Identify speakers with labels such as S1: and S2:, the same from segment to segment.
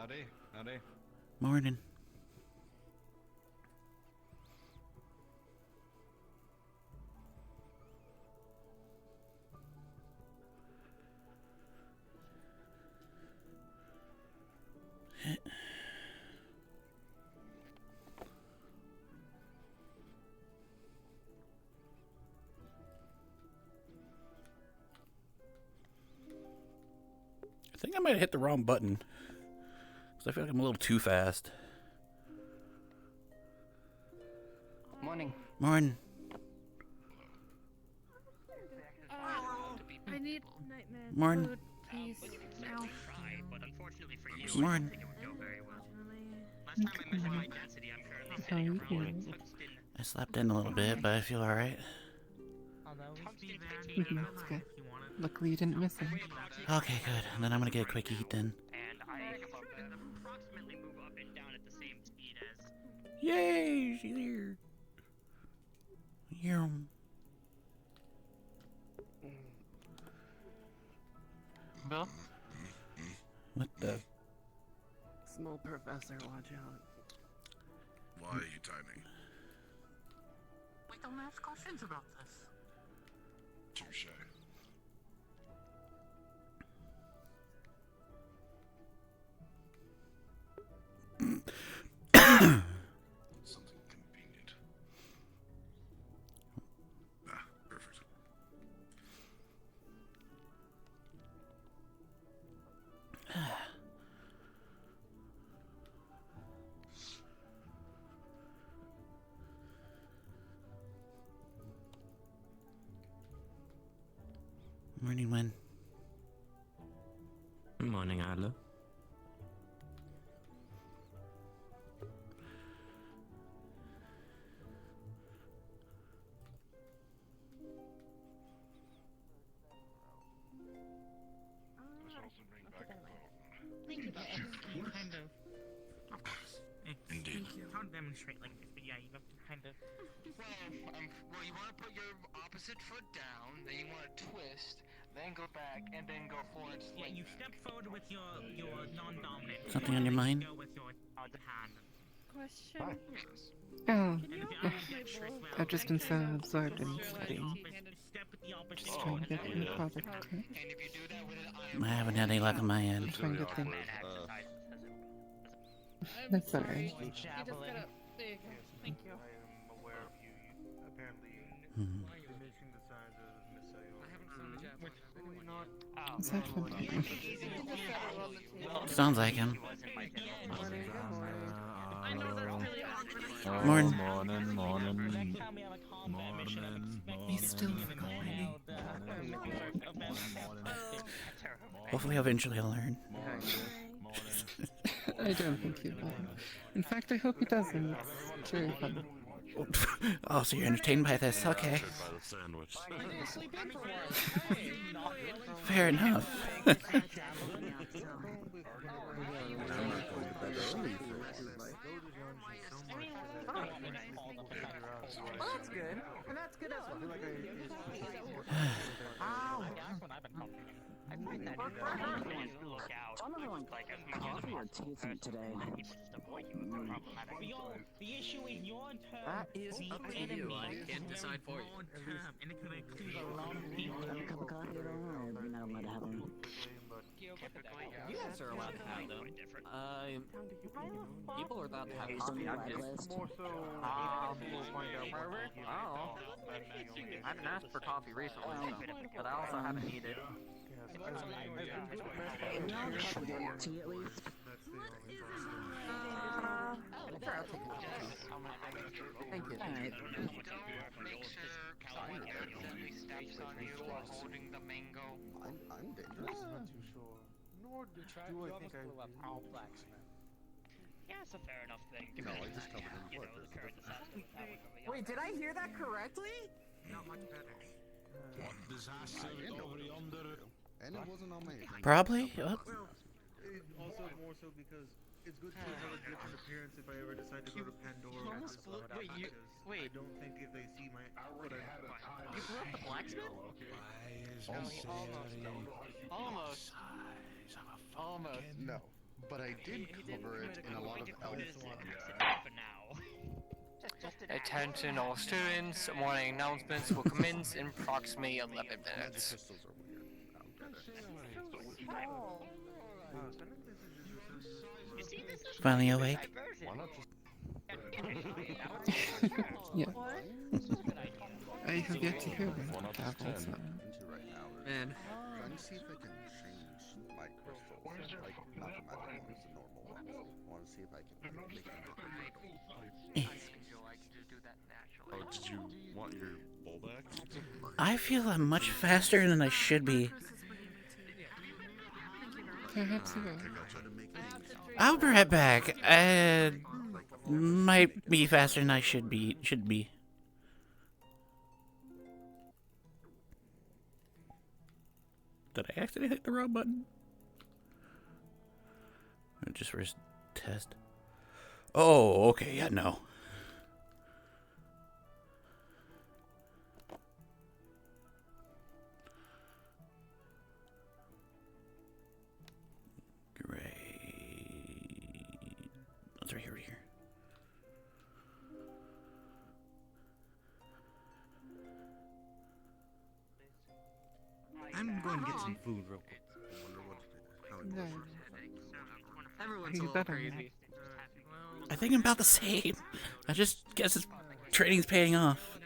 S1: Howdy. Howdy.
S2: Morning. I think I might have hit the wrong button. Because I feel like I'm a little too fast.
S3: Morning.
S2: Morning.
S4: I need nightmare
S2: Morning.
S4: food, please. Now.
S5: Try, but unfortunately for you,
S2: Morning.
S5: I don't think it would go very well.
S4: Unfortunately.
S5: Last time I measured my density, I'm currently sitting around tungsten.
S2: I slept in a little bit, but I feel alright.
S5: Tungsten
S6: That's good. Luckily you didn't miss him.
S2: Okay, good. And then I'm gonna get a quick eat then.
S5: And I can approximately move up and down at the same speed as.
S2: Yay! She's here. Yum.
S3: Bill?
S2: What the?
S3: Small professor, watch out.
S7: Why are you timing?
S3: We don't ask questions about this.
S7: Touche. Something convenient. Ah, perfect.
S2: Morning, Win.
S8: Morning, Adler.
S5: Thank you, kind of.
S7: Of course. Indeed.
S5: Can't demonstrate like this, but yeah, you have to kind of.
S9: Well, you want to put your opposite foot down, then you want to twist, then go back, and then go forward.
S5: Yeah, you step forward with your non-dominant.
S2: Something on your mind?
S5: Go with your other hand.
S4: Question.
S6: Oh,
S4: Can you
S6: yeah.
S4: hold my bowl?
S6: I've just been so absorbed in
S5: Step
S6: studying.
S5: with the opposite.
S6: Just trying to get through the project.
S9: And if you do that with an
S2: I haven't had any luck on my end.
S6: Trying to get things. That's alright.
S4: You just gotta. There you go. Thank you.
S9: I am aware of you. Apparently,
S2: Mhm.
S9: diminishing the size of miscellular.
S5: I haven't seen the Japanese.
S6: Is that fun?
S4: You can just set it on the table.
S2: Sounds like him.
S4: I know that's really awkward.
S2: Morning.
S8: Morning.
S6: He's still recording.
S2: Hopefully, eventually I'll learn.
S6: I don't think he will. In fact, I hope he doesn't. It's very fun.
S2: Oh, so you're entertained by this? Okay. Fair enough.
S9: Well, that's good. And that's good as well.
S5: I find that look out. Like as we
S3: Coffee or tea today?
S5: just avoid you if they're problematic. The issue is your term.
S3: That is
S5: the
S3: up to
S5: enemy.
S3: you. I can't decide for you.
S5: Your term, and it could include a lot of people.
S3: Have a cup of coffee at all, or you're not allowed to have one?
S9: You guys are allowed to have them.
S3: People are allowed to have coffee. It's more so.
S9: We'll find out.
S3: Oh. I haven't asked for coffee recently, but I also haven't needed. Tea at least? Sure, I'll take it. Thank you. Alright.
S9: Make sure someone accidentally steps on you while holding the mango.
S7: I'm dangerous.
S9: I'm not too sure. Nor do I think I will blacksmith.
S5: Yeah, it's a fair enough thing.
S7: No, I just covered in
S5: You know,
S7: blood.
S5: the current assassin.
S3: Wait, did I hear that correctly?
S9: Not much better.
S7: Disaster over yonder. And it wasn't on me.
S2: Probably. Oh.
S9: Well, also more so because it's good to have a different appearance if I ever decide to go to Pandora. I don't think if they see my what I
S3: You grew up the blacksmith?
S9: almost. Almost.
S7: No. but I did cover it in a lot of elf
S5: For now.
S1: Attention all students, morning announcements will commence in approximately 11
S7: Magic
S1: minutes.
S7: crystals are weird. I don't get it.
S5: You see, this is
S2: Finally awake?
S6: Yeah.
S4: What?
S6: I have yet to hear one gavel, so...
S7: Into right now.
S1: Man,
S7: Let me see if I can change my crystals. Like, not the magic ones, the normal ones. I want to see if I can make them different.
S8: Oh, did you want your bowl back?
S2: I feel I'm much faster than I should be.
S6: Perhaps you will.
S2: I'll be right back. Might be faster than I should be. Did I accidentally hit the wrong button? Or just for his test. Oh, okay, yeah, no. Great. That's right here.
S10: I'm going to get some food real quick.
S7: I wonder how it
S6: No.
S7: goes.
S1: everyone's a
S6: You
S1: little
S6: better
S1: crazy.
S2: I think I'm about the same. I just guess this training's paying off.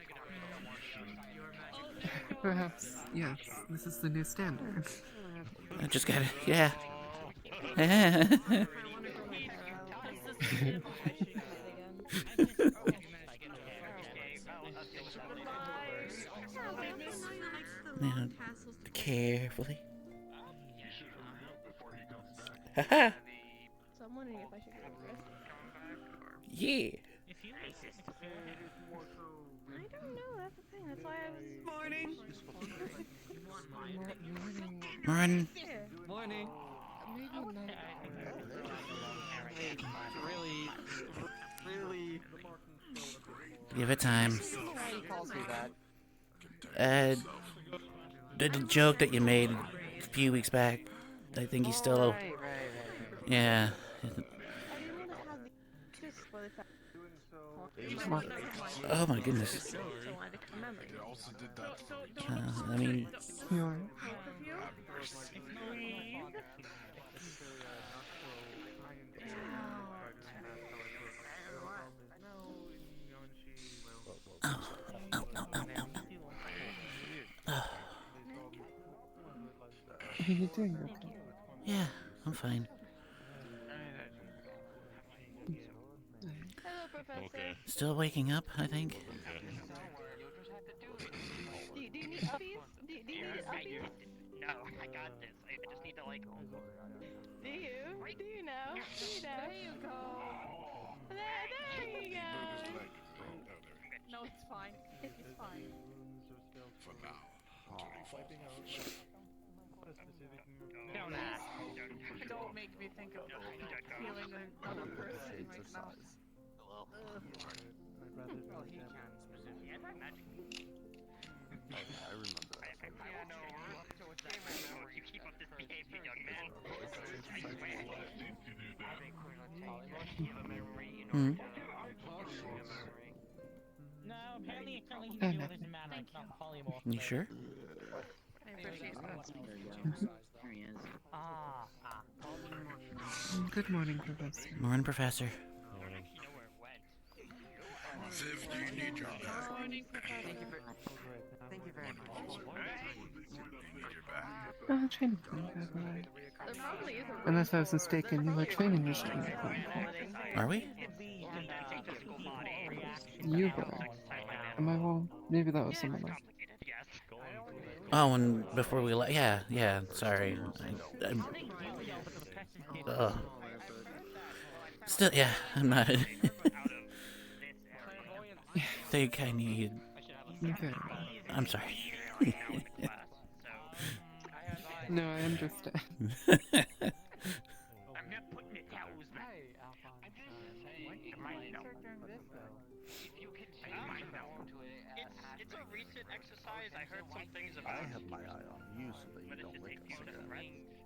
S6: Perhaps, yes, this is the new standard.
S2: I just gotta, yeah. Now, carefully. Haha!
S4: So I'm wondering if I should go to
S2: Yeah!
S4: I don't know, that's the thing, that's why I was...
S2: Run!
S4: Here.
S1: Morning. Really?
S2: Give it time.
S1: He calls me that.
S2: The joke that you made a few weeks back, I think he's still...
S1: Right.
S2: Yeah.
S4: I didn't want to have the twist for the fact.
S2: Oh my goodness.
S4: So I wanted to commemorate.
S7: Also did that.
S2: I mean...
S6: You're... Are you doing okay?
S2: Yeah, I'm fine.
S4: Hello, Professor.
S8: Okay.
S2: Still waking up, I think.
S4: Do you need uppies? Do you need uppies?
S5: No, I got this. I just need to like.
S4: Do you? Do you know? Do you know? There you go. There you go. No, it's fine. It's fine.
S7: For now.
S5: Don't ask.
S4: Don't make me think of feeling another person in my mouth.
S5: Yeah, that magic.
S7: I remember that.
S5: Yeah, no. You keep up this behavior, young man. I swear.
S2: Hmm.
S5: No, apparently it currently
S6: Oh,
S5: doesn't
S6: no.
S5: matter. It's not polymorph.
S2: You sure?
S4: I appreciate that.
S6: Good morning, Professor.
S2: Morning, Professor.
S5: You know where it went.
S7: Viv, do you need your back?
S4: Morning, Professor.
S1: Thank you very much.
S6: Oh, training plan, by the way.
S4: There probably is a
S6: Unless I was mistaken, you were training regime.
S2: Are we?
S6: You were. Am I wrong? Maybe that was someone else.
S2: Oh, and before we left, yeah, sorry. Still, yeah, I'm not. Think I need.
S6: Okay.
S2: I'm sorry.
S6: No, I understand.
S5: I'm not putting the towels back. I'm just saying. If you can take my note to it it's a recent exercise. I heard some things
S7: I
S5: about
S7: have my eye on you so that you don't lick us again.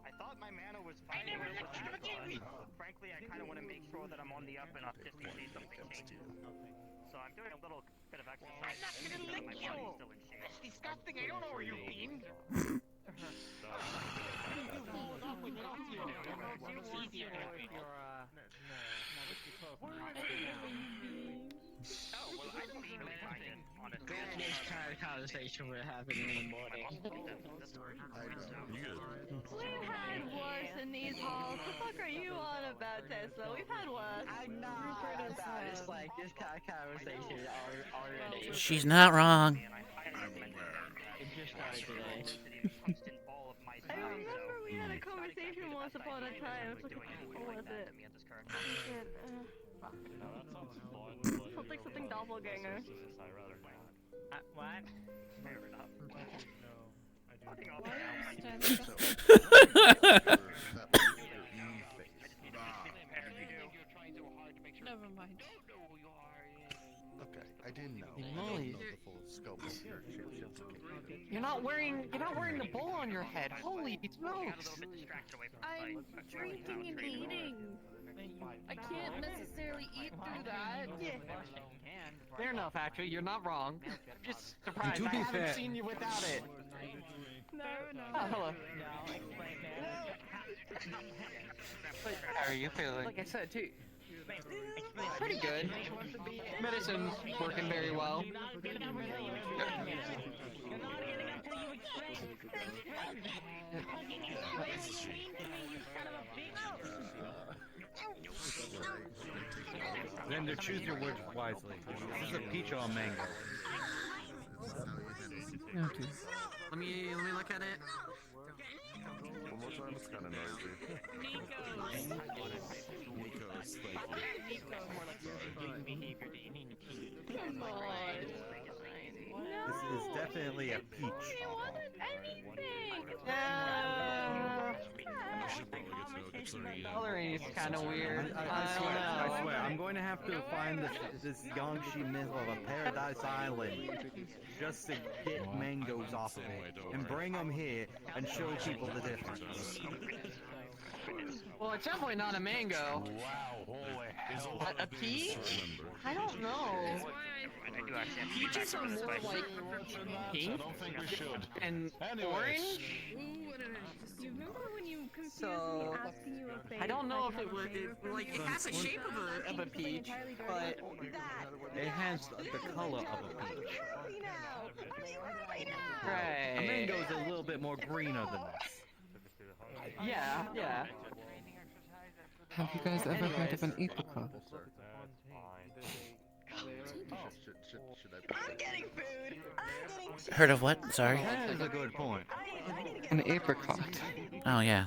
S5: I thought my mana was fine. Frankly, I kind of want to make sure that I'm on the up and up just in case something changes. So I'm doing a little bit of exercise. I'm not gonna lick you! That's disgusting, I don't know where you've been! Oh, well, I don't even mind it, honestly.
S3: This kind of conversation we're having in the morning.
S4: We've had worse in these halls. The fuck are you on about, Tesla? We've had worse.
S3: I'm not about it's like this kind of conversation already.
S2: She's not wrong.
S3: It just started today.
S4: I remember we had a conversation once upon a time. What was it? Shit, something doppelganger.
S3: What?
S5: Fair enough.
S6: Never mind.
S7: Okay, I didn't know.
S3: Molly.
S7: The full scope of your shapeshifting.
S3: You're not wearing the bowl on your head. Holy smokes!
S6: I'm drinking and eating. I can't necessarily eat through that.
S3: Fair enough, actually. You're not wrong. Just surprised.
S2: To
S3: I
S2: be
S3: haven't
S2: fair-
S3: seen you without it.
S4: No.
S3: Oh, hello.
S1: How are you feeling?
S3: Like I said, too. Pretty good. Medicine's working very well.
S2: Xander, choose your words wisely. This is a peach or a mango.
S3: Let me look at it.
S8: One more time, it's kind of noisy. Nikos, thank you.
S4: Come on.
S2: This is definitely a peach.
S4: It wasn't anything.
S8: I should probably get to know Katsuri.
S3: Coloring is kind of weird.
S2: I swear, I'm going to have to find this Yangshi myth of a paradise island just to get mangoes off of it and bring them here and show people the difference.
S3: Well, it's definitely not a mango.
S2: Wow, holy hell.
S3: A peach? I don't know. Peaches are more like pink.
S2: I don't think we should.
S3: And
S2: Anyways.
S3: orange?
S4: You remember when you confused
S3: So,
S4: me asking you a favor?
S3: I don't know if it would, like, it has the shape of a peach, but
S2: It has the color of a peach.
S3: right.
S2: A mango is a little bit more greener than this.
S3: Yeah, yeah.
S6: Have you guys ever heard of an apricot?
S7: Should I
S4: I'm getting food. I'm getting
S2: Heard of what? Sorry?
S6: That
S2: is a good point.
S6: An apricot.
S2: Oh, yeah.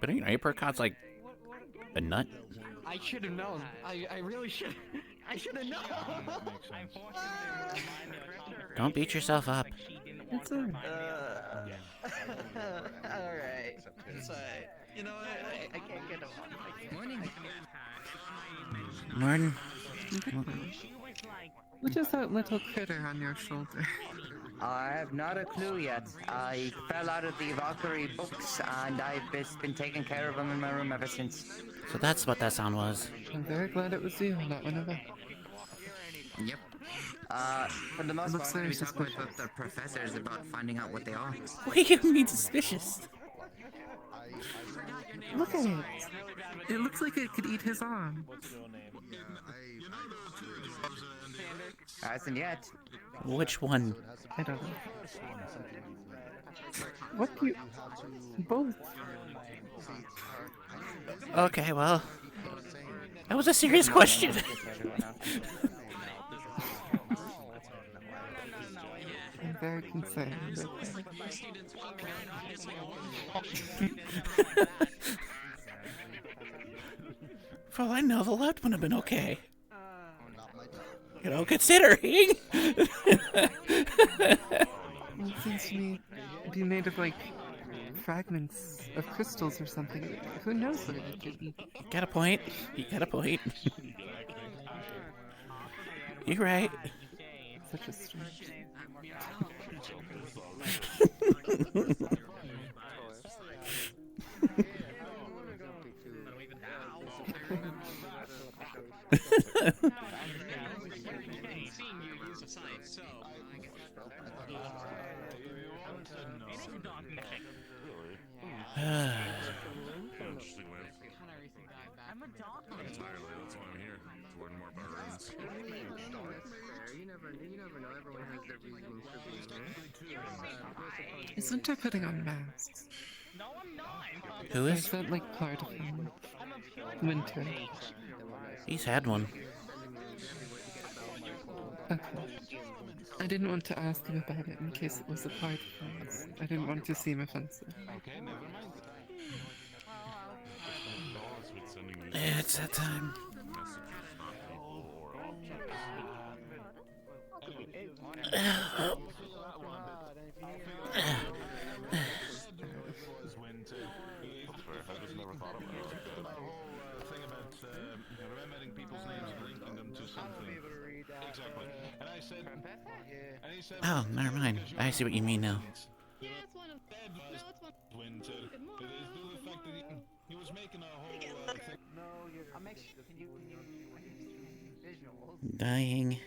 S2: But you know, apricot's like a nut.
S3: I should have known. I really should. I should have known.
S2: Don't beat yourself up.
S6: It's a...
S3: Alright. So, you know what? I can't get them. Morning.
S2: Martin?
S6: What is that little critter on your shoulder?
S10: I have not a clue yet. I fell out of the Valkyrie books and I've just been taking care of them in my room ever since.
S2: So that's what that sound was.
S6: I'm very glad it was you, not one of them.
S10: Yep. For the most
S6: Looks
S10: part,
S6: very
S10: we talk with
S6: suspicious.
S10: the professors about finding out what they are.
S2: What do you mean suspicious?
S6: Look at it. It looks like it could eat his arm.
S10: Hasn't yet.
S2: Which one?
S6: I don't know. What do you... Both.
S2: Okay, well... That was a serious question.
S6: I'm very concerned.
S2: For all I know, the left would have been okay. You know, considering.
S6: It seems to me to be made of like
S11: fragments of crystals or something. Who knows where they could be?
S12: You got a point. You got a point. You're right.
S11: Such a strange.
S8: Interesting way.
S3: I'm a dog.
S8: Entirely, that's why I'm here. To learn more about runes.
S10: You never know. Everyone has their reasons for being
S11: Isn't her putting on masks?
S5: No, I'm not.
S12: Who
S11: Or
S12: is?
S11: is that like part of winter?
S12: He's had one.
S11: Okay. I didn't want to ask him about it in case it was a part of things. I didn't want to seem offensive.
S8: Okay, never mind.
S12: It's that time.
S8: I just never thought about it like that. That whole thing about remembering people's names and linking them to something. Exactly. And I said,
S12: Oh, never mind. I see what you mean now.
S6: Yeah, it's one of. No, it's one.
S8: Winter.
S6: Good
S8: It
S6: morning.
S8: is due to the fact that he was making a whole thing.
S12: Dying.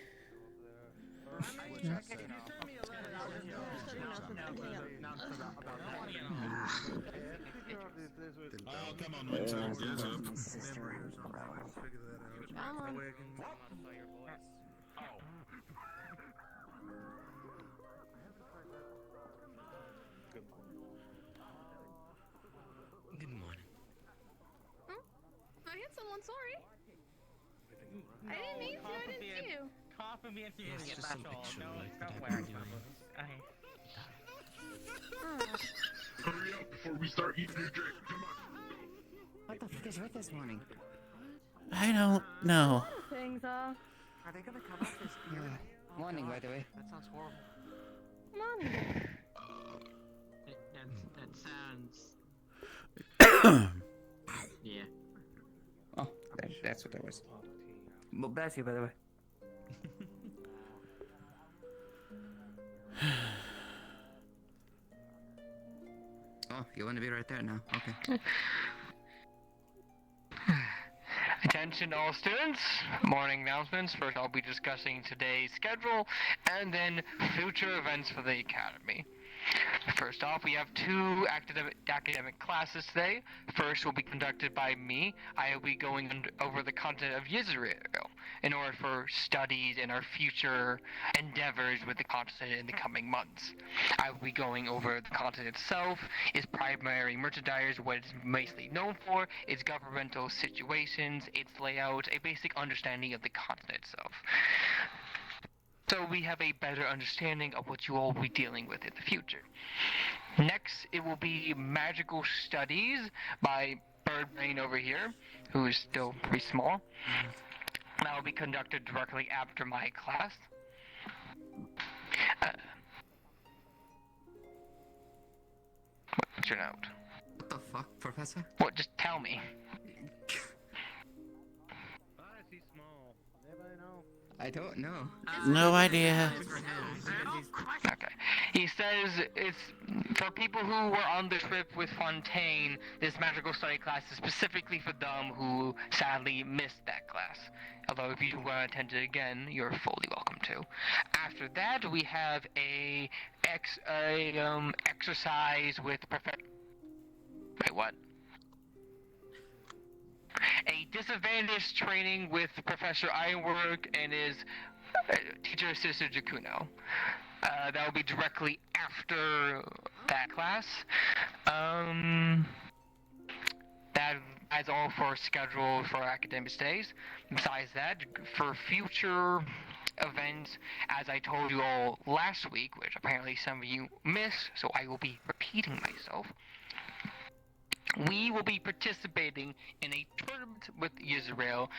S8: Oh, come on, Winter. Yes, up.
S10: Good morning.
S6: Oh, I hit someone. Sorry. I didn't mean to. I didn't see you.
S5: Cough and be if you
S10: It's
S5: get
S10: just
S5: that
S10: some
S5: all.
S10: extra
S5: No,
S10: work that
S5: don't
S10: I've
S5: worry.
S10: been doing.
S8: Hurry up before we start eating your drink. Come on.
S10: What the fuck is with this morning?
S12: I don't know.
S6: Things
S3: Are they gonna come up this year?
S10: Morning, by the way.
S3: That sounds horrible.
S6: Come on.
S3: That sounds. Yeah.
S10: Oh, that's what that was. Well, bless you, by the way. Oh, you want to be right there now? Okay.
S1: Attention all students, morning announcements. First I'll be discussing today's schedule and then future events for the academy. First off, we have two academic classes today. First will be conducted by me. I will be going over the content of Israel in order for studies and our future endeavors with the continent in the coming months. I will be going over the continent itself, its primary merchandise, what it's mostly known for, its governmental situations, its layout, a basic understanding of the continent itself. So we have a better understanding of what you all will be dealing with in the future. Next, it will be Magical Studies by Birdbrain over here, who is still pretty small. That will be conducted directly after my class. What's your note?
S10: What the fuck, Professor?
S1: What? Just tell me.
S10: I don't know.
S12: No idea.
S1: Okay. He says it's for people who were on the trip with Fontaine, this magical study class is specifically for them who sadly missed that class. Although if you want to attend it again, you're fully welcome to. After that, we have a exercise with Wait, what? A disadvantaged training with Professor Ironwork and his teacher assistant Jakuno. That will be directly after that class. That's all for schedule for academic days. Besides that, for future events, as I told you all last week, which apparently some of you missed, so I will be repeating myself. we will be participating in a tournament with Israel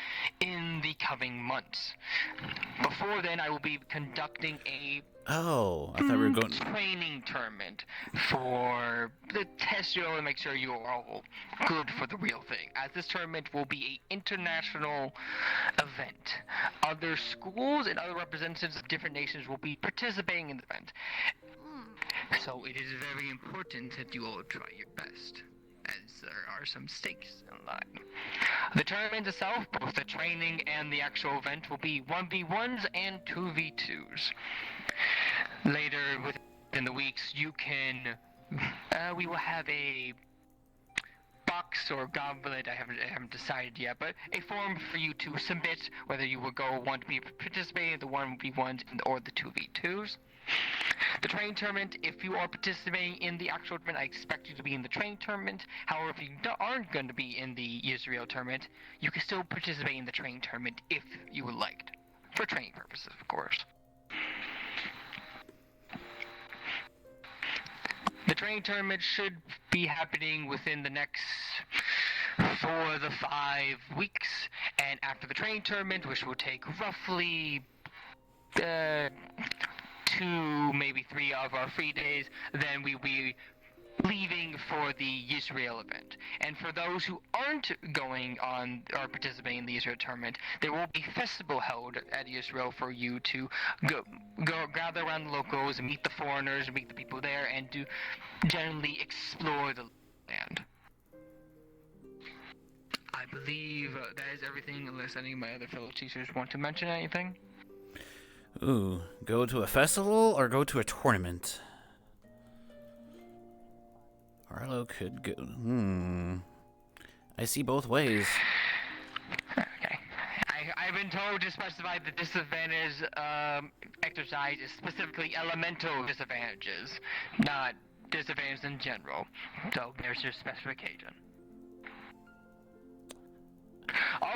S1: in the coming months. Before then, I will be conducting a
S12: Oh, I thought we were going.
S1: training tournament for the test you and make sure you are all good for the real thing. As this tournament will be an international event. Other schools and other representatives of different nations will be participating in the event. So it is very important that you all try your best, as there are some stakes in line. The tournament itself, both the training and the actual event, will be 1v1s and 2v2s. Later within the weeks, you can, we will have a box or goblet, I haven't decided yet, but a form for you to submit whether you will want to be participating in the 1v1s or the 2v2s. The training tournament, if you are participating in the actual tournament, I expect you to be in the training tournament. However, if you aren't going to be in the Israel tournament, you can still participate in the training tournament if you would like. For training purposes, of course. The training tournament should be happening within the next 4 to 5 weeks, and after the training tournament, which will take roughly 2, maybe 3 of our free days, then we'll be leaving for the Israel event. And for those who aren't going on or participating in the Israel tournament, there will be a festival held at Israel for you to go gather around the locals and meet the foreigners and meet the people there and to generally explore the land. I believe that is everything, unless any of my other fellow teachers want to mention anything.
S12: Ooh, go to a festival or go to a tournament? Arlo could go. I see both ways.
S1: Okay. I've been told to specify the disadvantage exercise is specifically elemental disadvantages, not disadvantages in general. So there's your specification.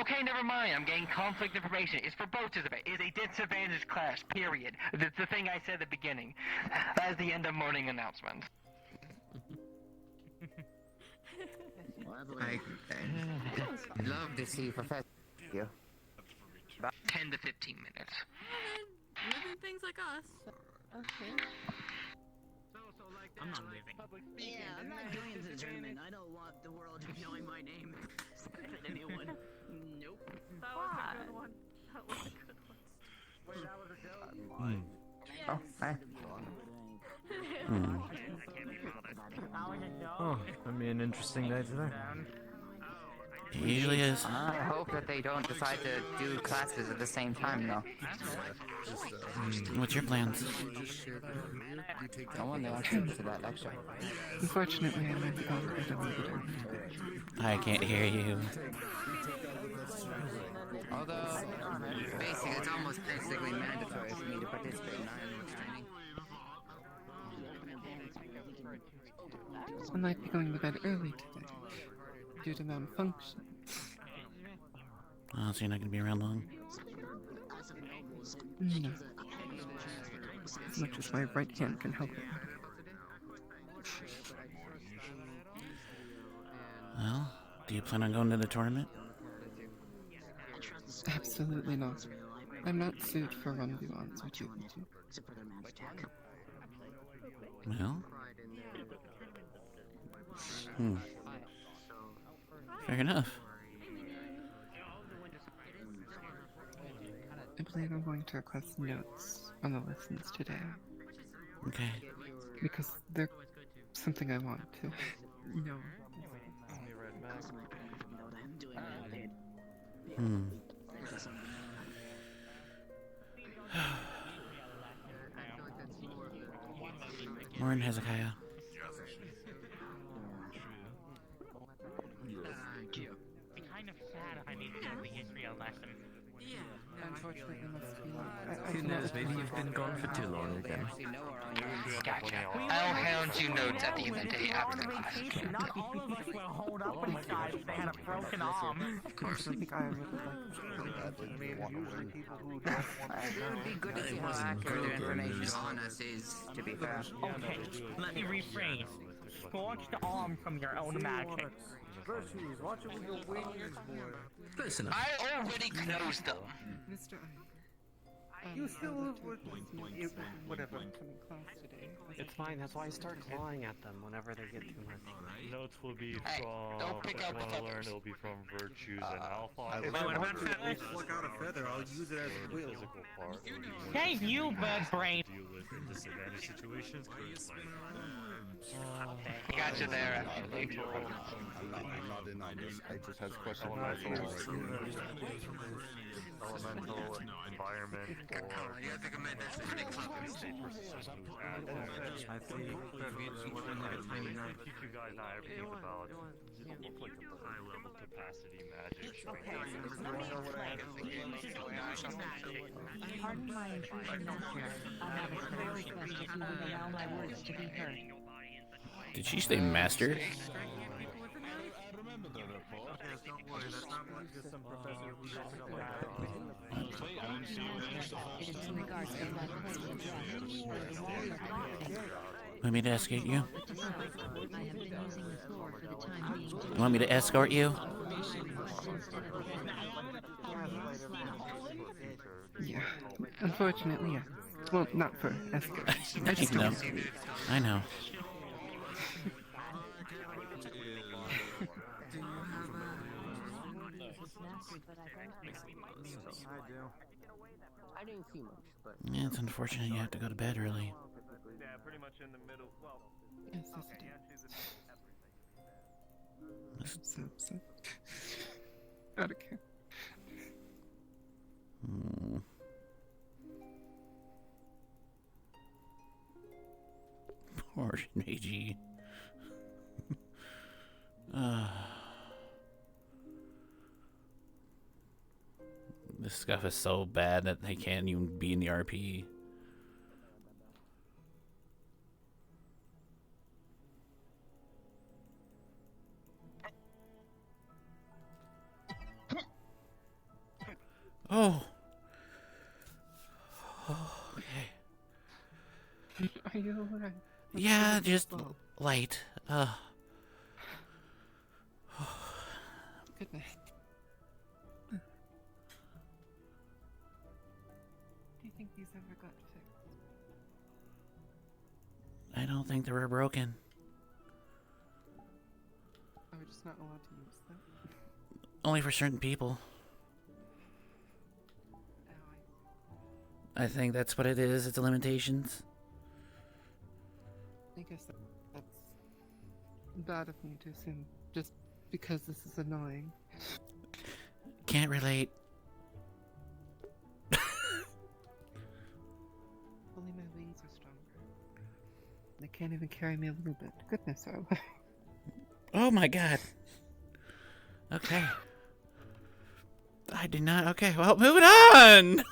S1: Okay, never mind. I'm getting conflict information. It's for both disadvantages. It's a disadvantage class, period. That's the thing I said at the beginning. That is the end of morning announcements.
S10: I'd love to see Professor.
S1: 10 to 15 minutes.
S6: Living things like us. Okay.
S5: I'm not leaving.
S13: Yeah, I'm not doing the tournament. I don't want the world knowing my name. Anyone? Nope.
S6: That was a good one. That was a good one.
S5: Wait, that was a joke?
S10: Oh, hi.
S2: Oh, that'd be an interesting day today.
S12: It usually is.
S10: I hope that they don't decide to do classes at the same time, though.
S12: What's your plans?
S10: I want to answer to that lecture.
S11: Unfortunately, I might be going to bed a little bit early.
S12: I can't hear you.
S10: Although, basically, it's almost basically mandatory for me to participate in Ironwood training.
S11: I might be going to bed early today, due to malfunction.
S12: Oh, so you're not gonna be around long?
S11: No. As much as my right hand can help it.
S12: Well, do you plan on going to the tournament?
S11: Absolutely not. I'm not suited for 1v1s or 2v2.
S12: Well? Fair enough.
S11: I believe I'm going to request notes on the lessons today.
S12: Okay.
S11: Because they're something I want to know.
S12: Morning, Hezekiah.
S5: Kind of sad I need to do the Israel lesson.
S11: Unfortunately, I must be.
S2: Who knows, maybe you've been gone for too long again.
S1: Gotcha. I'll hand you notes at the end of the day after the class.
S5: Not all of us will hold up with these guys if they had a broken arm.
S11: Of course. I think I would like
S2: I mean, usually people who don't want
S10: It would be good to see how accurate their information on us is, to be fair.
S5: Okay, let me rephrase. scorched arm from your own magic.
S9: Virtues, watch it with your wings, boy.
S14: Listen,
S1: I already closed them.
S11: Mr.
S9: You still live with... Whatever.
S15: It's fine, that's why I start clawing at them whenever they get too much.
S16: Notes will be
S1: Hey,
S16: from,
S1: don't pick
S16: if
S1: up
S16: you want to learn,
S1: feathers.
S16: it'll be from virtues and alpha.
S9: If I want to pluck out a feather, I'll use it as a wheel.
S16: Physical part.
S5: Hey, you bird brain!
S16: Deal with in disadvantage situations.
S1: Gotcha there.
S7: I'm not in on this. I just have questions on my phone right here.
S16: Elemental environment or...
S1: You have to commit this to the club.
S16: I think teach you guys not everything about high-level capacity magic.
S17: Pardon my intrusion, Master. I have a prayer request if you would allow my words to be heard.
S12: Did she say master?
S8: I remember the report.
S9: Yes, don't worry, that's not what just some professor who dressed up like
S17: It is in regards to that question
S12: Want me to escort you?
S17: I have been using the floor for the time being.
S12: Want me to escort you?
S11: Yeah. Unfortunately, yeah. Well, not for escort. I just
S12: No. I know.
S2: I do.
S15: I didn't see much, but...
S12: Yeah, it's unfortunate you have to go to bed early.
S16: Yeah, pretty much in the middle. Well,
S11: Yes, so. Not okay.
S12: Hmm. Poor Meiji. This stuff is so bad that they can't even be in the RP. Oh. Okay.
S11: Are you alright?
S12: Yeah, just light.
S11: Goodness. Do you think these ever got fixed?
S12: I don't think they were broken.
S11: Are we just not allowed to use them?
S12: Only for certain people. I think that's what it is. It's the limitations.
S11: I guess that's bad of me to assume, just because this is annoying.
S12: Can't relate.
S11: Only my wings are stronger. They can't even carry me a little bit. Goodness, oh.
S12: Oh my god. Okay. I did not. Okay, well, moving on!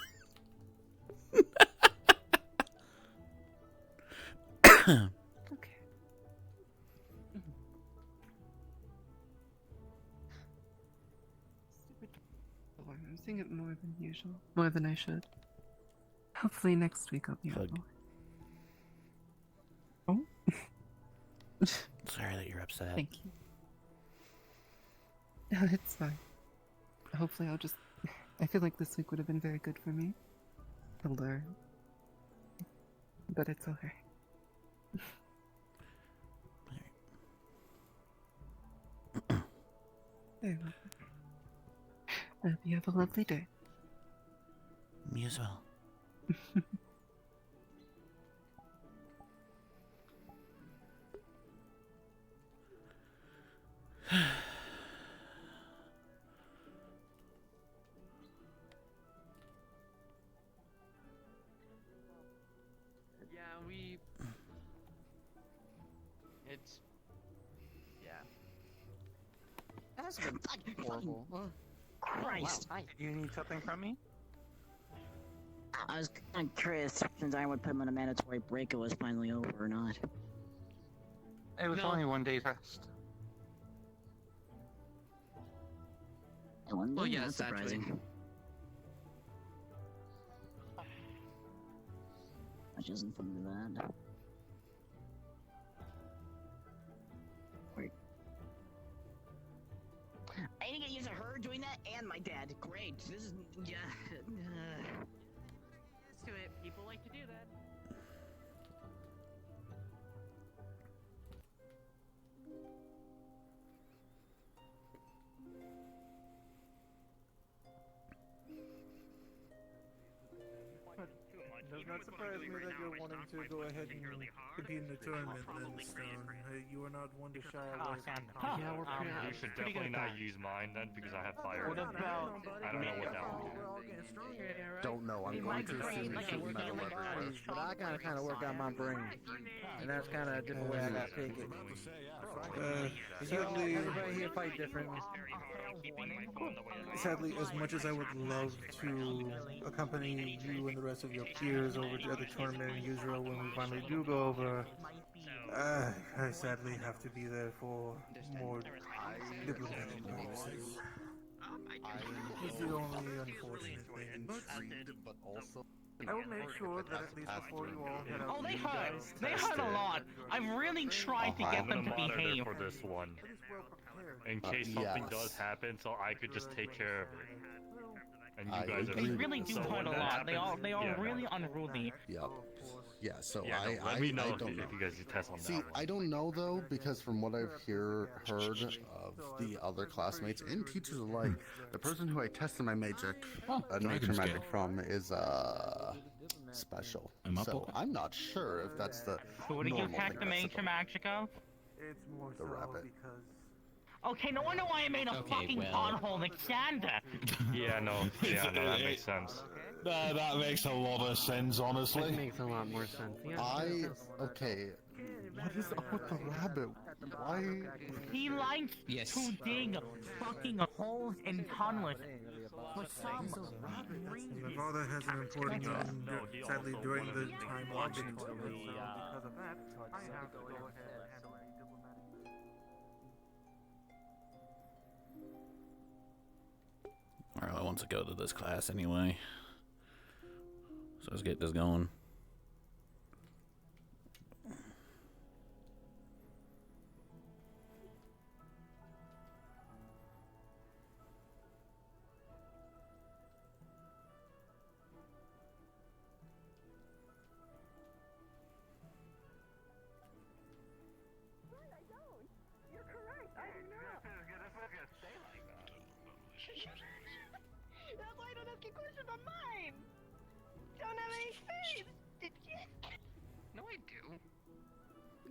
S11: Okay. Stupid. I'm seeing it more than usual. More than I should. Hopefully next week I'll be able. Oh?
S12: Sorry that you're upset.
S11: Thank you. No, it's fine. Hopefully I'll just... I feel like this week would have been very good for me. To learn. But it's alright. Very well. Hope you have a lovely day.
S12: Me as well.
S15: Yeah, it's... Yeah.
S3: That's horrible.
S13: Christ.
S3: Wow.
S15: You need something from me?
S13: I was kind of curious since I would put him on a mandatory break, it was finally over or not.
S15: It was only 1 day's rest.
S13: And one
S15: Well,
S13: day,
S15: yes,
S13: that's surprising.
S15: actually.
S13: Which isn't fun to that. didn't get used to her doing that and my dad. Great. This is yeah.
S3: Used to it. People like to do that.
S9: Does not surprise me that you're wanting to go ahead and compete in the tournament, then, Stone. You are not one to shy away from
S16: Yeah, we're pretty. You should definitely not use mine then because I have fire.
S3: What about?
S16: I don't know what that would do.
S7: Don't know. I'm going to assume it shouldn't matter what it was.
S2: But I gotta kind of work out my brain, and that's kind of a different way I gotta take it.
S9: Sadly,
S2: everybody here fight different.
S9: Sadly, as much as I would love to accompany you and the rest of your peers over to the tournament in Israel when we finally do go over, I sadly have to be there for more diplomatic purposes. It's the only unfortunate thing.
S7: But also,
S9: I will make sure that at least before you all head out.
S3: Oh, they hurt. They hurt a lot. I'm really trying to get them to behave.
S16: For this one, in case something does happen, so I could just take care of it. And you guys are.
S3: They really do hurt a lot. They are really unruly.
S7: Yep. Yeah, so
S16: let me know
S7: I
S16: if
S7: don't know.
S16: you guys do test on that.
S7: See, I don't know though, because from what I've heard of the other classmates and teachers alike, the person who I tested my magic, nature magic from is special. So I'm not sure if that's the
S3: Who did you
S7: normal
S3: attack
S7: thing
S3: the
S7: that's
S3: major magic of?
S9: It's more
S7: the rabbit.
S3: Okay, no wonder why I made a fucking pothole, Alexander.
S16: Yeah, no, that makes sense.
S8: That makes a lot of sense, honestly.
S15: That makes a lot more sense. Yeah.
S7: Okay. What is up with the rabbit? Why?
S3: He likes to dig fucking holes in tunnels. For some reason.
S9: My father has an important meeting, sadly, during the time of the tournament, so because of that, I have to go ahead and handle any diplomatic.
S12: Alright, I want to go to this class anyway. So let's get this going.
S4: That's why I don't ask you questions on mine! Don't have any face! Did you?
S1: No, I do.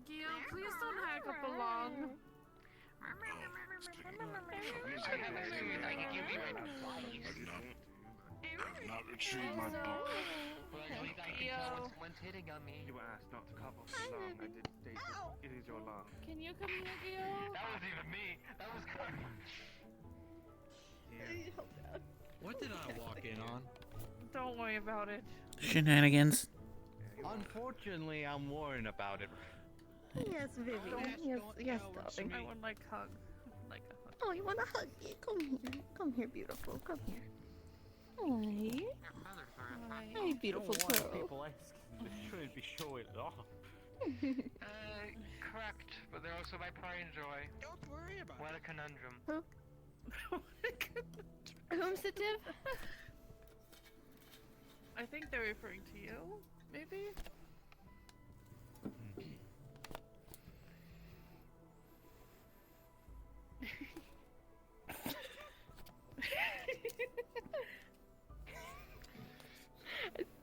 S6: Gil, please don't hack up along.
S1: I have a suit I can give you right now.
S8: I've not retrieved my book.
S1: Well, at least I can tell when someone's hitting on me.
S14: You were asked not to cover the alarm. I did state it. It is your alarm.
S6: Can you come here, Gil?
S1: That wasn't even me. That was Carter.
S18: What did I walk in on?
S6: Don't worry about it.
S12: Shenanigans.
S18: Unfortunately, I'm worrying about it.
S4: Yes, Vivi. Yes, darling.
S6: I would like hug. Like a hug.
S4: Oh, you want a hug? Yeah, come here. Come here, beautiful. Come here. Hi. Hi, beautiful girl.
S18: People asking, they shouldn't be showing it off.
S1: Correct, but they're also my pride and joy.
S18: Don't worry about
S1: it. What a conundrum.
S4: Whomsative?
S6: I think they're referring to you, maybe?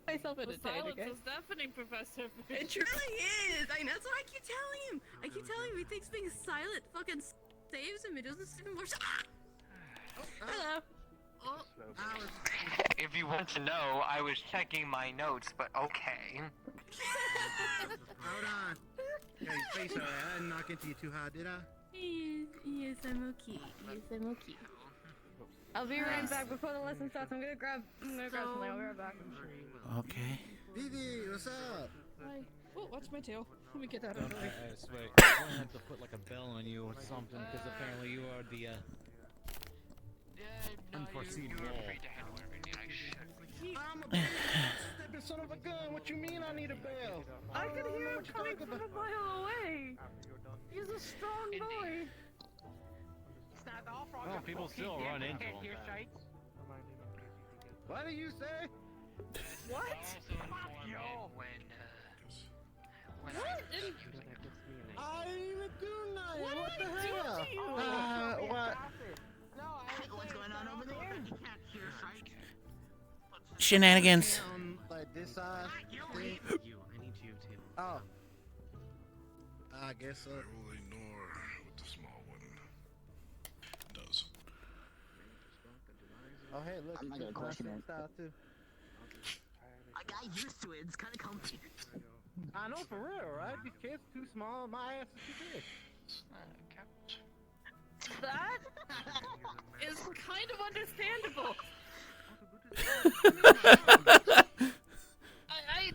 S4: Myself in
S6: The
S4: a tag
S6: silence
S4: again.
S6: is deafening, Professor.
S13: It truly is. I know, that's what I keep telling him. I keep telling him he thinks being silent fucking saves him. It doesn't save him more. Hello.
S4: Oh.
S1: If you want to know, I was checking my notes, but okay.
S2: Hold on. Yeah, your face alright. I didn't knock into you too hard, did I?
S4: Yes, I'm okay. Yes, I'm okay. I'll be right back before the lesson starts. I'm gonna grab something. I'll be right back.
S12: Okay.
S2: Vivi, what's up?
S6: Hi. Oh, watch my tail. Let me get that out of the way.
S18: I swear, I'm gonna have to put like a bell on you or something, because apparently you are the unforeseen wall.
S2: Stupid son of a gun, what you mean I need a bell?
S6: I can hear him coming from a mile away. He's a strong boy.
S13: Stop
S18: No, people still run into them.
S2: What do you say?
S6: What?
S1: When
S6: What?
S2: I didn't even do nothing.
S6: What did I do to you?
S2: What?
S10: What's going on over there?
S12: Shenanigans.
S2: Like this side.
S15: You, I need you to.
S2: Oh. I guess so.
S8: I will ignore what the small one does.
S2: Oh hey, look.
S10: I'm not gonna question it.
S2: Style too.
S10: I got used to it. It's kind of comfy.
S2: I know for real, right? These kids too small. My ass is too big.
S6: That is kind of understandable.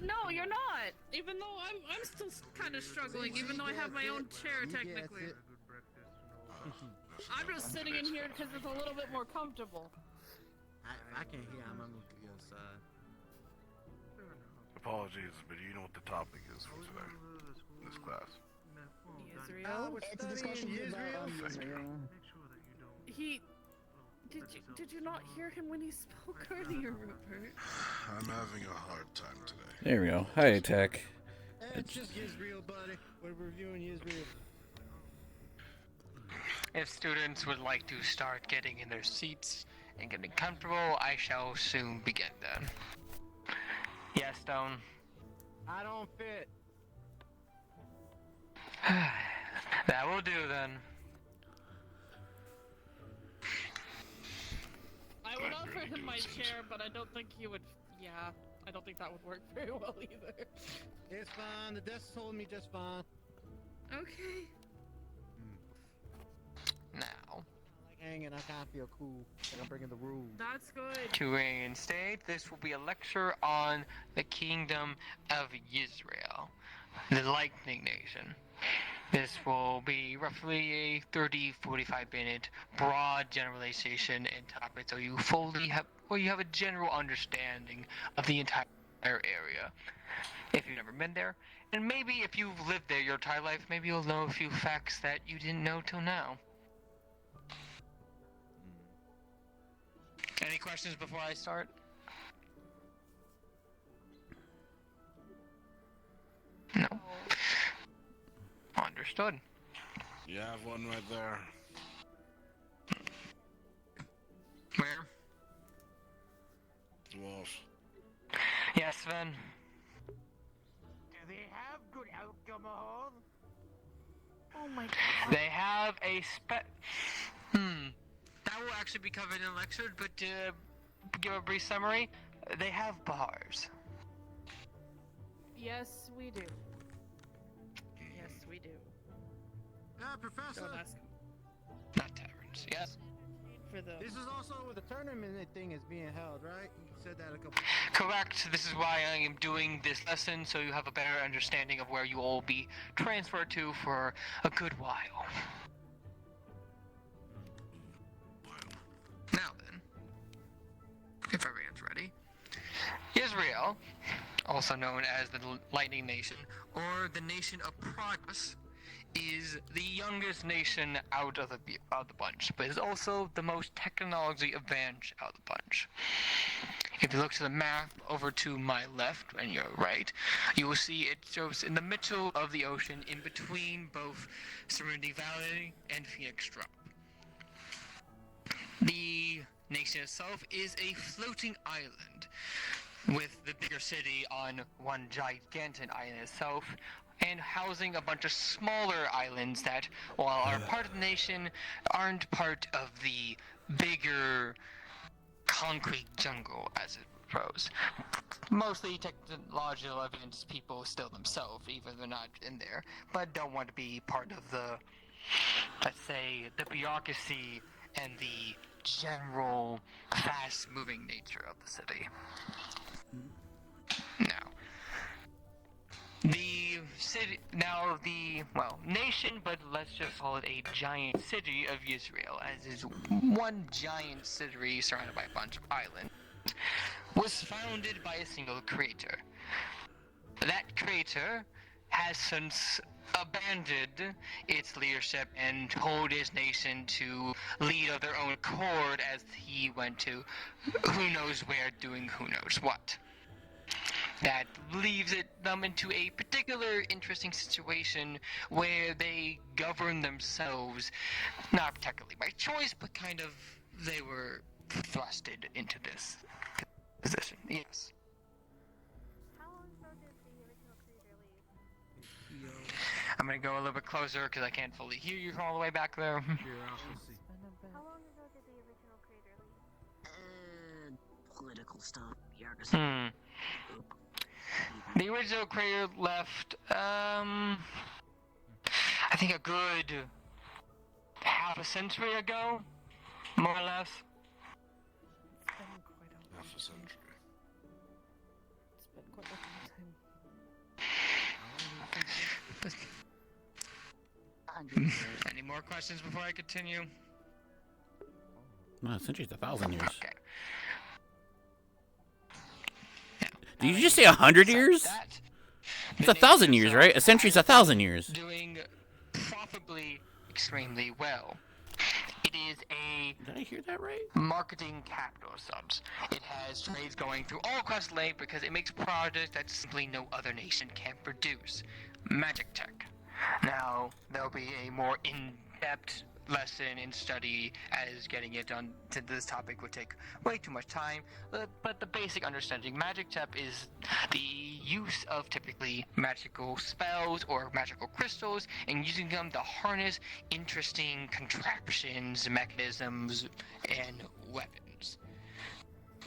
S6: No, you're not. Even though I'm still kind of struggling, even though I have my own chair technically. I'm just sitting in here because it's a little bit more comfortable.
S2: I can't hear. I'm gonna look to the other side.
S8: Apologies, but you know what the topic is for today. This class.
S6: Israel?
S10: It's a discussion about Israel.
S6: Did you not hear him when he spoke earlier, Rupert?
S8: I'm having a hard time today.
S12: There we go. Hi, Tech.
S2: It's just Israel, buddy. We're reviewing Israel.
S1: If students would like to start getting in their seats and getting comfortable, I shall soon begin then. Yes, Stone?
S2: I don't fit.
S1: That will do then.
S6: I would offer him my chair, but I don't think he would. Yeah, I don't think that would work very well either.
S2: It's fine. The desk's holding me just fine.
S6: Okay.
S1: Now,
S2: Like hanging, I kind of feel cool. Like I'm bringing the rules.
S6: That's good.
S1: to reinstate, this will be a lecture on the Kingdom of Israel, the Lightning Nation. This will be roughly a 30-45 minute broad generalization and topic, so you have a general understanding of the entire area. If you've never been there, and maybe if you've lived there your entire life, maybe you'll know a few facts that you didn't know till now. Any questions before I start? No. Understood.
S8: You have one right there.
S1: Where?
S8: Dwarf.
S1: Yes, Sven.
S5: Do they have good alcohol?
S6: Oh my god.
S1: They have a That will actually be covered in the lecture, but to give a brief summary, they have bars.
S6: Yes, we do. Yes, we do.
S2: Professor.
S6: Don't ask
S1: Not taverns, yes?
S6: for the.
S2: This is also where the tournament thing is being held, right? You said that a couple.
S1: Correct. This is why I am doing this lesson, so you have a better understanding of where you will be transferred to for a good while. Now then, if everyone's ready, Israel, also known as the Lightning Nation, or the Nation of Progress, is the youngest nation out of the bunch, but is also the most technologically advanced out of the bunch. If you look to the map over to my left and your right, you will see it shows in the middle of the ocean, in between both Serenity Valley and Phoenix Drop. The nation itself is a floating island, with the bigger city on one gigantic island itself, and housing a bunch of smaller islands that, while are part of the nation, aren't part of the bigger concrete jungle, as it grows. Mostly technological evidence people still themselves, even if they're not in there, but don't want to be part of the, let's say, the bureaucracy and the general fast-moving nature of the city. Now, nation, but let's just call it a giant city of Israel, as is one giant city surrounded by a bunch of islands, was founded by a single creator. That creator has since abandoned its leadership and told his nation to lead of their own accord as he went to who knows where doing who knows what. That leaves them into a particular interesting situation where they govern themselves, not particularly by choice, but kind of they were thrusted into this position. Yes. I'm gonna go a little bit closer because I can't fully hear you from all the way back there.
S19: How long ago did the original creator leave?
S20: Political stuff,
S1: Hmm. The original creator left, I think a good half a century ago, more or less.
S8: Half a century.
S11: It's been quite a long time.
S1: Any more questions before I continue?
S12: No, a century's 1,000 years.
S1: Okay.
S12: Did you just say 100 years? It's 1,000 years, right? A century's 1,000 years.
S1: Doing profitably extremely well. It is a
S12: Did I hear that right?
S1: marketing capital of subs. It has trades going through all across the lake because it makes products that simply no other nation can produce. Magic tech. Now, there'll be a more in-depth lesson in study as getting it done to this topic would take way too much time, but the basic understanding magic tech is the use of typically magical spells or magical crystals and using them to harness interesting contraptions, mechanisms, and weapons.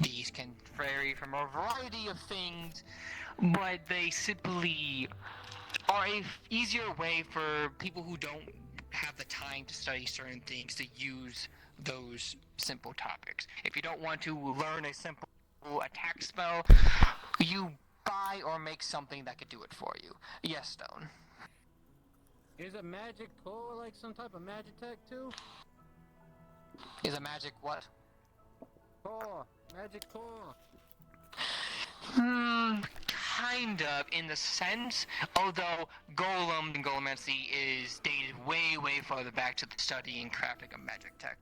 S1: These can vary from a variety of things, but they simply are a easier way for people who don't have the time to study certain things to use those simple topics. If you don't want to learn a simple attack spell, you buy or make something that could do it for you. Yes, Stone.
S18: Is a magic core like some type of magic tech too?
S1: Is a magic what?
S18: Core. Magic core.
S1: Kind of, in the sense, although Golem and Golemancy is dated way, way farther back to the study and crafting of magic tech.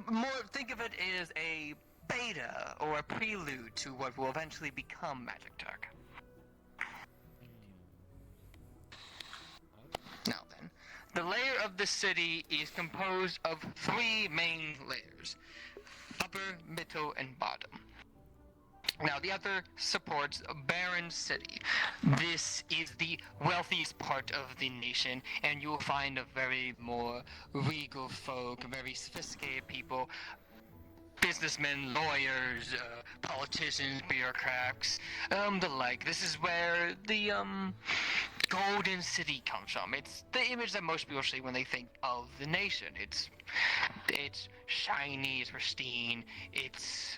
S1: More, think of it as a beta or a prelude to what will eventually become magic tech. Now then, the layer of the city is composed of 3 main layers: upper, middle, and bottom. Now, the other supports Barren City. This is the wealthiest part of the nation, and you will find a very more regal folk, very sophisticated people, businessmen, lawyers, politicians, bureaucrats, the like. This is where the, Golden City comes from. It's the image that most people see when they think of the nation. It's shiny, it's pristine, it's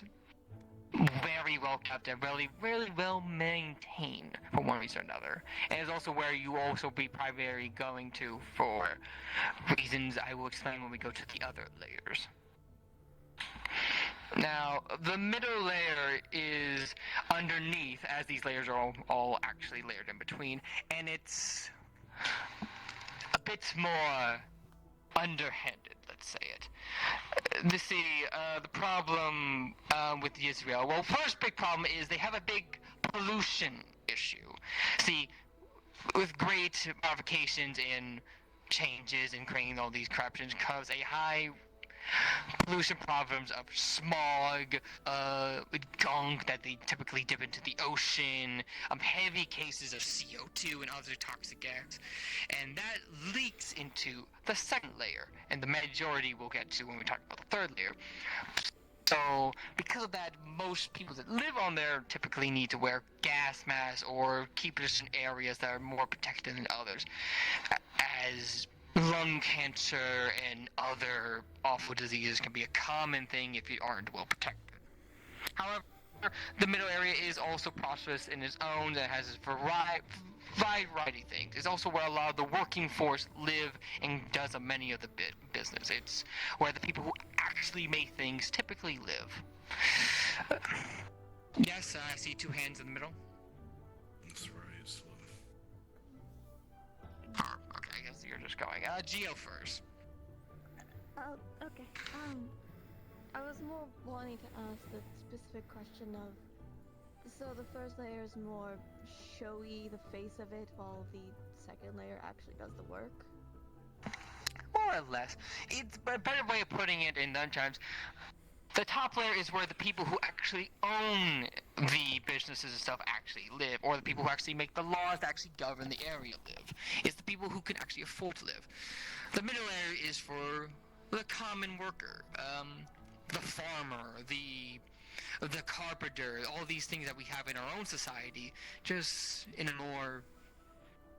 S1: very well kept and really, really well maintained for one reason or another. And it's also where you also be primarily going to for reasons I will explain when we go to the other layers. Now, the middle layer is underneath, as these layers are all actually layered in between, and it's a bit more underhanded, let's say it. The problem with Israel, well, first big problem is they have a big pollution issue. See, with great modifications and changes and creating all these corruptions comes a high pollution problems of smog, gunk that they typically dip into the ocean, heavy cases of CO2 and other toxic gas, and that leaks into the second layer, and the majority we'll get to when we talk about the third layer. So, because of that, most people that live on there typically need to wear gas masks or keep it in areas that are more protected than others, as lung cancer and other awful diseases can be a common thing if you aren't well protected. However, the middle area is also prosperous in its own, and has a variety of things. It's also where a lot of the working force live and does many of the business. It's where the people who actually make things typically live. Yes, I see 2 hands in the middle.
S8: That's right.
S1: going. Geo first.
S19: Okay. I was more wanting to ask the specific question of, so the first layer is more showy, the face of it, while the second layer actually does the work?
S1: More or less. It's a better way of putting it in terms. The top layer is where the people who actually own the businesses and stuff actually live, or the people who actually make the laws that actually govern the area live. It's the people who can actually afford to live. The middle layer is for the common worker, the farmer, the carpenter, all these things that we have in our own society, just in a more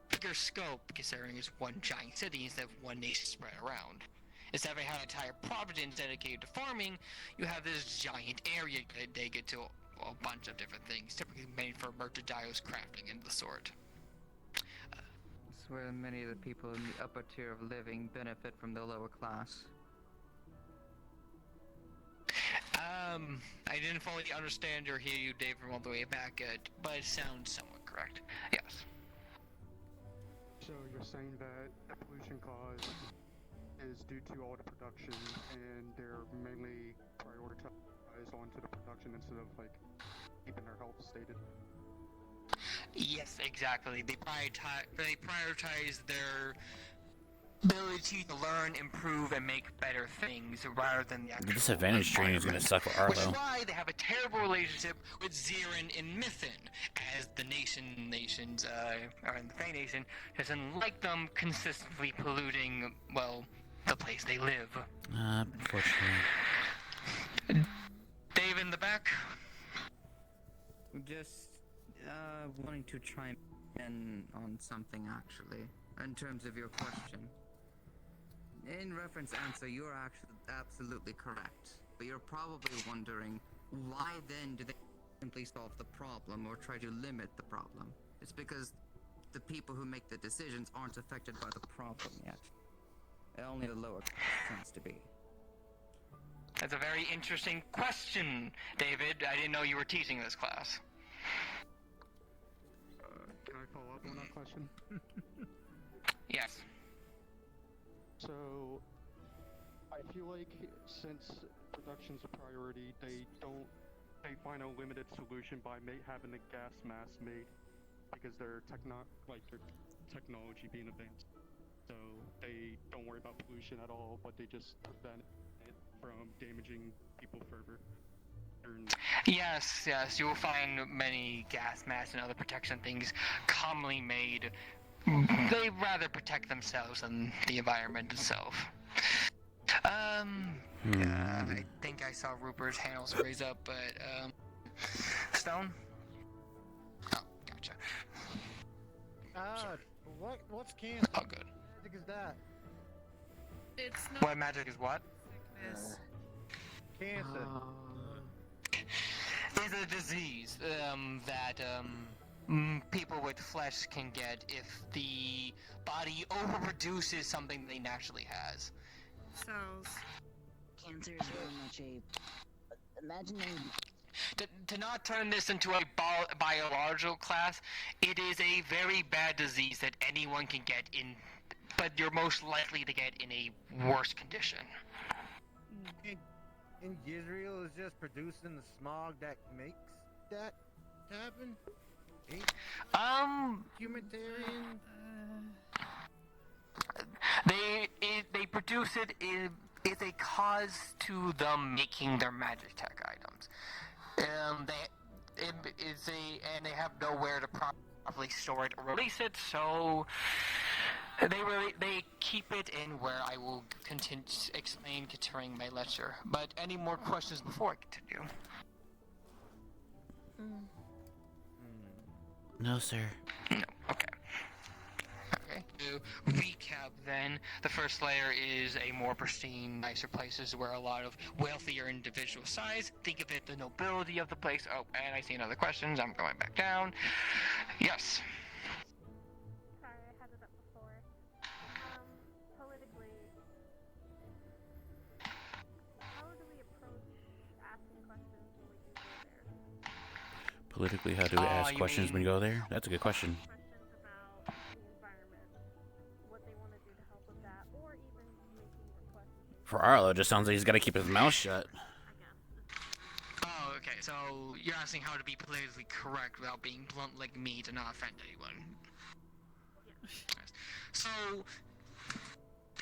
S1: bigger scope, considering it's one giant city instead of one nation spread around. Instead of having an entire province dedicated to farming, you have this giant area dedicated to a bunch of different things, typically made for merchandise, crafting, and the sort.
S10: It's where many of the people in the upper tier of living benefit from the lower class.
S1: I didn't fully understand or hear you, Dave, from all the way back, but it sounds somewhat correct. Yes.
S14: So you're saying that the pollution cause is due to all the production, and they're mainly prioritized onto the production instead of like keeping their health stated.
S1: Yes, exactly. They prioritize their ability to learn, improve, and make better things rather than the actual
S12: This advantage training is gonna suck for
S1: Which is
S12: Arlo.
S1: why they have a terrible relationship with Zirin and Mythin, as the nations, or in the Fey Nation, doesn't like them consistently polluting, well, the place they live.
S12: Unfortunately.
S1: Dave in the back?
S10: Just, wanting to chime in on something, actually, in terms of your question. In reference answer, you're actually absolutely correct. But you're probably wondering, why then do they simply solve the problem or try to limit the problem? It's because the people who make the decisions aren't affected by the problem yet. Only the lower class tends to be.
S1: That's a very interesting question, David. I didn't know you were teaching this class.
S14: Can I follow up on that question?
S1: Yes.
S14: So, I feel like since production's a priority, they find a limited solution by having the gas mask made because their technology being advanced. So they don't worry about pollution at all, but they just prevent it from damaging people further.
S1: Yes, you will find many gas masks and other protection things commonly made. They rather protect themselves than the environment itself. I think I saw Rupert's handles raise up, but, Stone? Oh, gotcha.
S18: What's cancer?
S1: Oh, good.
S18: What the heck is that?
S6: It's not
S1: What magic is what?
S6: sickness.
S18: Cancer.
S1: Is a disease that people with flesh can get if the body overproduces something they naturally has.
S6: Cells.
S20: Cancer is very much imagining.
S1: To not turn this into a biological class, it is a very bad disease that anyone can get in, but you're most likely to get in a worse condition.
S18: And Israel is just producing the smog that makes that happen? Humanitarian?
S1: They produce it is a cause to them making their magic tech items. They have nowhere to properly store it or release it, so they keep it in where I will continue to explain during my lecture. But any more questions before I continue?
S12: No, sir.
S1: No. Okay. To recap then, the first layer is a more pristine, nicer places where a lot of wealthier individual size. Think of it the nobility of the place. Oh, and I see another question. I'm going back down. Yes.
S19: Sorry, I had it up before. Politically, how do we approach asking questions when we do go there?
S12: Politically, how do we ask questions when we go there? That's a good question.
S19: Questions about the environment, what they want to do to help with
S12: For Arlo, it just sounds like he's got to keep his mouth shut.
S1: Oh, okay. So you're asking how to be politically correct without being blunt like me to not offend anyone. So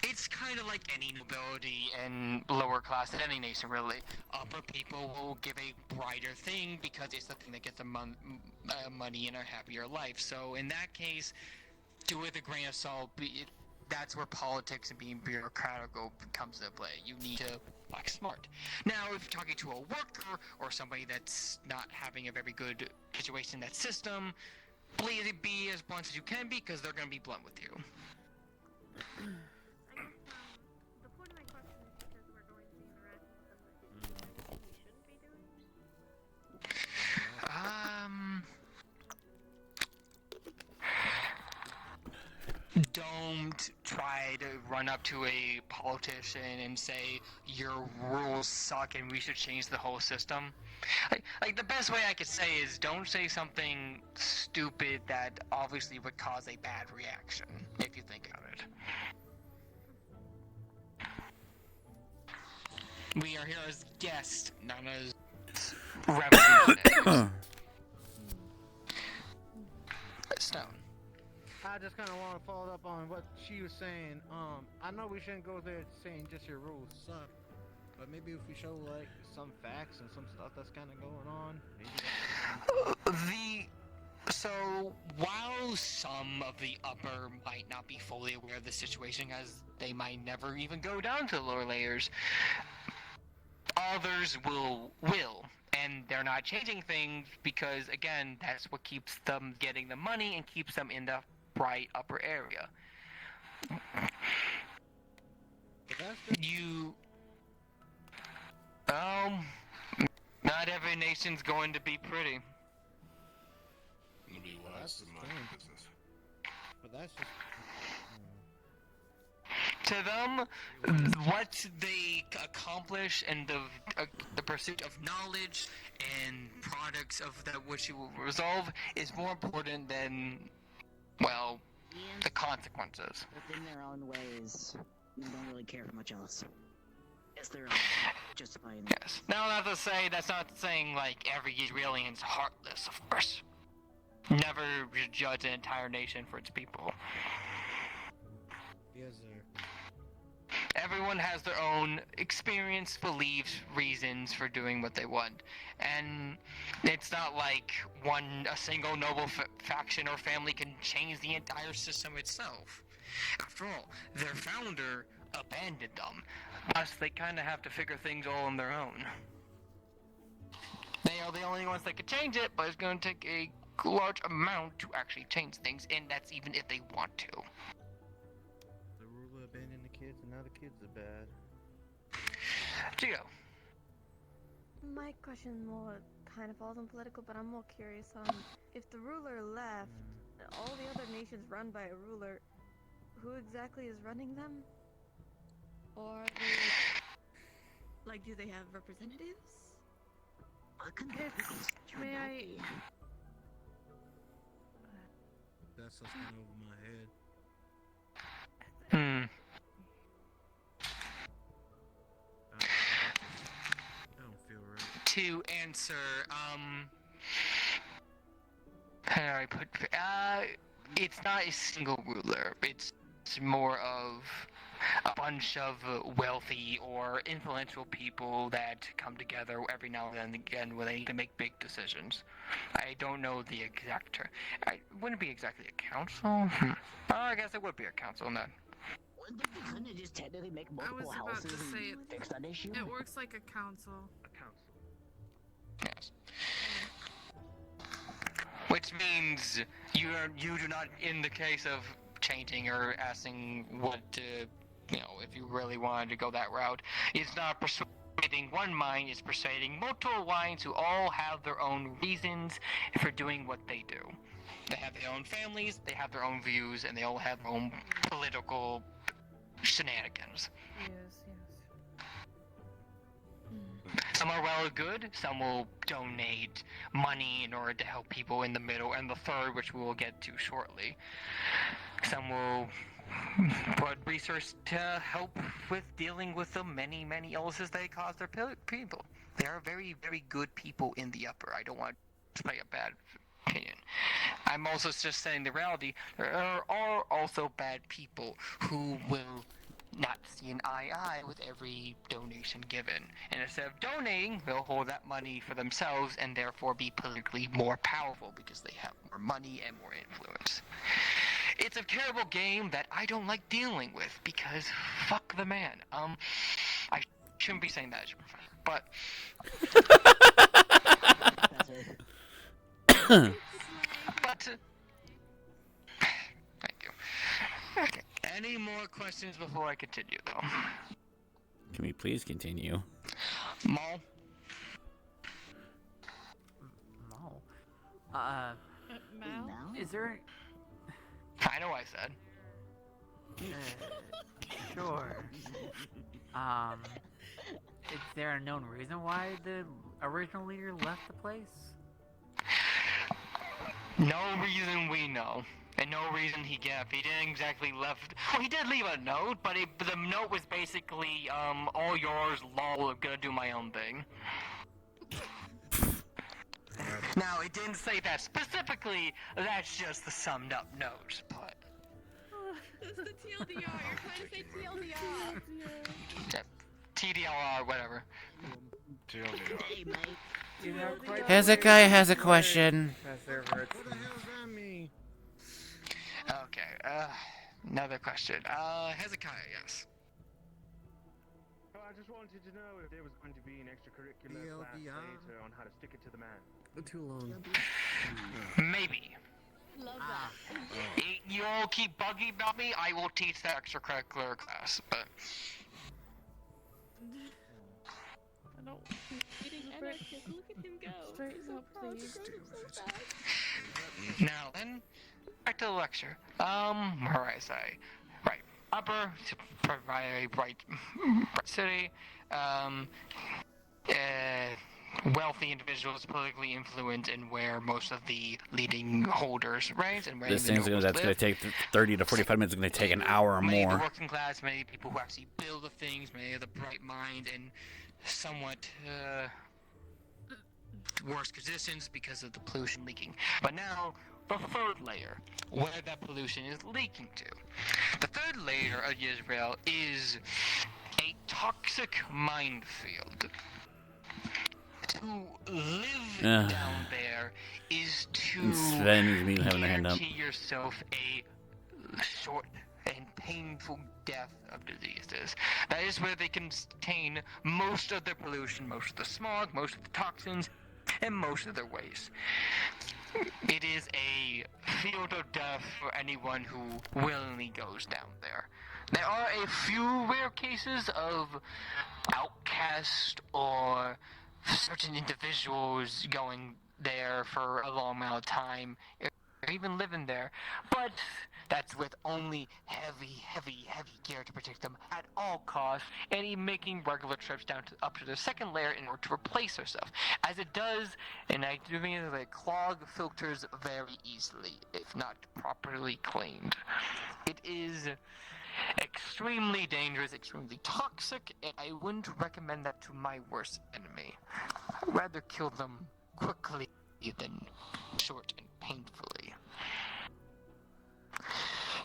S1: it's kind of like any nobility and lower class in any nation, really. Upper people will give a brighter thing because it's the thing that gets them money and a happier life. So in that case, do it with a grain of salt. That's where politics and being bureaucratic comes into play. You need to act smart. Now, if you're talking to a worker or somebody that's not having a very good situation in that system, please be as blunt as you can be, because they're going to be blunt with you.
S4: The point of my question is because we're going to be interacting with them, is there anything we shouldn't be doing?
S1: Don't try to run up to a politician and say your rules suck and we should change the whole system. Like the best way I could say is don't say something stupid that obviously would cause a bad reaction, if you think of it. We are here as guests, not as revolutionaries. Stone.
S18: I just kind of want to follow up on what she was saying. I know we shouldn't go there saying just your rules suck, but maybe if we show like some facts and some stuff that's kind of going on, maybe.
S1: So while some of the upper might not be fully aware of the situation, as they might never even go down to the lower layers, others will, and they're not changing things because, again, that's what keeps them getting the money and keeps them in the bright upper area. Not every nation's going to be pretty.
S8: Be wise to mind your business.
S18: But that's just.
S1: To them, what they accomplish and the pursuit of knowledge and products of that which you will resolve is more important than, well, the consequences.
S20: Within their own ways, they don't really care for much else. It's their own, justifying.
S1: Yes. Now, that's not saying like every Israelian's heartless, of course. Never judge an entire nation for its people.
S18: Yes, sir.
S1: Everyone has their own experience, beliefs, reasons for doing what they want. And it's not like a single noble faction or family can change the entire system itself. After all, their founder abandoned them. Thus, they kind of have to figure things all on their own. They are the only ones that could change it, but it's going to take a large amount to actually change things, and that's even if they want to.
S18: The ruler abandoned the kids, and now the kids are bad.
S1: Gio.
S19: My question more kind of falls on political, but I'm more curious on if the ruler left, all the other nations run by a ruler, who exactly is running them? Or
S13: do they have representatives?
S6: May I?
S18: That's what's going over my head. I don't feel right.
S1: To answer, how do I put? It's not a single ruler. It's more of a bunch of wealthy or influential people that come together every now and again when they need to make big decisions. I don't know the exact term. It wouldn't be exactly a council. I guess it would be a council then.
S20: They couldn't just technically make multiple houses and fix that issue?
S6: It works like a council.
S1: Yes. Which means you do not, in the case of changing or asking what to, if you really wanted to go that route, it's not persuading one mind, it's persuading multiple minds who all have their own reasons for doing what they do. They have their own families, they have their own views, and they all have their own political shenanigans.
S6: Yes.
S1: Some are well good, some will donate money in order to help people in the middle, and the third, which we will get to shortly. Some will put research to help with dealing with the many, many illnesses they cause their people. There are very, very good people in the upper. I don't want to play a bad opinion. I'm also just saying the reality. There are also bad people who will not see an eye with every donation given. And instead of donating, they'll hold that money for themselves and therefore be politically more powerful because they have more money and more influence. It's a terrible game that I don't like dealing with because fuck the man. I shouldn't be saying that as your professor, but thank you. Okay. Any more questions before I continue, though?
S12: Can we please continue?
S1: Maul?
S3: Maul?
S6: Mal?
S3: Is there...
S1: I know what I said.
S3: Sure. Is there a known reason why the original leader left the place?
S1: No reason we know. And no reason he gave. He didn't exactly left. Well, he did leave a note, but the note was basically, all yours, lol, I'm gonna do my own thing. Now, it didn't say that specifically, that's just the summed up note, but...
S13: That's the TLDR, you're trying to say TLDR.
S1: Yeah, TDLR, whatever.
S20: Hey, mate.
S12: Hezekiah has a question.
S18: What the hell does that mean?
S1: Okay, another question. Hezekiah, yes.
S14: Oh, I just wanted to know if there was going to be an extracurricular class later on how to stick it to the man.
S15: Too long.
S1: Maybe.
S6: Love that.
S1: You all keep bugging about me, I will teach that extracurricular class, but...
S6: I don't... He's eating anarchist. Look at him go. Straighten up, please.
S1: Now then, back to the lecture. Where was I? Right. Upper, right city, wealthy individuals politically influenced and where most of the leading holders, right? And where
S12: This
S1: the
S12: thing's
S1: nobles
S12: that's going
S1: live.
S12: to take 30 to 45 minutes. It's going to take an hour or
S1: Many of the
S12: more.
S1: working class, many people who actually build the things, many of the bright mind and somewhat worse conditions because of the pollution leaking. But now, the third layer, where that pollution is leaking to. The third layer of Israel is a toxic minefield. To live down there is to
S12: And Sven is me having their hand up.
S1: guarantee yourself a short and painful death of diseases. That is where they contain most of their pollution, most of the smog, most of the toxins, and most of their waste. It is a field of death for anyone who willingly goes down there. There are a few rare cases of outcast or certain individuals going there for a long amount of time, or even living there, but that's with only heavy gear to protect them at all costs, and even making regular trips down to up to the second layer in order to replace their stuff. As it does, and I do mean it, like clog filters very easily if not properly cleaned. It is extremely dangerous, extremely toxic, and I wouldn't recommend that to my worst enemy. I'd rather kill them quickly than short and painfully.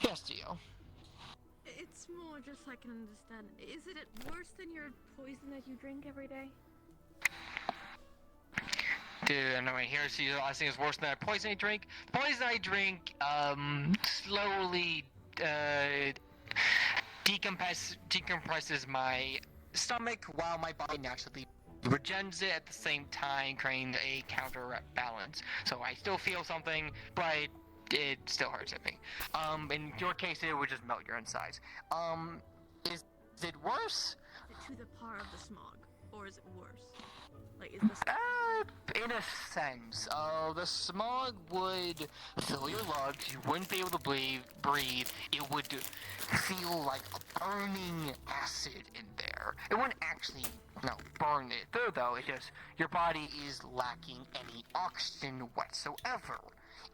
S1: Yes, Gio.
S13: It's more just so I can understand. Is it worse than your poison that you drink every day?
S1: Dude, I know right here, see, the last thing is worse than that poison I drink. The poison I drink, slowly, decompresses my stomach while my body naturally regens it at the same time, creating a counterbalance. So I still feel something, but it still hurts at me. In your case, it would just melt your insides. Is it worse?
S13: To the par of the smog, or is it worse? Like, is the
S1: In a sense, the smog would fill your lungs, you wouldn't be able to breathe, it would feel like a burning acid in there. It wouldn't actually, burn it though, it just, your body is lacking any oxygen whatsoever.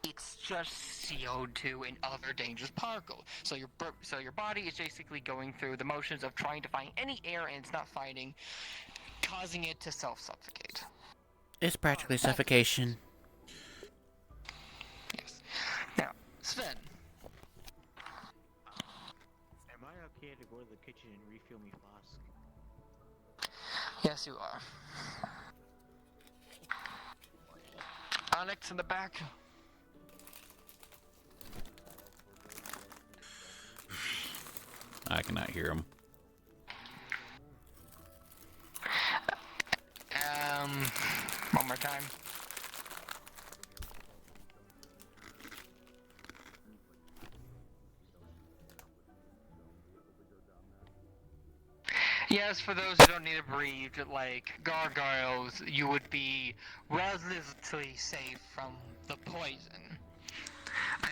S1: it's just CO2 and other dangerous particles. So your body is basically going through the motions of trying to find any air, and it's not finding, causing it to self-suffocate.
S12: It's practically suffocation.
S1: Yes. Now, Sven.
S18: Am I okay to go to the kitchen and refill me flask?
S1: Yes, you are. Onyx in the back.
S12: I cannot hear him.
S1: One more time. Yes, for those who don't need to breathe, like gargoyles, you would be relatively safe from the poison.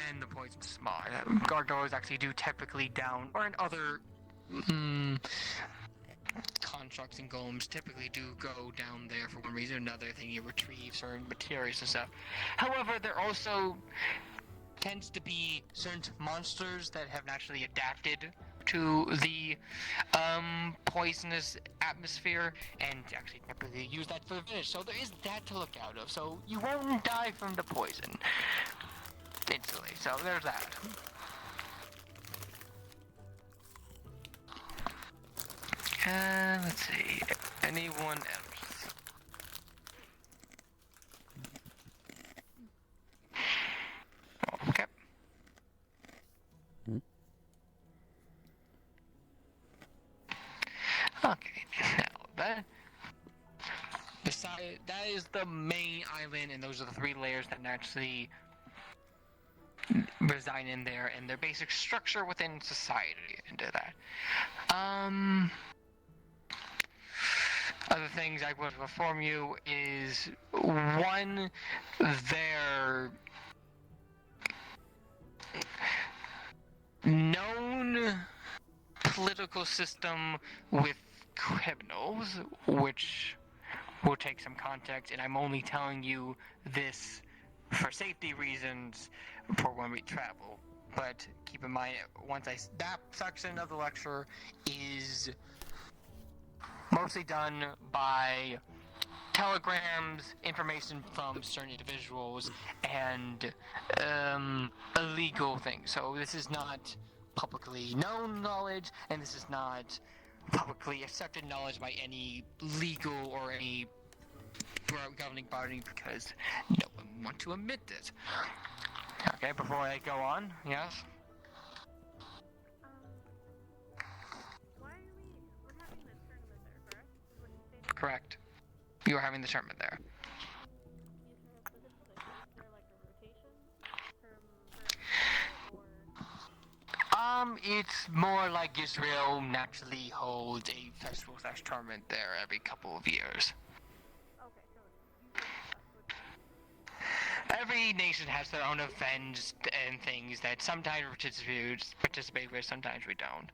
S1: And the poison's small. Gargoyles actually do typically down, or in other constructs and golems typically do go down there for one reason or another. They retrieve certain materials and stuff. However, there also tends to be certain monsters that have naturally adapted to the poisonous atmosphere and actually typically use that for the finish. So there is that to look out of. So you won't die from the poison instantly. So there's that. Let's see. Anyone else? Okay. Okay, now that is the main island, and those are the 3 layers that naturally reside in there, and their basic structure within society into that. Other things I would inform you is, one, their known political system with criminals, which will take some context, and I'm only telling you this for safety reasons for when we travel. But keep in mind, that section of the lecture is mostly done by telegrams, information from certain individuals, and illegal things. So this is not publicly known knowledge, and this is not publicly accepted knowledge by any legal or any governing body, because no one wants to admit this. Okay, before I go on, yes? Correct. You are having the tournament there. It's more like Israel naturally holds a festival/tournament there every couple of years. Every nation has their own events and things that sometimes participate with, sometimes we don't.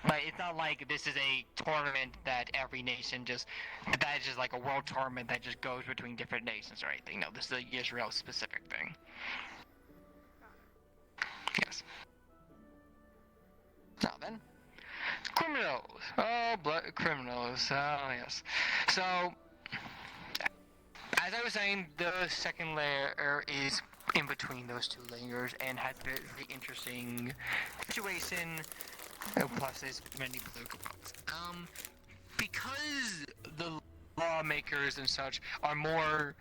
S1: But it's not like this is a tournament that every nation that is just like a world tournament that just goes between different nations or anything. No, this is a Israel-specific thing. Yes. Now then, criminals. Oh, criminals. Oh, yes. So, as I was saying, the second layer is in between those 2 layers and has a very interesting situation. Plus, there's many political problems. Because the lawmakers and such are more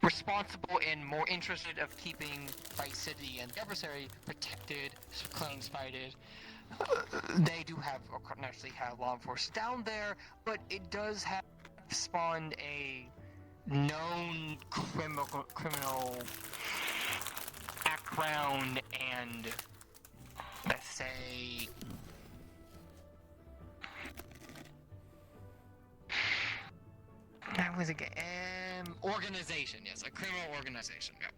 S1: responsible and more interested of keeping Vice City and the adversary protected, claims fighted, they do have, or naturally have, law enforcement down there, but it does have spawned a known criminal background and, let's say, that was organization, yes, a criminal organization, yeah.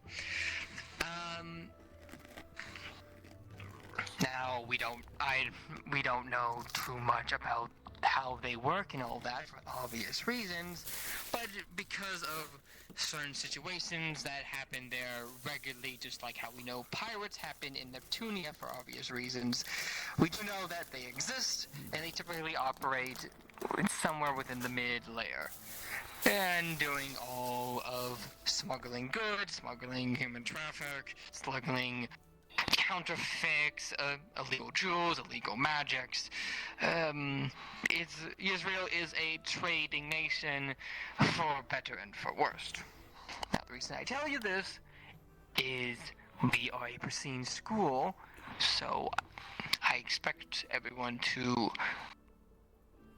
S1: Now we don't know too much about how they work and all that for obvious reasons, but because of certain situations that happen there regularly, just like how we know pirates happen in Neptunia for obvious reasons, we do know that they exist, and they typically operate somewhere within the mid-layer. And doing all of smuggling goods, smuggling human traffic, smuggling counterfeits, illegal jewels, illegal magics. Israel is a trading nation for better and for worse. Now, the reason I tell you this is we are a pristine school, so I expect everyone to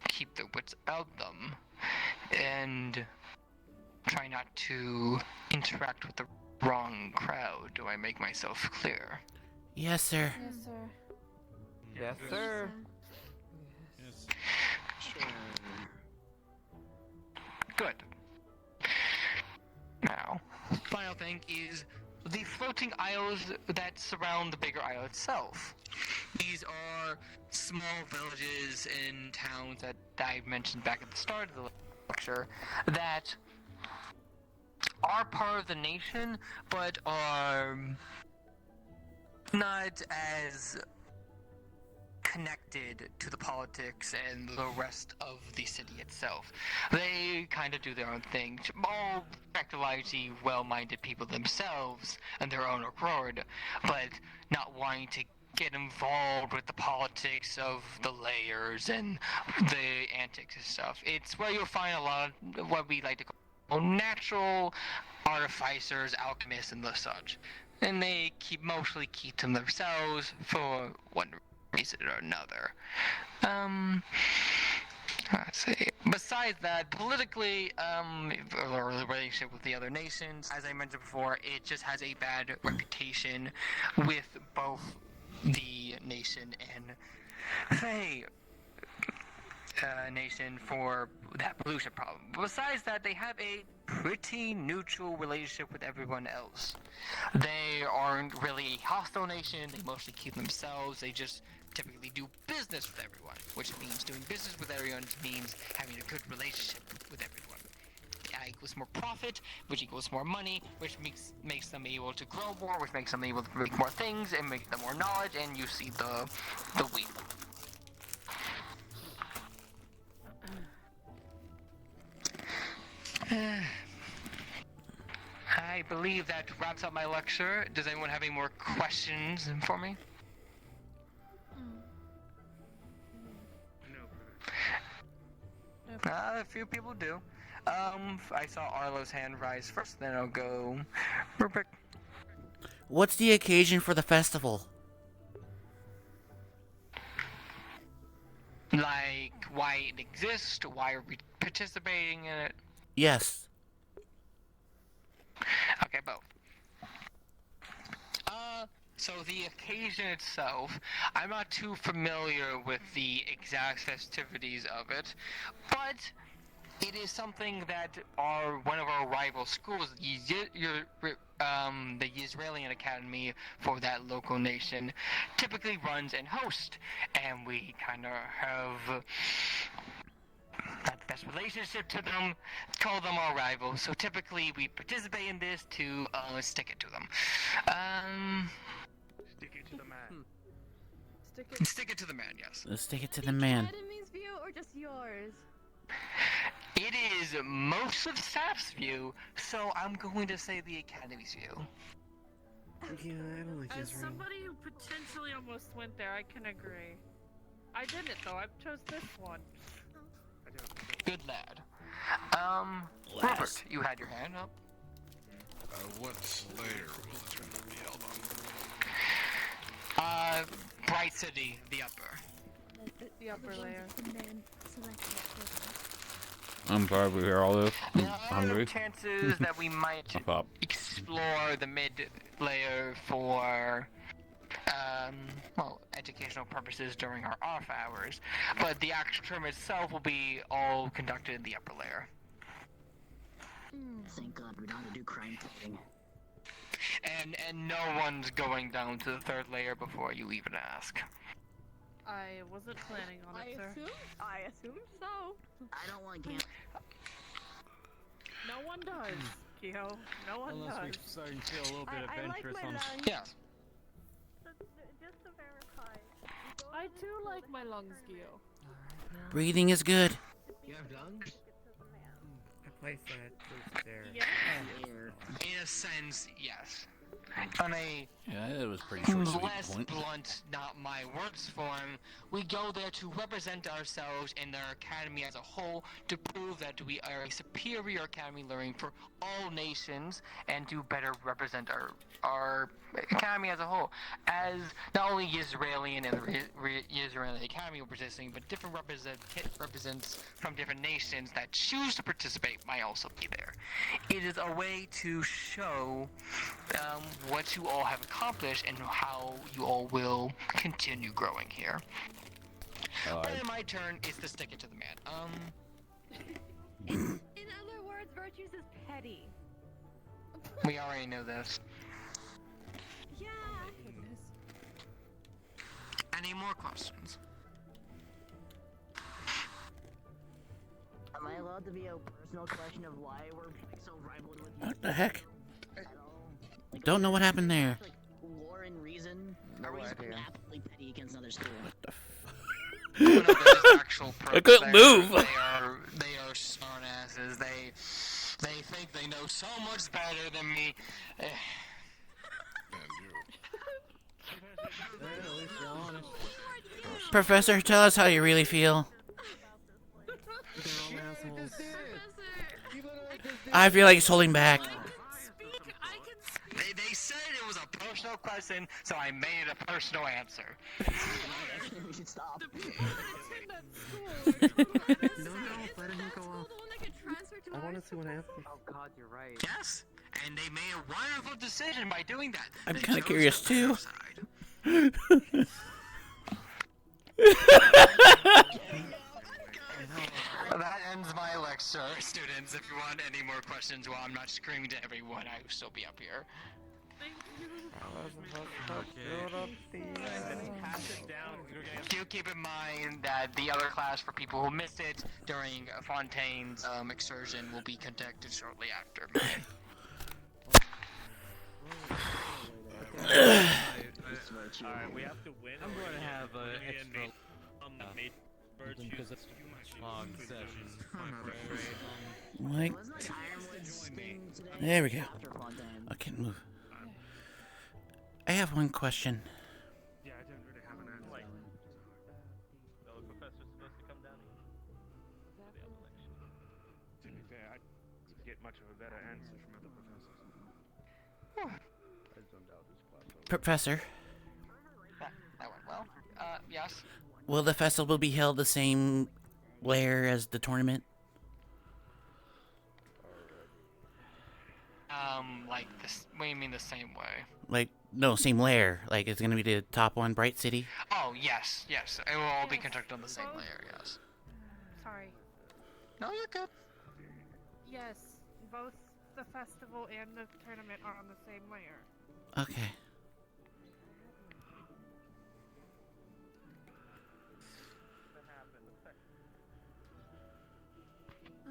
S1: keep their wits about them and try not to interact with the wrong crowd. Do I make myself clear?
S12: Yes, sir.
S6: Yes, sir.
S2: Yes, sir.
S8: Yes.
S1: Good. Now, final thing is the floating isles that surround the bigger isle itself. These are small villages and towns that I mentioned back at the start of the lecture that are part of the nation, but are not as connected to the politics and the rest of the city itself. They kind of do their own thing. All practically well-minded people themselves and their own accord, but not wanting to get involved with the politics of the layers and the antics and stuff. It's where you'll find a lot of what we like to call natural artificers, alchemists, and the such. And they mostly keep to themselves for one reason or another. Let's see. Besides that, politically, or the relationship with the other nations, as I mentioned before, it just has a bad reputation with both the nation and Faye nation for that pollution problem. Besides that, they have a pretty neutral relationship with everyone else. They aren't really a hostile nation, they mostly keep themselves, they just typically do business with everyone, which means doing business with everyone means having a good relationship with everyone. That equals more profit, which equals more money, which makes them able to grow more, which makes them able to make more things and make them more knowledge, and you see the wheel. I believe that wraps up my lecture. Does anyone have any more questions for me? A few people do. I saw Arlo's hand rise first, then I'll go Rupert.
S12: What's the occasion for the festival?
S1: Like, why it exists, why are we participating in it?
S12: Yes.
S1: Okay, both. So the occasion itself, I'm not too familiar with the exact festivities of it, but it is something that one of our rival schools, the Israeli Academy for that local nation, typically runs and hosts, and we kind of have not the best relationship to them, call them our rivals, so typically we participate in this to stick it to them.
S5: Stick it to the man.
S1: Stick it to the man, yes.
S12: Let's stick it to the man.
S19: Academy's view or just yours?
S1: It is most of staff's view, so I'm going to say the Academy's view.
S11: Yeah, I don't like
S6: As
S11: Israel.
S6: somebody who potentially almost went there, I can agree. I didn't though. I chose this one.
S1: Good lad. Robert, you had your hand up.
S8: What layer will the tournament be held on?
S1: Bright City, the upper.
S6: The upper layer.
S12: I'm probably here all this. I'm
S1: There are
S12: hungry.
S1: chances that we might explore the mid-layer for, educational purposes during our off hours, but the actual term itself will be all conducted in the upper layer.
S20: Thank God we don't have to do crime fighting.
S1: And no one's going down to the third layer before you even ask.
S6: I wasn't planning on it, sir.
S4: I assume so.
S20: I don't want camp.
S6: No one does, Kyo. No one
S2: Unless
S6: does.
S2: we starting to feel a little bit
S19: I like
S2: adventurous
S19: my
S2: on.
S19: lungs.
S1: Yeah.
S19: Just to verify.
S6: I too like my lungs, Kyo.
S12: Breathing is good.
S20: You have lungs?
S10: A place that goes there.
S1: Yeah. In a sense, yes. On a
S12: Yeah, that was pretty short, sweet
S1: less
S12: point.
S1: blunt, not my words form, we go there to represent ourselves and our academy as a whole to prove that we are a superior academy learning for all nations and to better represent our academy as a whole. As not only Israeli and the Israeli academy are participating, but different represents from different nations that choose to participate might also be there. It is a way to show what you all have accomplished and how you all will continue growing here. But then my turn is to stick it to the man.
S13: In other words, Virtues is petty.
S1: We already know this.
S13: Yeah.
S1: Any more questions?
S20: Am I allowed to be a personal question of why we're so rivaled with you?
S12: What the heck? Don't know what happened there.
S20: Like lore and reason?
S7: No
S20: Are we just
S7: idea.
S20: absolutely petty against another school?
S1: Oh, no, there's actual
S12: I couldn't move.
S1: They are smart asses. They think they know so much better than me.
S12: Professor, tell us how you really feel. I feel like it's holding back.
S1: They said it was a personal question, so I made it a personal answer.
S20: We should stop.
S10: Let him go off.
S15: I want to see what happens.
S18: Oh god, you're right.
S1: Yes, and they made a wonderful decision by doing that.
S12: I'm
S1: They
S12: kind of
S1: chose
S12: curious
S1: the
S12: too.
S1: better side. That ends my lecture, students. If you want any more questions while I'm not screaming to everyone, I will still be up here. Do keep in mind that the other class, for people who missed it during Fontaine's excursion, will be conducted shortly after mine.
S16: Alright, we have to win.
S2: I'm going to have an extra
S16: because it's
S2: long session.
S12: Like, there we go. I can't move. I have one question.
S16: Yeah, I didn't really have an answer. Like, the professor's supposed to come down here. To be fair, I didn't get much of a better answer from other professors.
S12: Professor,
S1: That went well. Yes.
S12: will the festival be held the same lair as the tournament?
S1: Like this. What do you mean the same way?
S12: Like, no, same lair. Like, it's gonna be the top one, Bright City?
S1: Oh, yes, yes. It will all be conducted on the same layer, yes.
S6: Sorry.
S1: No, you're good.
S6: Yes, both the festival and the tournament are on the same layer.
S12: Okay.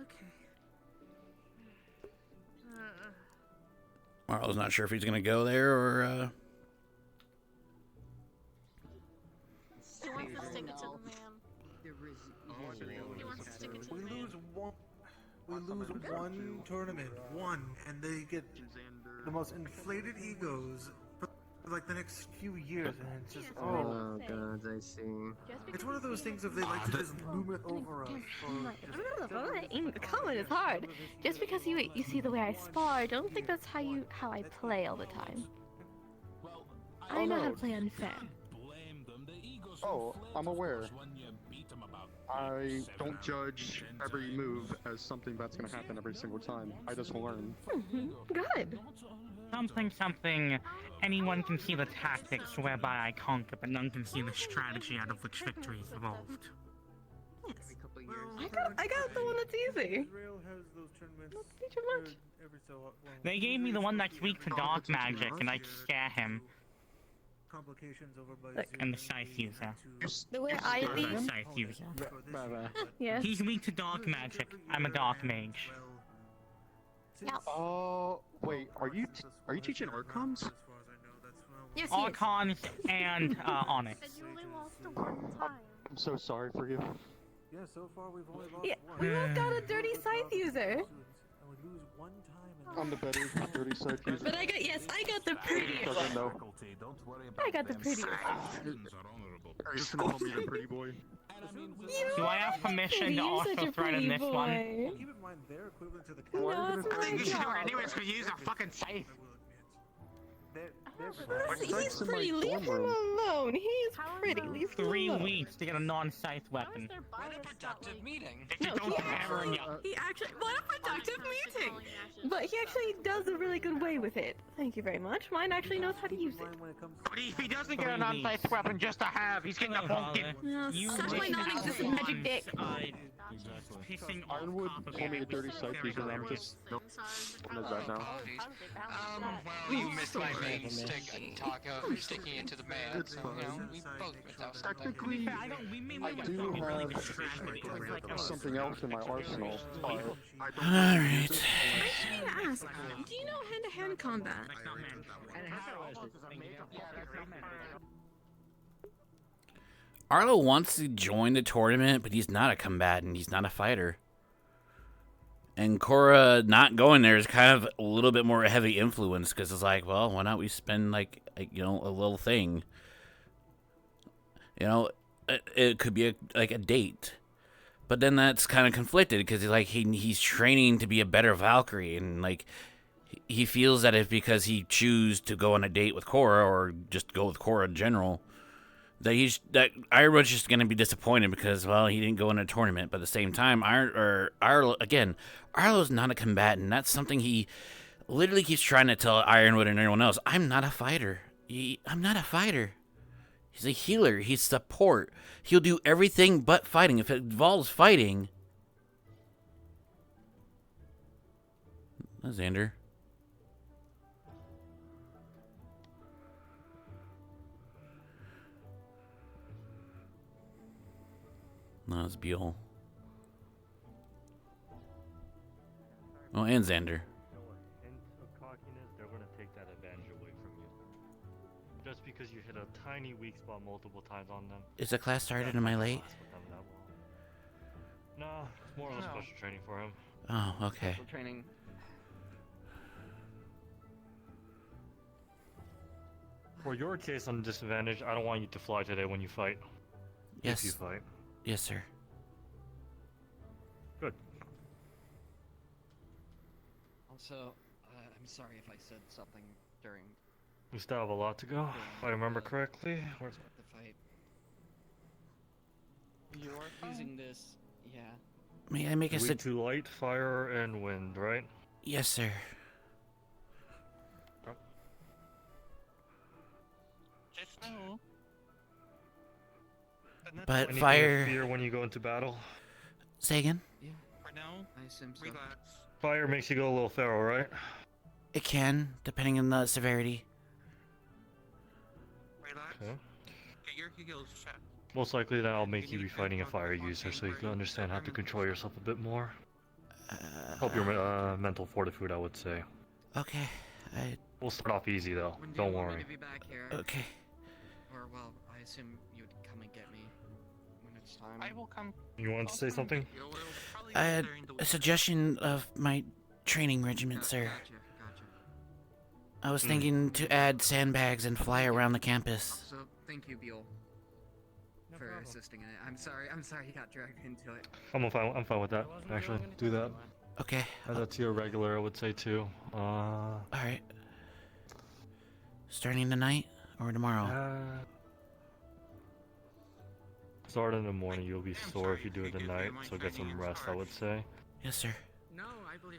S13: Okay.
S12: Marlo's not sure if he's gonna go there or,
S19: He wants to stick it to the man. He wants to stick it to the man.
S9: We lose one tournament, one, and they get the most inflated egos for like the next few years, and it's just
S15: Oh god, I see.
S9: It's one of those things if they like to just loom it over us.
S19: Comment is hard. Just because you see the way I spar, I don't think that's how I play all the time. I know how to play unfair.
S14: Oh, I'm aware. I don't judge every move as something that's going to happen every single time. I just learn.
S19: Good.
S3: Something, anyone can see the tactics whereby I conquer, but none can see the strategy out of which victory is evolved.
S19: I got the one that's easy.
S9: Israel has those tournaments
S19: Not too much.
S9: every so often.
S3: They gave me the one that's weak to dark magic, and I scare him.
S9: complications over by
S19: Look.
S3: And the scythe user.
S19: The way I
S3: The
S19: think.
S3: scythe user.
S19: Yeah.
S3: He's weak to dark magic. I'm a dark mage.
S14: Oh, wait, are you teaching Archons?
S19: Yes,
S3: Archons and Onyx.
S6: You only lost the one time.
S14: I'm so sorry for you.
S9: Yeah, so far we've only lost
S19: Yeah,
S9: one.
S19: we both got a dirty scythe user.
S9: We lose one time.
S14: I'm the better dirty side user.
S19: But I got the prettiest.
S14: Doesn't know.
S19: I got the prettiest.
S14: Are you gonna call me the pretty boy?
S3: Do I have permission to also threaten this one?
S9: Keep in mind, they're equivalent to the
S3: I think you should do it
S9: anyways,
S3: because you use a fucking scythe.
S19: He's pretty. Leave him alone. He's pretty. Leave him
S3: 3
S19: alone.
S3: weeks to get a non-scythe weapon.
S6: What a productive
S3: meeting.
S19: He actually. What a productive meeting. But he actually does a really good way with it. Thank you very much. Mine actually knows how to use it.
S16: But if he doesn't get a non-scythe weapon just to have, he's getting a pumpkin.
S19: Such my non-existent magic dick.
S14: Ironwood call me a dirty side user, and I'm just knows that now.
S1: Well, you missed my main talk of sticking it to the man.
S14: It's fine.
S1: You know, we both missed out something.
S14: Technically, I do have something else in my arsenal, but
S12: All right.
S13: I need to ask, do you know hand-to-hand combat?
S12: Arlo wants to join the tournament, but he's not a combatant. He's not a fighter. And Cora not going there is kind of a little bit more heavy influence because it's like, well, why not we spend like a little thing? You know, it could be like a date, but then that's kind of conflicted because he's training to be a better Valkyrie, and like he feels that if because he choose to go on a date with Cora or just go with Cora in general, that Ironwood's just gonna be disappointed because he didn't go in a tournament. But at the same time, Arlo's not a combatant. That's something he literally keeps trying to tell Ironwood and everyone else. I'm not a fighter. I'm not a fighter. He's a healer. He's support. He'll do everything but fighting. If it involves fighting, Xander. No, it's Beal. Oh, and Xander.
S16: Hint of cockiness, they're going to take that advantage away from you. Just because you hit a tiny weak spot multiple times on them.
S12: Is the class started? Am I late?
S16: No, it's more of a special training for him.
S12: Oh, okay.
S15: Special training.
S16: For your case on disadvantage, I don't want you to fly today when you fight.
S12: Yes.
S16: If you fight.
S12: Yes, sir.
S16: Good.
S15: Also, I'm sorry if I said something during
S16: We still have a lot to go, if I remember correctly. Where's
S15: the fight. You're using this, yeah.
S12: May I make a
S16: weak to light, fire, and wind, right?
S12: Yes, sir. But
S16: Anything to
S12: fire.
S16: fear when you go into battle.
S12: Say again.
S15: Yeah. For now, I assume so.
S16: Fire makes you go a little feral, right?
S12: It can, depending on the severity.
S16: Okay. Most likely then I'll make you be fighting a fire user so you can understand how to control yourself a bit more. Help your mental fortitude, I would say.
S12: Okay.
S16: We'll start off easy though, don't worry.
S12: Okay.
S15: Or, well, I assume you'd come and get me when it's time.
S17: I will come.
S16: You want to say something?
S12: I had a suggestion of my training regiment, sir. I was thinking to add sandbags and fly around the campus.
S15: So, thank you, Beal, for assisting in it. I'm sorry you got dragged into it.
S16: I'm fine with that, actually. Do that.
S12: Okay.
S16: Add that to your regular, I would say, too.
S12: Alright. Starting tonight or tomorrow?
S16: Start in the morning, you'll be sore if you do it at night, so get some rest, I would say.
S12: Yes, sir.
S15: No, I believe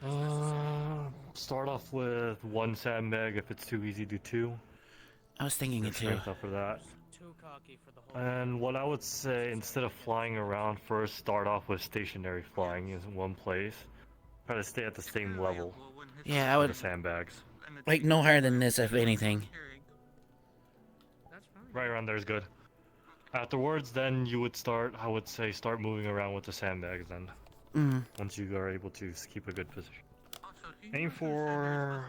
S16: Start off with 1 sandbag. If it's too easy, do 2.
S12: I was thinking it too.
S16: Strength up for that. And what I would say, instead of flying around, first start off with stationary flying in one place. Try to stay at the same level.
S12: Yeah, I would.
S16: The sandbags.
S12: Like no higher than this, if anything.
S16: Right around there is good. Afterwards, then you would start, I would say, start moving around with the sandbags then. Once you are able to keep a good position. Aim for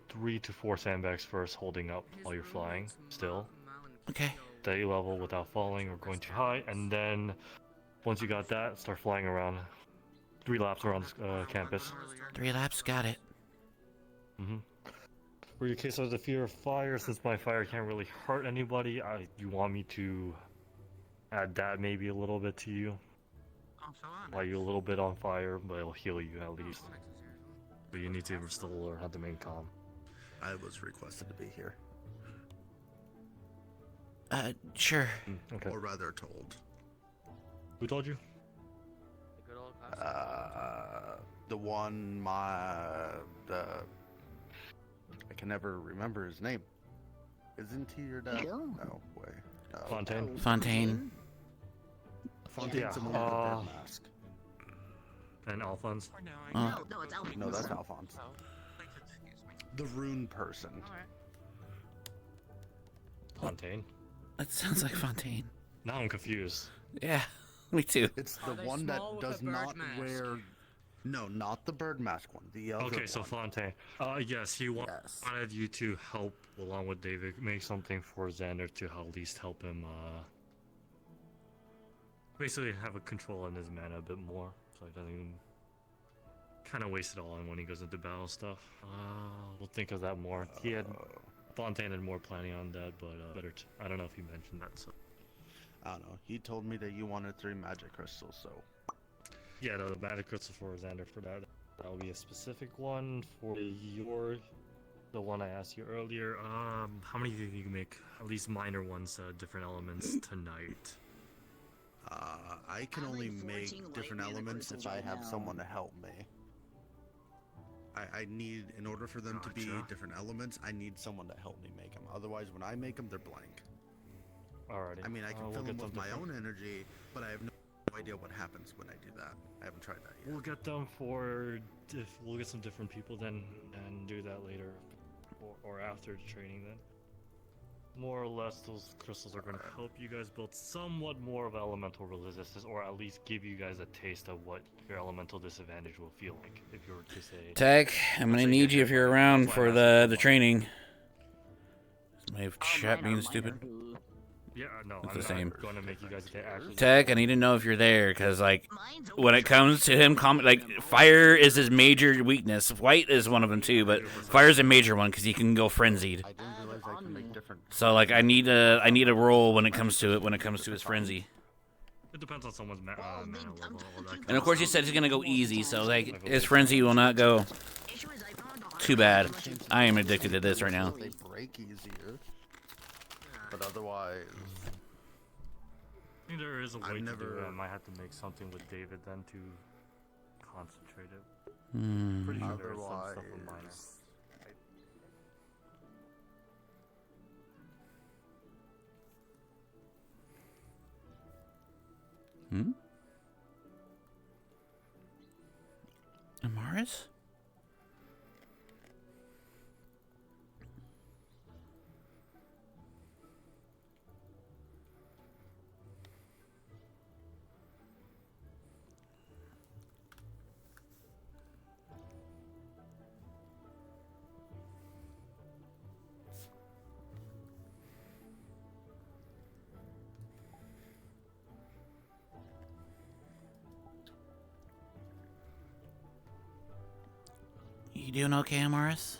S16: 3 to 4 sandbags first, holding up while you're flying, still.
S12: Okay.
S16: Steady level without falling or going too high, and then once you got that, start flying around. 3 laps around campus.
S12: 3 laps, got it.
S16: For your case of the fear of fire, since my fire can't really hurt anybody, you want me to add that maybe a little bit to you? Light you a little bit on fire, but it'll heal you at least. But you need to still learn how to main comm.
S7: I was requested to be here.
S12: Sure.
S16: Okay.
S7: Or rather told.
S16: Who told you?
S7: The one I can never remember his name. Isn't he your dad? No, way. No.
S16: Fontaine?
S12: Fontaine.
S7: Fontaine's the one with the bird mask.
S16: And Alphonse?
S20: No, it's Alphonse.
S7: No, that's Alphonse. The rune person.
S16: Fontaine?
S12: That sounds like Fontaine.
S16: Now I'm confused.
S12: Yeah, me too.
S7: It's the one that does not wear... No, not the bird mask one. The other
S16: Okay, so
S7: one.
S16: Fontaine. Yes, he wanted you to help, along with David, make something for Xander to at least help him, basically have a control on his mana a bit more, so he doesn't kind of waste it all on when he goes into battle stuff. We'll think of that more. Fontaine had more planning on that, but I don't know if he mentioned that, so.
S7: I don't know. He told me that you wanted 3 magic crystals, so...
S16: Yeah, no, the magic crystal for Xander for that. That'll be a specific one. For the one I asked you earlier, how many do you think you can make? At least minor ones, different elements tonight.
S7: I can only make different elements if I have someone to help me. I need, in order for them to be different elements, I need someone to help me make them. Otherwise, when I make them, they're blank.
S16: Alrighty.
S7: I mean, I can fill them with my own energy, but I have no idea what happens when I do that. I haven't tried that yet.
S16: We'll get them for... we'll get some different people then, and do that later. Or after the training then. More or less, those crystals are going to help you guys build somewhat more of elemental resistance, or at least give you guys a taste of what your elemental disadvantage will feel like, if you were to say...
S12: Tech, I'm gonna need you if you're around for the training. My chat being stupid.
S16: Yeah, no,
S12: It's
S16: I'm
S12: the same.
S16: not going to make you guys actually...
S12: Tech, I need to know if you're there, because, like, when it comes to him, fire is his major weakness. White is one of them, too, but fire's a major one, because he can go frenzied.
S7: I didn't realize I could make different...
S12: So, like, I need a roll when it comes to his frenzy.
S16: It depends on someone's mana level.
S12: And, of course, he said he's going to go easy, so, like, his frenzy will not go too bad. I am addicted to this right now.
S7: They break easier. But otherwise...
S16: I think there is a way to do it. I might have to make something with David then to concentrate it. Pretty sure there is some stuff with minor.
S12: Amaris? You doing okay, Amaris?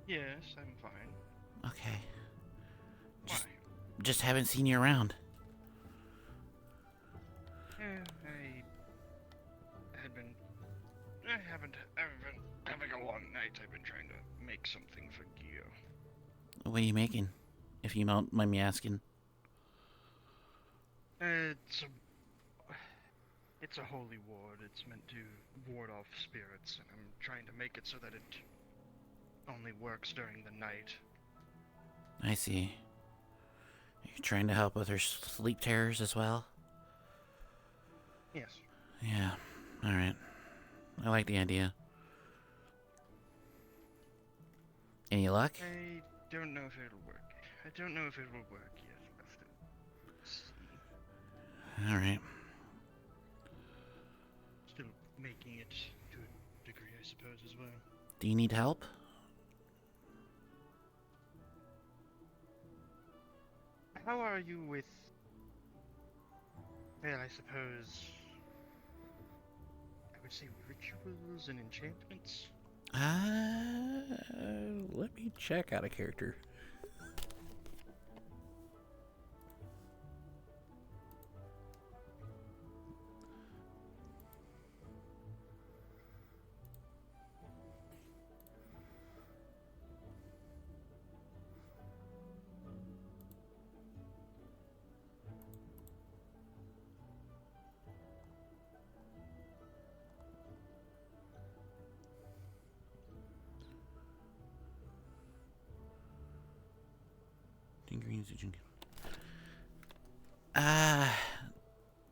S21: Yes, I'm fine.
S12: Okay. Just haven't seen you around.
S21: I haven't been having a long night. I've been trying to make something for Gio.
S12: What are you making? If you don't mind me asking.
S21: It's a holy ward. It's meant to ward off spirits, and I'm trying to make it so that it only works during the night.
S12: I see. You're trying to help with her sleep terrors as well?
S21: Yes.
S12: Yeah. All right. I like the idea. Any luck?
S21: I don't know if it'll work. I don't know if it will work yet. We'll have to see.
S12: All right.
S21: Still making it to a degree, I suppose, as well.
S12: Do you need help?
S21: How are you with... Well, I suppose... I would say rituals and enchantments?
S12: Let me check out a character.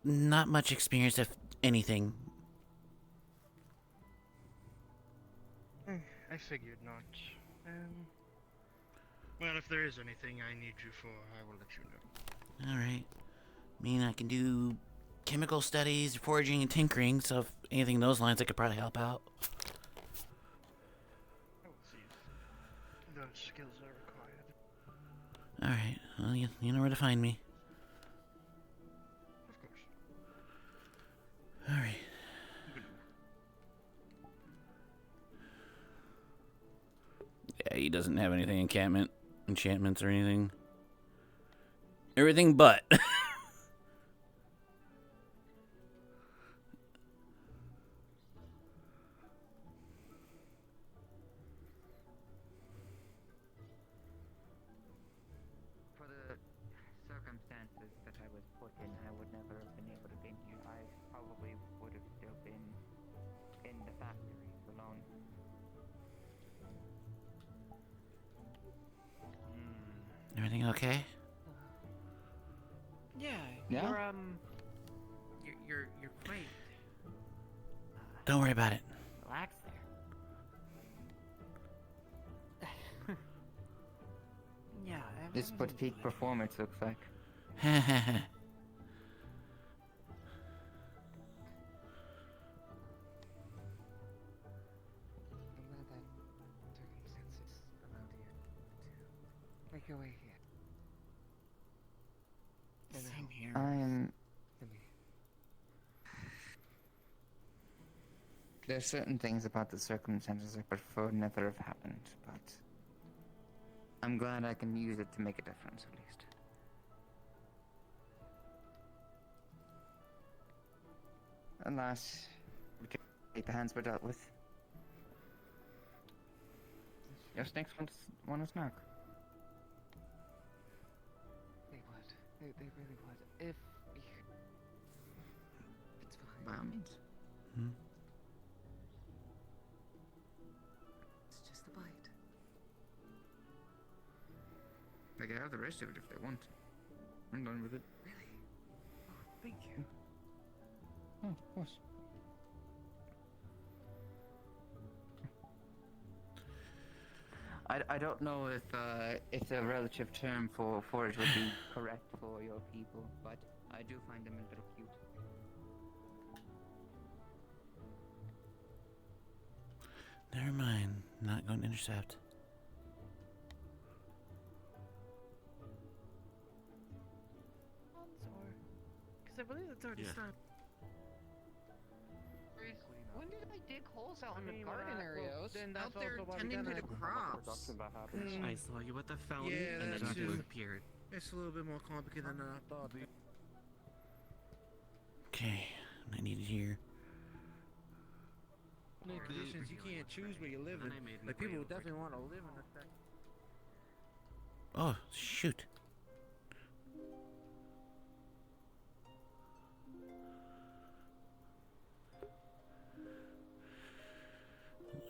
S12: Not much experience, if anything.
S21: I figured not. Well, if there is anything I need you for, I will let you know.
S12: Alright. I mean, I can do chemical studies, foraging, and tinkering, so if anything in those lines, I could probably help out.
S21: I will see if those skills are required.
S12: Alright, well, you know where to find me.
S21: Of course.
S12: Alright. Yeah, he doesn't have anything enchantments or anything. Everything but.
S10: For the circumstances that I was put in, I would never have been able to be here. I probably would have still been in the factories alone.
S12: Everything okay?
S5: Yeah,
S12: Yeah?
S5: you're quite
S12: Don't worry about it.
S5: relaxed there. Yeah,
S10: This is what peak performance looks like.
S15: I'm glad that circumstances allowed you to make your way here.
S5: Same here.
S10: There's certain things about the circumstances I prefer never have happened, but I'm glad I can use it to make a difference, at least. Alas, we can take the hands we're dealt with. Your snakes want a snack.
S15: They would. They really would. If you... It's fine.
S10: By all means.
S15: It's just a bite.
S10: They can have the rest of it if they want. I'm done with it.
S15: Really? Oh, thank you.
S10: Oh, of course. I don't know if the relative term for forage would be correct for your people, but I do find them a little cute.
S12: Never mind. Not going to intercept.
S18: Because I believe it's already started.
S6: When did I dig holes out in the garden areas?
S18: Then
S6: Out
S18: that's
S6: there
S18: also why we
S6: tending to
S18: gotta-
S6: the crops.
S9: I saw you at the fountain,
S18: Yeah,
S9: and then
S18: that's
S9: you
S18: just-
S9: disappeared.
S18: It's a little bit more complicated than I thought.
S12: Okay, I need it here.
S18: In conditions you can't choose where you live in. Like people would definitely want to live in a fact.
S12: Oh, shoot.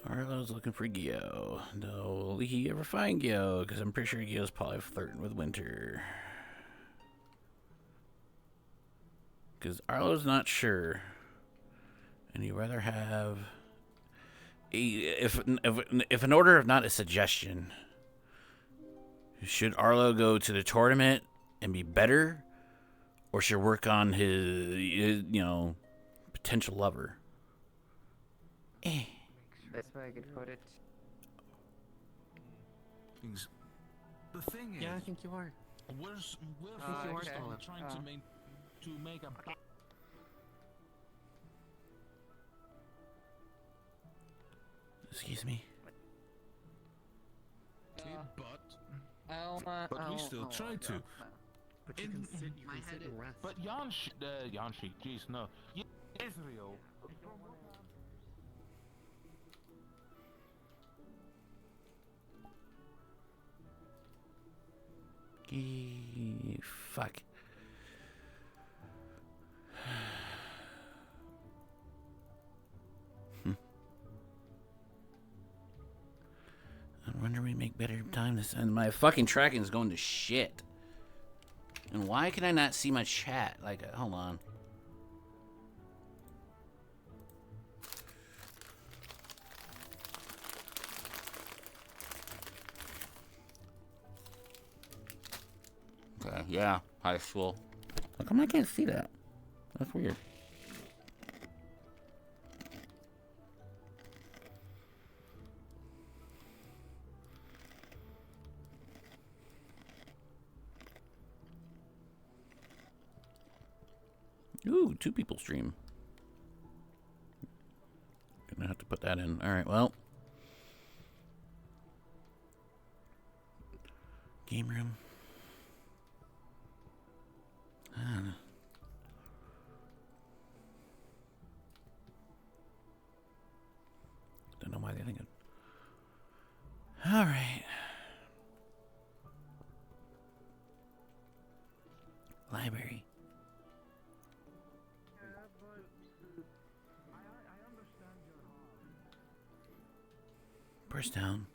S12: Arlo's looking for Gio. No, will he ever find Gio? Because I'm pretty sure Gio's probably flirting with Winter. Because Arlo's not sure. And you rather have if an order, if not a suggestion, should Arlo go to the tournament and be better, or should work on his potential lover?
S10: Best way I could put it.
S8: The thing is,
S9: Yeah, I think you are.
S8: We're
S10: okay.
S8: trying to make a.
S12: Excuse me.
S8: But we still try to.
S9: But you can sit and rest.
S8: But Yanshi, jeez, no. Israel.
S12: Fuck. I wonder we make better time this time. My fucking tracking is going to shit. And why can I not see my chat? Like, hold on. Okay, yeah, high school. How come I can't see that? That's weird. Ooh, 2 people stream. Gonna have to put that in. Alright, well. Game room. Don't know why they're thinking. Alright. Library. Burst down.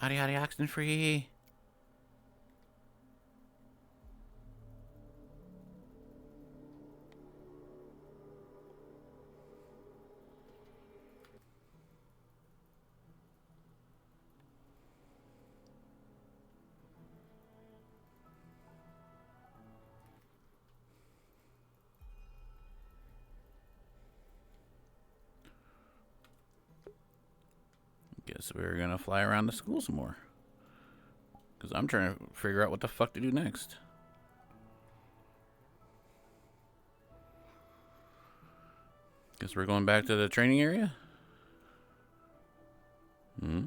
S12: Oxygen free. Guess we're gonna fly around the school some more. Because I'm trying to figure out what the fuck to do next. Guess we're going back to the training area? Hmm?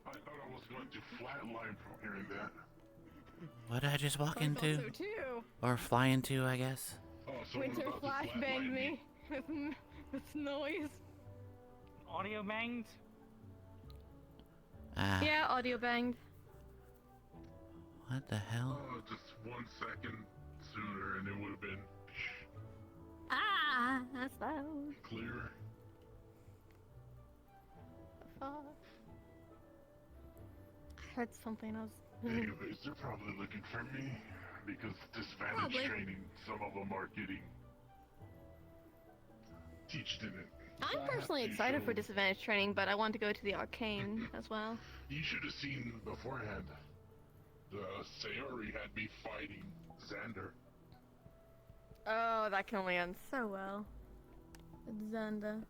S8: I thought I was going to flatline from hearing that.
S12: What did I just walk
S4: I thought
S12: into?
S4: so too.
S12: Or fly into, I guess.
S4: Winter flashbanged me with noise.
S3: Audio banged?
S12: Ah.
S4: Yeah, audio banged.
S12: What the hell?
S8: Oh, just 1 second sooner and it would have been
S4: Ah, that's loud.
S8: clear.
S4: Fuck. I heard something else.
S8: Anyways, they're probably looking for me because disadvantage
S4: Probably.
S8: training, some of them are getting teached in it.
S4: I'm personally excited for disadvantage training, but I want to go to the arcane as well.
S8: You should have seen beforehand. The Sayori had me fighting Xander.
S4: Oh, that can only end so well. It's Xander.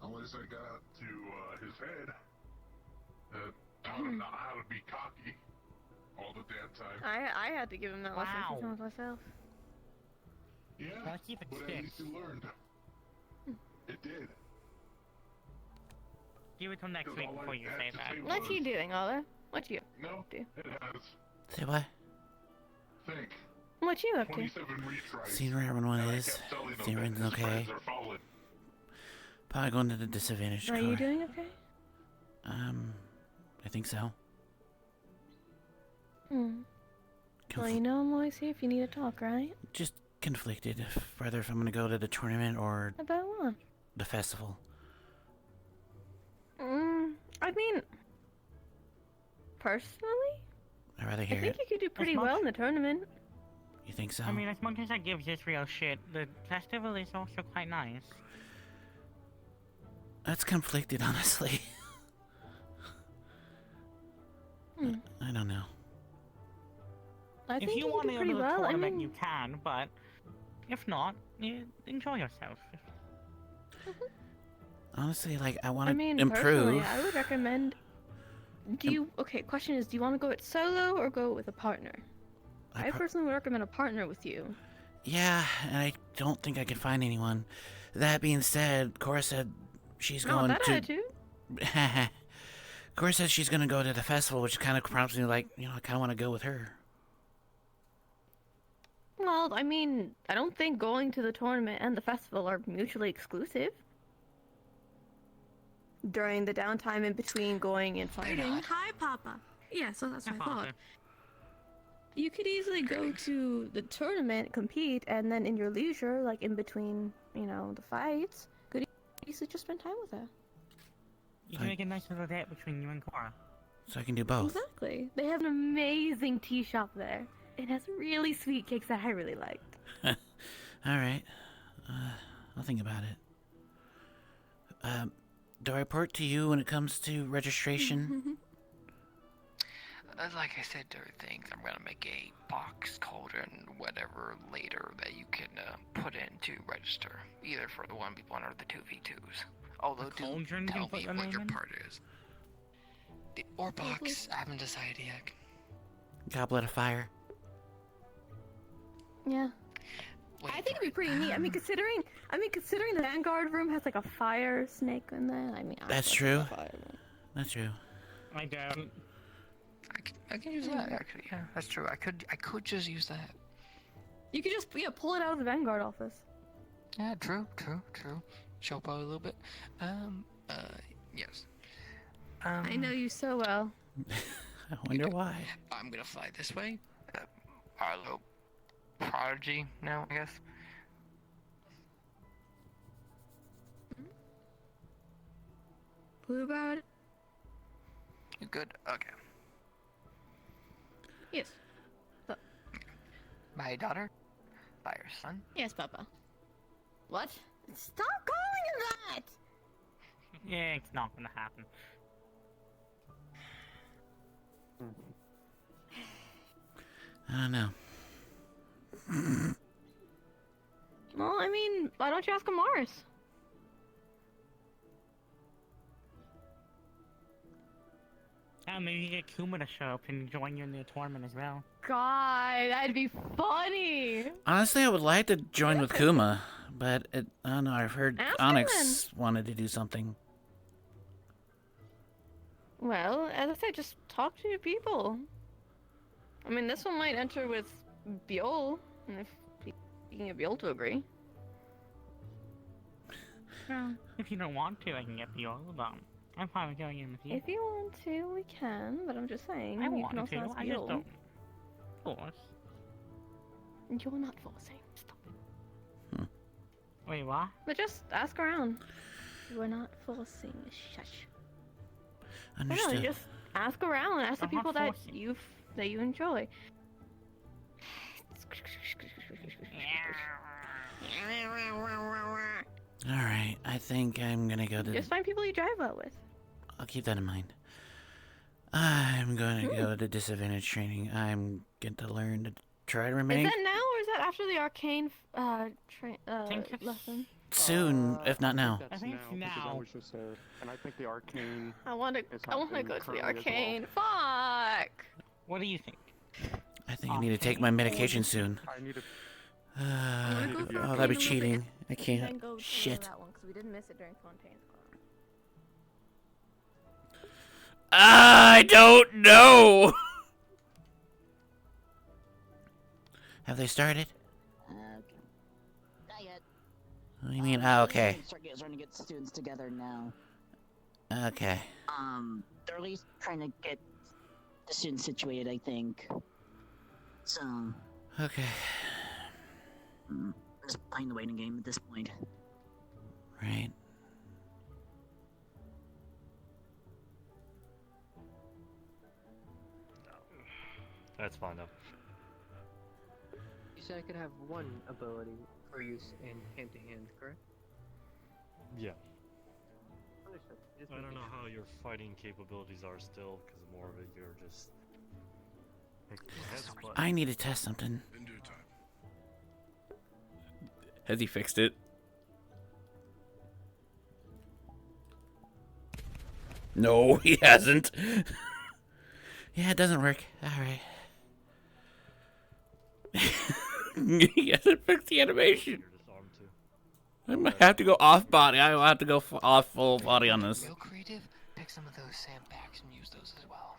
S8: Unless I got to his head, taught him not how to be cocky all the damn time.
S4: I had to give him that lesson a few times myself.
S8: Yeah,
S3: Gotta keep it
S8: but at
S3: fixed.
S8: least he learned. It did.
S3: Give it till next week before you say that.
S4: What you doing, Ola? What you
S8: No,
S4: do?
S8: it has.
S12: Say what?
S8: Think.
S4: What you up to?
S8: 27 retries.
S12: Seen where everyone
S8: and I
S12: is.
S8: kept telling him
S12: See
S8: that
S12: everyone's
S8: his
S12: okay.
S8: friends are falling.
S12: Probably going to the disadvantage
S4: Are you
S12: core.
S4: doing okay?
S12: I think so.
S19: Well, you know I'm always here if you need to talk, right?
S12: Just conflicted whether if I'm gonna go to the tournament or
S19: About what?
S12: the festival.
S19: I mean, personally,
S12: I'd rather
S19: I
S12: hear
S19: think
S12: it.
S19: you could do pretty
S3: much-
S19: well in the tournament.
S12: You think so?
S3: I mean, as much as I give Israel shit, the festival is also quite nice.
S12: That's conflicted, honestly. I don't know.
S19: I
S3: If
S19: think
S3: you
S19: you
S3: want
S19: do
S3: to go
S19: pretty
S3: to the
S19: well. I
S3: tournament,
S19: mean,
S3: you can, but if not, enjoy yourself.
S12: Honestly, like, I want
S19: I
S12: to
S19: mean,
S12: improve.
S19: personally, I would recommend. Do you? Okay, question is, do you want to go it solo or go with a partner? I personally would recommend a partner with you.
S12: Yeah, and I don't think I can find anyone. That being said, Cora said she's
S19: No,
S12: going
S19: that
S12: to.
S19: attitude.
S12: Cora says she's gonna go to the festival, which kind of prompts me, like, I kind of want to go with her.
S19: Well, I mean, I don't think going to the tournament and the festival are mutually exclusive. During the downtime in between going and fighting.
S13: Hi, Papa. Yeah, so that's what I
S3: Papa.
S13: thought.
S19: You could easily go to the tournament, compete, and then in your leisure, like in between, the fights, could easily just spend time with her.
S3: You can make a nice little date between you and Cora.
S12: So I can do both.
S19: Exactly. They have an amazing tea shop there. It has really sweet cakes that I really liked.
S12: All right. I'll think about it. Do I report to you when it comes to registration?
S1: Like I said to things, I'm gonna make a box cauldron, whatever, later that you can put in to register, either for the 1v1 or the 2v2s. Although, do
S3: cauldron
S1: tell
S3: you can
S1: me
S3: put
S1: what
S3: your
S1: your
S3: name in?
S1: part is. Or box, I haven't decided yet.
S12: Goblet of fire.
S19: Yeah. I think it'd be pretty neat. I mean, considering the Vanguard room has like a fire snake in there. I mean,
S12: That's
S19: like
S12: true.
S19: a fire room.
S12: That's true.
S3: I don't.
S1: I can use that actually. Yeah, that's true. I could just use that.
S19: You could just pull it out of the Vanguard office.
S1: Yeah, true. Show up a little bit. Yes.
S19: I know you so well.
S12: I wonder why.
S1: I'm gonna fly this way. Arlo Prodigy now, I guess.
S19: What about it?
S1: You good? Okay.
S19: Yes.
S1: My daughter, by your son.
S19: Yes, Papa. What? Stop calling him that!
S3: Yeah, it's not gonna happen.
S12: I don't know.
S19: Well, I mean, why don't you ask him Mars?
S3: Yeah, maybe you get Kuma to show up and join you in the tournament as well.
S19: God, that'd be funny.
S12: Honestly, I would like to join with Kuma, but I don't know. I've heard
S19: Ask him
S12: Onyx wanted to do something.
S19: Well, as I said, just talk to your people. I mean, this one might enter with Biol, and if you can get Biol to agree.
S3: Well, if you don't want to, I can get the all of them. I'm fine with going in with you.
S19: If you want to, we can, but I'm just saying,
S3: I
S19: you
S3: want
S19: can also
S3: to,
S19: ask
S3: I just
S19: Biol.
S3: don't force.
S19: You're not forcing. Stop it.
S3: Wait, what?
S19: But just ask around. We're not forcing. Shush.
S12: Understood.
S19: No, just ask around. Ask the
S3: I'm not
S19: people that
S3: forcing.
S19: you enjoy.
S12: Alright, I think I'm gonna go to
S19: Just find people you drive well with.
S12: I'll keep that in mind. I'm going to go to disadvantage training. I'm going to learn to try to remain
S19: Is that now or is that after the arcane lesson?
S12: soon, if not now.
S14: That's
S3: I think it's
S14: because I
S3: now.
S14: was just there, and I think the arcane.
S19: I want to
S14: is
S19: go
S14: happening
S19: to the
S14: currently as well.
S19: arcane. Fuck.
S3: What do you think?
S12: I think I need to take my medication soon.
S14: I need to.
S12: Oh, that'd be cheating. I
S19: Then
S12: can't.
S19: go to
S12: Shit.
S19: that one because we didn't miss it during Fontaine's class.
S12: I don't know. Have they started?
S20: Okay. Not yet.
S12: What do you mean? Oh, okay.
S20: Starting to get students together now.
S12: Okay.
S20: They're at least trying to get the student's situated, I think. So,
S12: Okay.
S20: I'm just playing the waiting game at this point.
S12: Right.
S16: That's fine though.
S11: You said I could have one ability for use in hand-to-hand, correct?
S16: Yeah.
S11: Understood. Just
S16: I don't
S11: making
S16: know
S11: sure.
S16: how your fighting capabilities are still, because more of it you're just picking heads, but
S12: I need to test something.
S8: In due time.
S12: Has he fixed it? No, he hasn't. Yeah, it doesn't work. Alright. He hasn't fixed the animation. I might have to go off body. I will have to go off full body on this.
S1: Real creative, pick some of those sandbags and use those as well.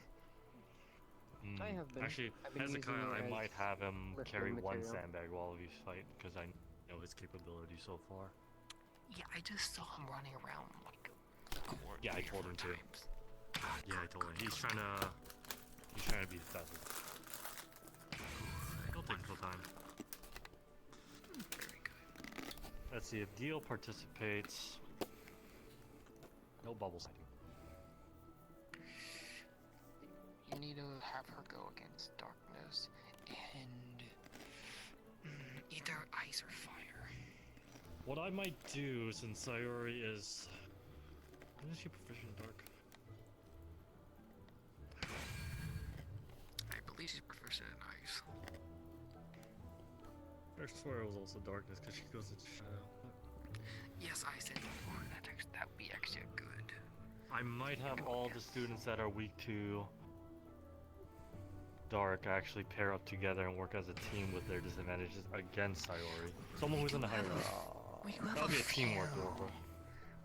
S11: I have been.
S16: Actually,
S11: I've been using
S16: Hezekiah,
S11: it
S16: I
S11: as
S16: might have him
S11: lifting
S16: carry one
S11: material.
S16: sandbag while we fight, because I know his capability so far.
S1: Yeah, I just saw him running around like
S16: Yeah, I told him to. Yeah, I told him. He's trying to be the fastest. He'll take his time.
S1: Very good.
S16: Let's see if Deal participates. No bubble sighting.
S1: You need to have her go against darkness and either ice or fire.
S16: What I might do, since Sayori is... When is she proficient in dark?
S1: I believe she's proficient in ice.
S16: I swear it was also darkness, because she goes into shadow.
S1: Yes, ice and that would be actually good.
S16: I might have all the students that are weak to dark actually pair up together and work as a team with their disadvantages against Sayori. Someone who's in the higher level. That'll be a teamwork role.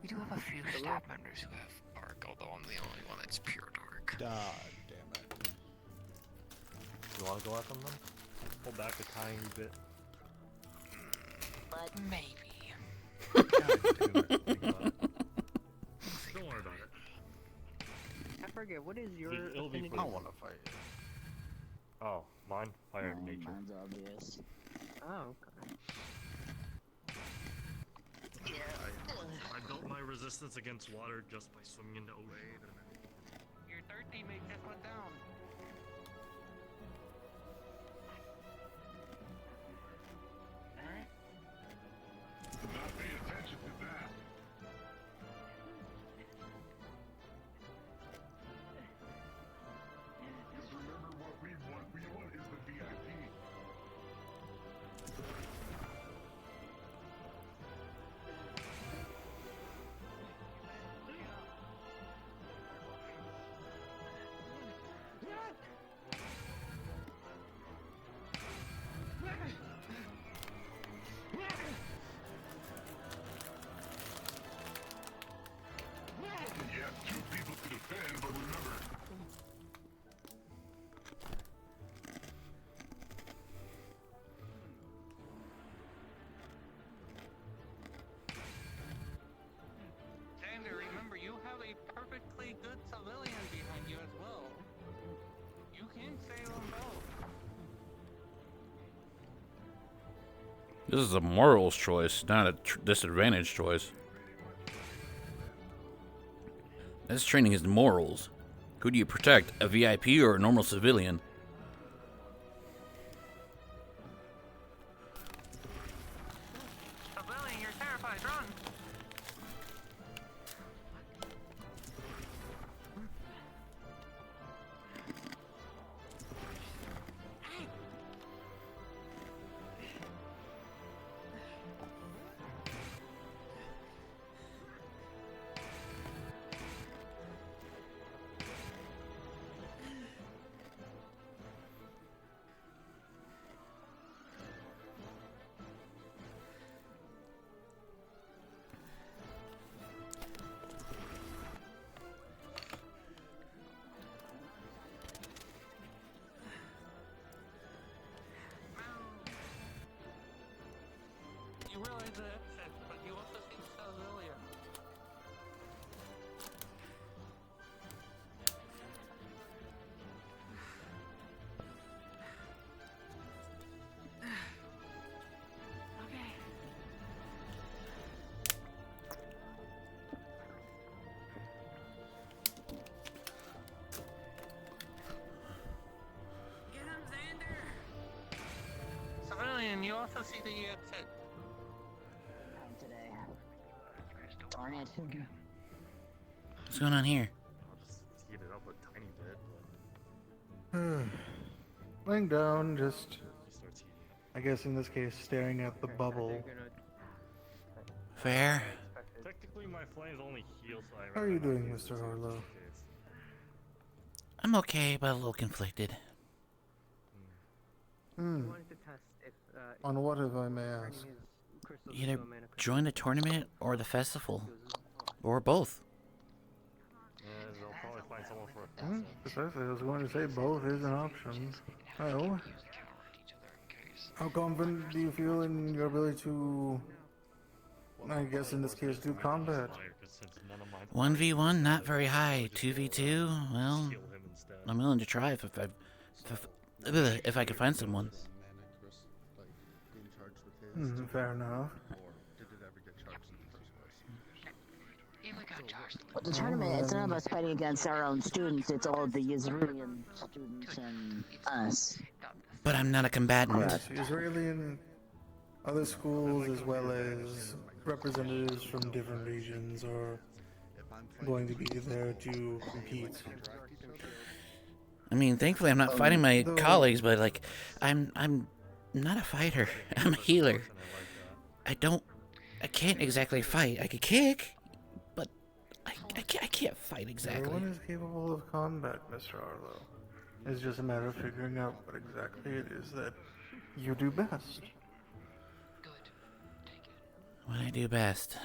S1: We do have a few staff members who have dark, although I'm the only one that's pure dark.
S7: God damn it.
S16: You want to go after them then? Pull back a tiny bit.
S1: But maybe.
S16: Don't worry about it.
S11: I forget, what is your
S16: It'll be
S11: affinity?
S16: fun.
S7: I want to fight.
S16: Oh, mine? Fire nature.
S20: Mine's obvious.
S11: Oh, okay.
S16: I built my resistance against water just by swimming into ocean.
S21: Your third teammate just went down.
S8: Not pay attention to that. Just remember what we want. We want is the VIP. Yes, two people to defend, but remember.
S21: Xander, remember, you have a perfectly good civilian behind you as well. You can save them both.
S12: This is a morals choice, not a disadvantage choice. This training is morals. Who do you protect, a VIP or a normal civilian?
S21: Civilian, you're terrified, run! you also see that you had said
S20: Today. Darn it.
S12: What's going on here?
S16: I'll just heat it up a tiny bit, but
S9: Laying down, just,
S16: he starts heating up.
S9: I guess in this case, staring at the bubble.
S12: Fair.
S16: Technically, my flames only heal, so I
S9: How are you doing, Mr. Harlow?
S12: I'm okay, but a little conflicted.
S9: Hmm. On what, if I may ask?
S12: Either join the tournament or the festival. Or both.
S16: Yeah, they'll probably find someone for a
S9: Precisely, I was going to say both is an option. Well, how confident do you feel in your ability to, I guess in this case, do combat?
S12: 1v1, not very high. 2v2, well, I'm willing to try if I can find someone.
S9: Fair enough.
S20: Well, the tournament, it's not about fighting against our own students, it's all the Israeli students and us.
S12: But I'm not a combatant.
S9: Israeli and other schools, as well as representatives from different regions, are going to be there to compete.
S12: I mean, thankfully I'm not fighting my colleagues, but like, I'm not a fighter. I'm a healer. I can't exactly fight. I could kick, but I can't fight exactly.
S9: Everyone is capable of combat, Mr. Harlow. It's just a matter of figuring out what exactly it is that you do best.
S12: What I do best.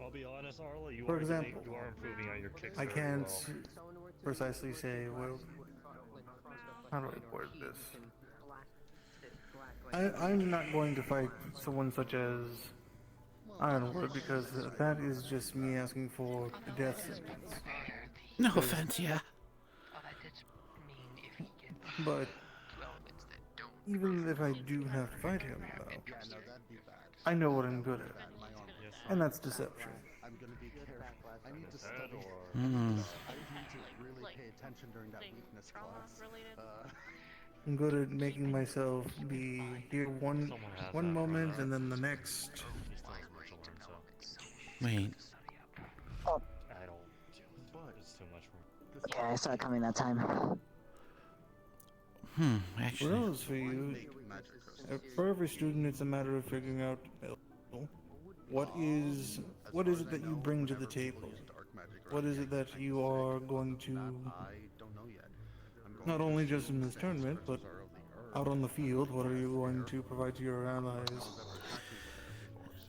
S16: I'll be honest, Arlo, you
S9: For
S16: are
S9: example,
S16: improving on your kicks.
S9: I
S16: very
S9: can't
S16: well.
S9: precisely say, well, how do I word this? I'm not going to fight someone such as Ironwood because that is just me asking for a death sentence.
S12: No offense, yeah.
S9: But even if I do have to fight him, though, I know what I'm good at, and that's deception.
S7: I'm gonna be careful. I need to study.
S12: Mm.
S7: I need to really pay attention during that weakness class.
S9: I'm good at making myself be here one moment and then the next.
S12: Wait.
S16: I don't. It's too much for me.
S20: Yeah, I saw it coming that time.
S12: Actually.
S9: What else for you? For every student, it's a matter of figuring out what is it that you bring to the table. What is it that you are going to, not only just in this tournament, but out on the field, what are you going to provide to your allies?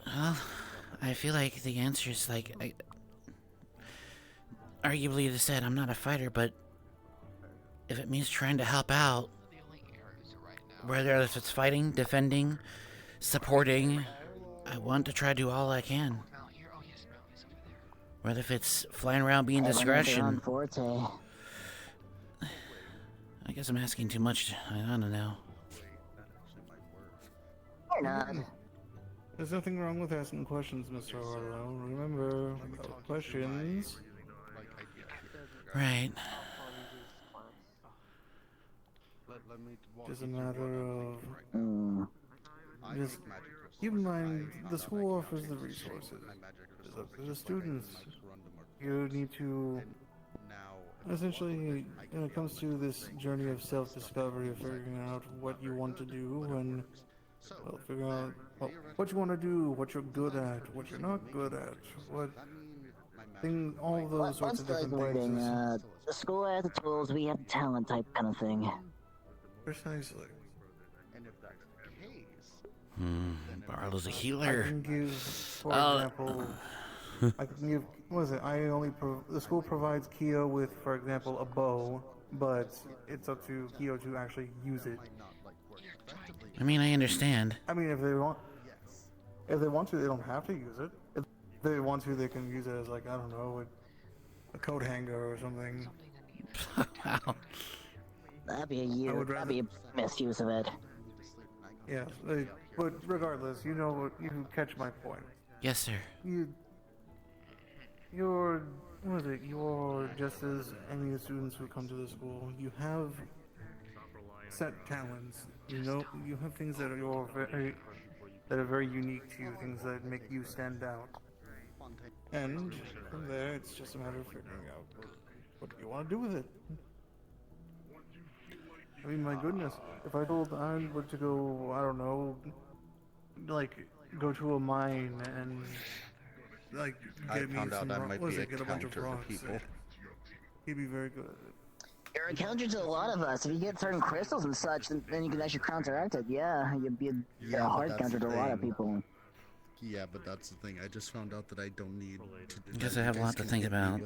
S12: Well, I feel like the answer is like, arguably they said I'm not a fighter, but if it means trying to help out, whether if it's fighting, defending, supporting, I want to try to do all I can. Whether if it's flying around being discretion. I guess I'm asking too much. I don't know.
S9: There's nothing wrong with asking questions, Mr. Harlow. Remember, without questions.
S12: Right.
S9: Just a matter of just keep in mind the school offers the resources. It's up to the students. You need to essentially, when it comes to this journey of self-discovery, of figuring out what you want to do and figure out what you want to do, what you're good at, what you're not good at, what thing, all those sorts of different
S20: wording,
S9: things.
S20: the school has the tools, we have the talent type kind of thing.
S9: Precisely.
S12: Barlow's a
S9: I
S12: healer.
S9: can give, for example, I can give, what is it, the school provides Kyo with, for example, a bow, but it's up to Kyo to actually use it.
S12: I mean, I understand.
S9: I mean, if they want to, they don't have to use it. If they want to, they can use it as, like, I don't know, a coat hanger or something.
S12: Wow.
S20: That'd be a misuse of it.
S9: Yeah, but regardless, you catch my point.
S12: Yes, sir.
S9: You're just as any students who come to the school. You have set talents You know, you have things that are very unique to you, things that make you stand out. And from there, it's just a matter of figuring out what you want to do with it. I mean, my goodness, if I told Ironwood to go, I don't know, like, go to a mine and, like,
S7: I
S9: get me
S7: found out
S9: some
S7: I
S9: rock,
S7: might
S9: what is
S7: be a
S9: it, get a bunch of
S7: counter to
S9: rocks.
S7: people.
S9: He'd be very good at it.
S20: You're a counter to a lot of us. If you get certain crystals and such, then you can actually counteract it. Yeah, you'd be a hard counter to a lot of people.
S7: Yeah, but that's the thing. I just found out that I don't need to.
S12: Guess I have a lot to think about.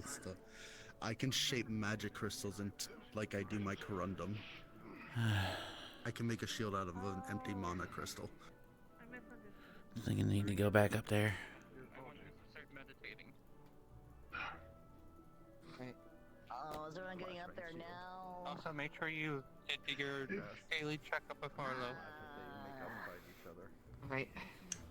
S7: I can shape magic crystals into like I do my corundum. I can make a shield out of an empty mana crystal.
S12: I think I need to go back up there.
S20: Oh, is everyone getting up there now?
S21: Also, make sure you did your daily checkup with Arlo.
S15: Right.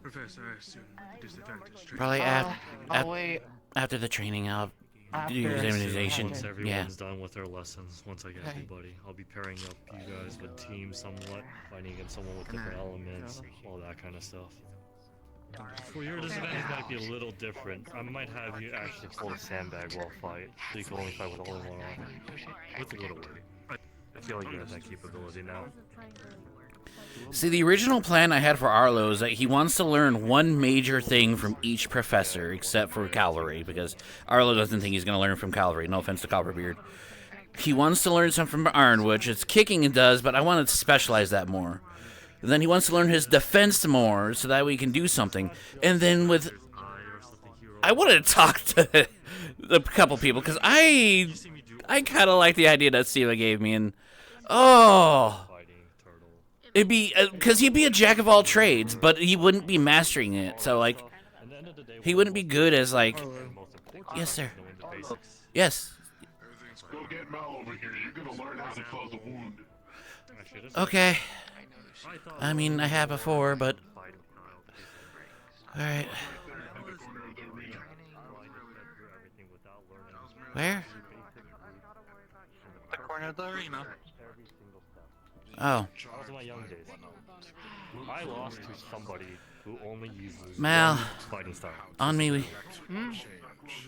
S15: Professor, I assume disadvantage.
S12: Probably
S21: I'll wait.
S12: after the training, I'll do
S21: After
S12: examination.
S16: Once
S12: Yeah.
S16: everyone's done with their lessons, once I get everybody, I'll be pairing up you guys with teams somewhat, fighting against someone with different elements, all that kind of stuff. For your disadvantage might be a little different. I might have you actually pull a sandbag while fight, so you can only fight with only one arm. With a little weight. I feel like you have that capability now.
S12: See, the original plan I had for Arlo is that he wants to learn one major thing from each professor, except for cavalry, because Arlo doesn't think he's going to learn from cavalry. No offense to Copperbeard. He wants to learn something from Ironwood, which it's kicking and does, but I want to specialize that more. And then he wants to learn his defense more, so that we can do something. And then with... I wanted to talk to a couple people, because I kind of like the idea that Siva gave me, and... Oh... It'd be, because he'd be a jack of all trades, but he wouldn't be mastering it, so, like, he wouldn't be good as, like, yes, sir. Yes.
S8: Go get Mal over here. You're gonna learn how to close a wound.
S12: Okay. I mean, I have before, but... Alright. Where?
S21: The corner of the arena.
S12: Oh.
S16: That was in my young days. I lost to somebody who only uses
S12: Mal.
S16: one fighting style.
S12: On me, we...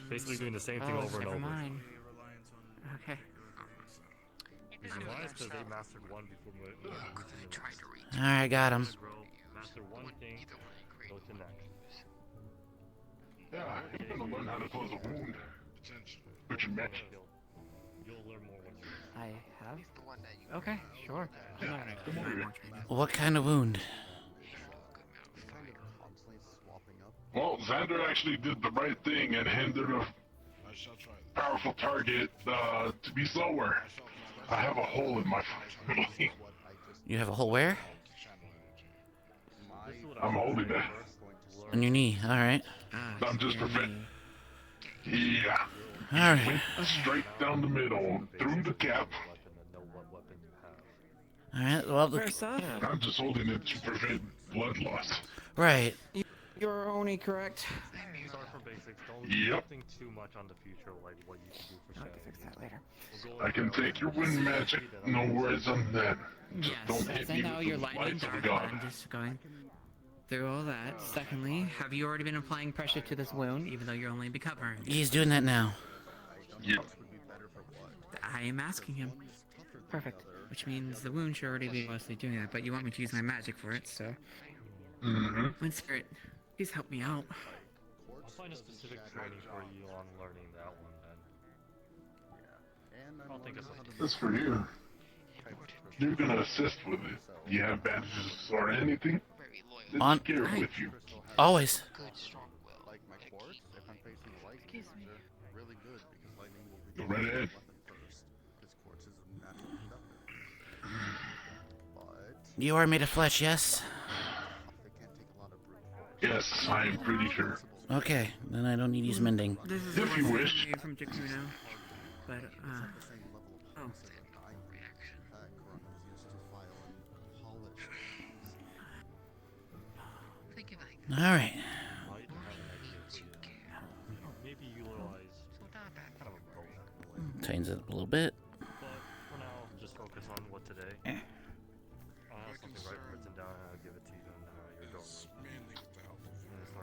S16: Basically doing the same thing over and over.
S15: Okay.
S16: Reason why is because they mastered one before
S12: Alright, got him.
S16: Master one thing, go to next.
S8: Yeah, you're gonna learn how to close a wound. But you met.
S16: You'll learn more when you
S15: I have? Okay, sure.
S12: What kind of wound?
S8: Well, Xander actually did the right thing and hindered a powerful target to be slower. I have a hole in my family.
S12: You have a hole where?
S8: I'm holding it.
S12: On your knee, alright.
S8: I'm just preventing. Yeah.
S12: Alright.
S8: Went straight down the middle, through the cap.
S12: Alright, well,
S8: I'm just holding it to prevent blood loss.
S12: Right.
S15: You're only correct.
S16: start from basics. Don't
S8: Yep.
S16: think too much on the future, like what you can do for Shadow.
S15: Fix that later.
S8: I can take your wind magic. No worries on that. Just
S15: Yes,
S8: don't
S15: as
S8: hit
S15: I
S8: me
S15: know,
S8: with
S15: you're
S8: the
S15: lightning
S8: lights of
S15: dark.
S8: God.
S15: I'm just going through all that. Secondly, have you already been applying pressure to this wound, even though you're only recovering?
S12: He's doing that now.
S8: Yep.
S15: I am asking him. Perfect. Which means the wound should already be mostly doing that, but you want me to use my magic for it, so...
S8: Mm-hmm.
S15: Wind Spirit, please help me out.
S16: I'll find a specific training for you on learning that one then. I'll think of something.
S8: That's for you. You're gonna assist with it. You have bandages or anything? Let's
S12: On-
S8: carry it with you.
S12: Always.
S7: Like my quartz, if I'm facing lightning, they're really good because lightning will be
S8: Go right ahead.
S7: first. Because quartz is a natural conductor. But
S12: You are made of flesh, yes?
S7: they can't take a lot of brute force.
S8: Yes, I am pretty sure.
S12: Okay, then I don't need to use mending.
S15: This is
S8: If you wish.
S15: from Jakuna, but, oh.
S12: Alright.
S16: Maybe utilize kind of a both.
S12: Change it up a little bit.
S16: But for now, just focus on what today. I'll have something written down and I'll give it to you and you're going.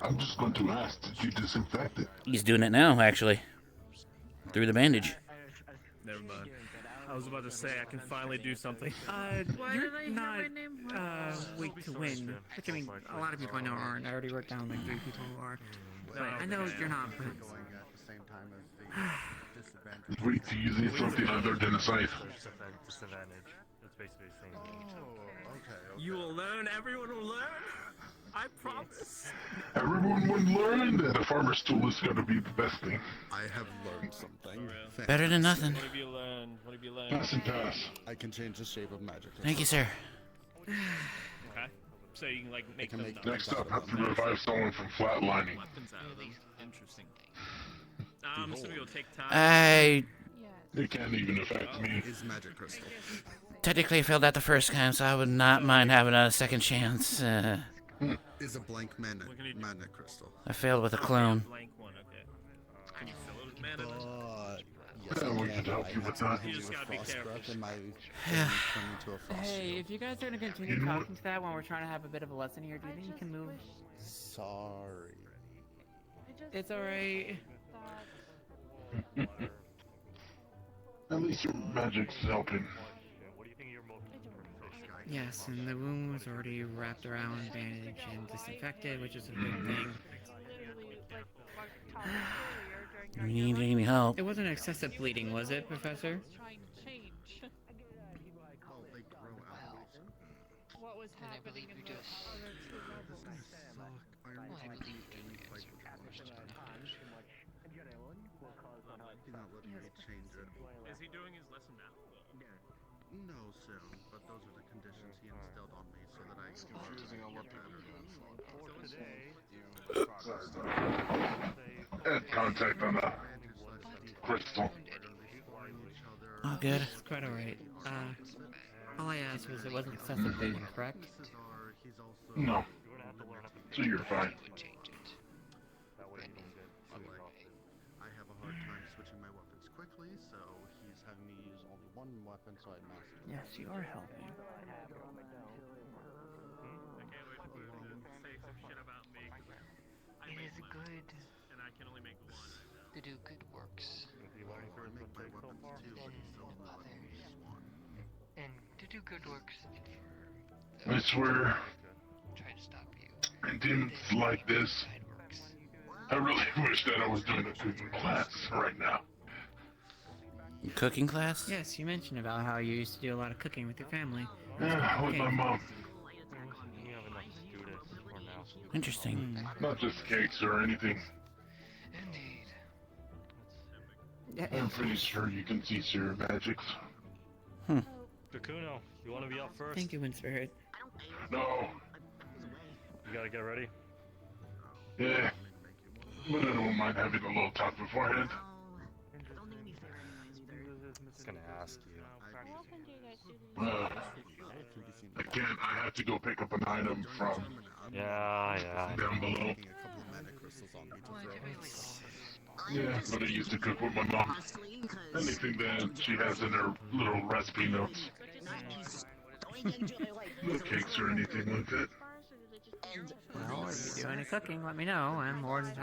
S8: I'm just going to ask, did you disinfect it?
S12: He's doing it now, actually. Through the bandage.
S2: Never mind. I was about to say I can finally do something.
S13: Why
S15: You're
S13: do they
S15: not,
S13: have my name?
S15: weak to win. Which, I mean, a lot of people I know aren't. I already wrote down like 3 people who are. But I know you're not, but...
S8: Wait to using something other than a scythe.
S16: Disadvantage. That's basically the same thing.
S2: You will learn. Everyone will learn. I promise.
S8: Everyone would learn that a farmer's tool is going to be the best thing.
S7: I have learned something.
S12: Better than nothing.
S2: What have you learned? What have you learned?
S8: Pass and pass.
S7: I can change the shape of magic.
S12: Thank you, sir.
S2: Okay. So you can like make them
S8: Next up, have to revive someone from flatlining.
S2: weapons out of them. Interesting. I'm assuming it'll take time.
S8: It can't even affect me.
S7: Is magic crystal.
S12: Technically failed that the first time, so I would not mind having a second chance.
S7: Is a blank mana crystal.
S12: I failed with a clone.
S2: Blank one, okay. Can you fill it with mana?
S7: Yes,
S8: Yeah, we could help you with that.
S2: You just gotta be careful.
S15: Hey, if you guys are gonna continue talking to that when we're trying to have a bit of a lesson here, do you think you can move?
S7: Sorry.
S15: It's alright.
S8: At least your magic's helping.
S15: Yes, and the wound was already wrapped around, bandaged, and disinfected, which is a good thing.
S12: You need any help?
S15: It wasn't excessive bleeding, was it, Professor?
S4: What was happening in the other two levels?
S16: Is he doing his lesson now?
S7: No, soon, but those are the conditions he instilled on me so that I can choosing on what
S8: Add contact on the crystal.
S12: Oh, good.
S15: It's quite alright. All I asked was it wasn't excessive bleeding, correct?
S8: No. So you're fine.
S7: I have a hard time switching my weapons quickly, so he's having me use only one weapon, so I master it.
S15: Yes, you are helping.
S1: It is good to do good works and to do good works
S8: I swear,
S1: try to stop you.
S8: in demons like this, I really wish that I was doing a cooking class right now.
S12: Cooking class?
S15: Yes, you mentioned about how you used to do a lot of cooking with your family.
S8: Yeah, with my mom.
S16: You have enough to do this for now.
S12: Interesting.
S8: Not just cakes or anything. I'm pretty sure you can see your magics.
S16: Kakuno, you want to be up first?
S15: Thank you, Wind Spirit.
S8: No.
S16: You gotta get ready.
S8: Yeah. But I don't mind having a little talk beforehand.
S16: Just gonna ask you.
S8: I can't. I have to go pick up an item from
S16: Yeah.
S8: down below. Yeah, but I used to cook with my mom. Anything that she has in her little recipe notes. No cakes or anything like that.
S15: Well, if you do any cooking, let me know. I'm more than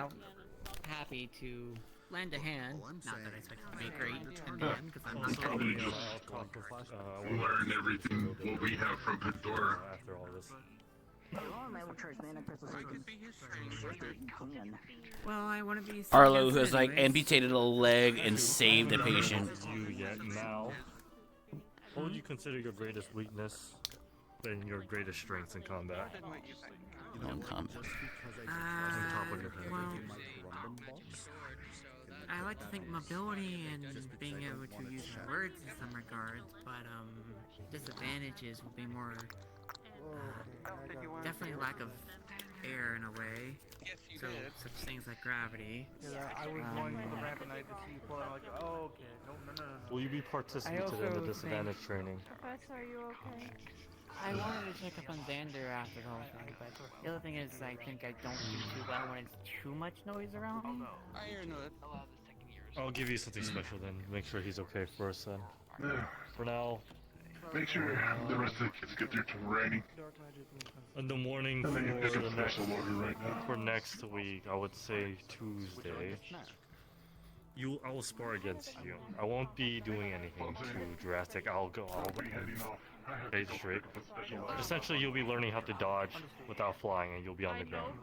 S15: happy to lend a hand. Not that I expect it to be great in the end, because I'm
S8: We'll
S15: not
S8: probably
S15: going to
S8: just learn everything what we have from Pandora.
S16: After all this.
S15: Well, I want to be.
S12: Arlo, who has like amputated a leg and saved a patient.
S16: You yet now. What would you consider your greatest weakness and your greatest strengths in combat?
S12: In combat.
S16: On top of your head.
S15: Well, I like to think mobility and being able to use my words in some regards, but disadvantages would be more definitely lack of air in a way. So such things like gravity.
S9: I was going to the ramp and I just see you pull out like, oh, okay, no.
S16: Will you be participating in the disadvantage training?
S4: Professor, are you okay?
S15: I wanted to check up on Xander after the whole thing, but the other thing is I think I don't do too well when it's too much noise around.
S16: I'll give you something special then. Make sure he's okay first then. For now,
S8: Make sure the rest of the kids get their training.
S16: In the morning
S8: And then you pick
S16: for
S8: a
S16: the next
S8: special order right now.
S16: for next week, I would say Tuesday. I will spar against you. I won't be doing anything too drastic. I'll stay straight. Essentially, you'll be learning how to dodge without flying, and you'll be on the ground.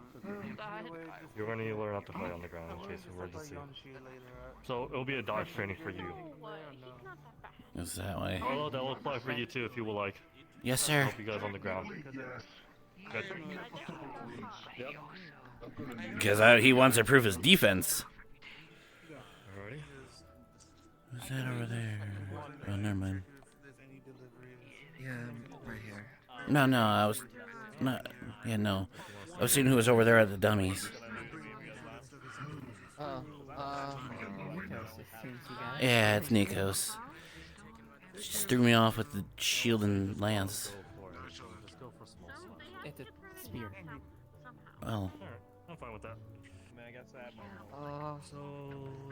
S16: You're going to learn how to fight on the ground in case of emergency. So it'll be a dodge training for you.
S12: Is that way?
S16: Although that will apply for you too if you would like.
S12: Yes, sir.
S16: Help you guys on the ground. Good. Yep.
S12: Because he wants to prove his defense.
S16: Alrighty.
S12: Who's that over there? Oh, never mind.
S10: Yeah, right here.
S12: No, I was not. Yeah, no. I was seeing who was over there at the dummies.
S10: Oh,
S12: Yeah, it's Nikos. She just threw me off with the shield and lance.
S15: It's a spear.
S12: Well.
S16: I'm fine with that. So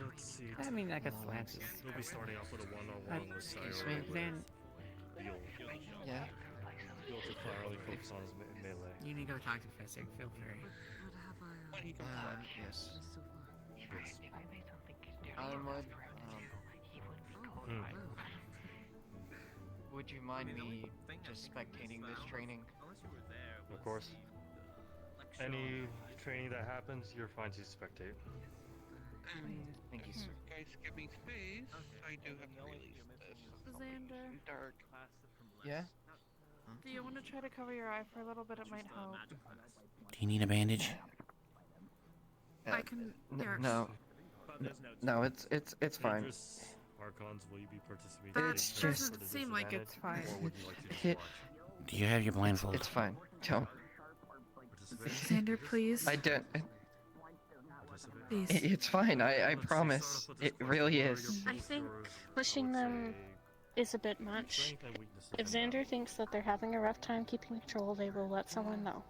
S16: let's see.
S15: I mean, I guess lances.
S16: We'll be starting off with a one-on-one with
S15: Excuse
S16: Sayo.
S15: me, then.
S10: Yeah.
S16: You'll have to primarily focus on his melee.
S15: You need to go talk to Fessig. Feel free.
S10: Yes. Would you mind me just spectating this training?
S16: Of course. Any training that happens, you're fine to spectate.
S10: Thank you, sir.
S21: Guys, give me space. I do have to release this.
S4: Xander,
S21: Dark.
S10: Yeah?
S4: do you want to try to cover your eye for a little bit? It might help.
S12: Do you need a bandage?
S4: I can. Here.
S10: No, it's fine.
S16: Dangerous Archons, will you be participating?
S10: It's
S4: That
S10: just-
S4: doesn't seem like it's fine.
S16: Or would you like to just watch?
S12: Do you have your blindfold?
S10: It's fine. Don't.
S4: Xander, please.
S10: I don't.
S4: Please.
S10: It's fine. I promise. It really is.
S17: I think pushing them is a bit much. If Xander thinks that they're having a rough time keeping control, they will let someone know.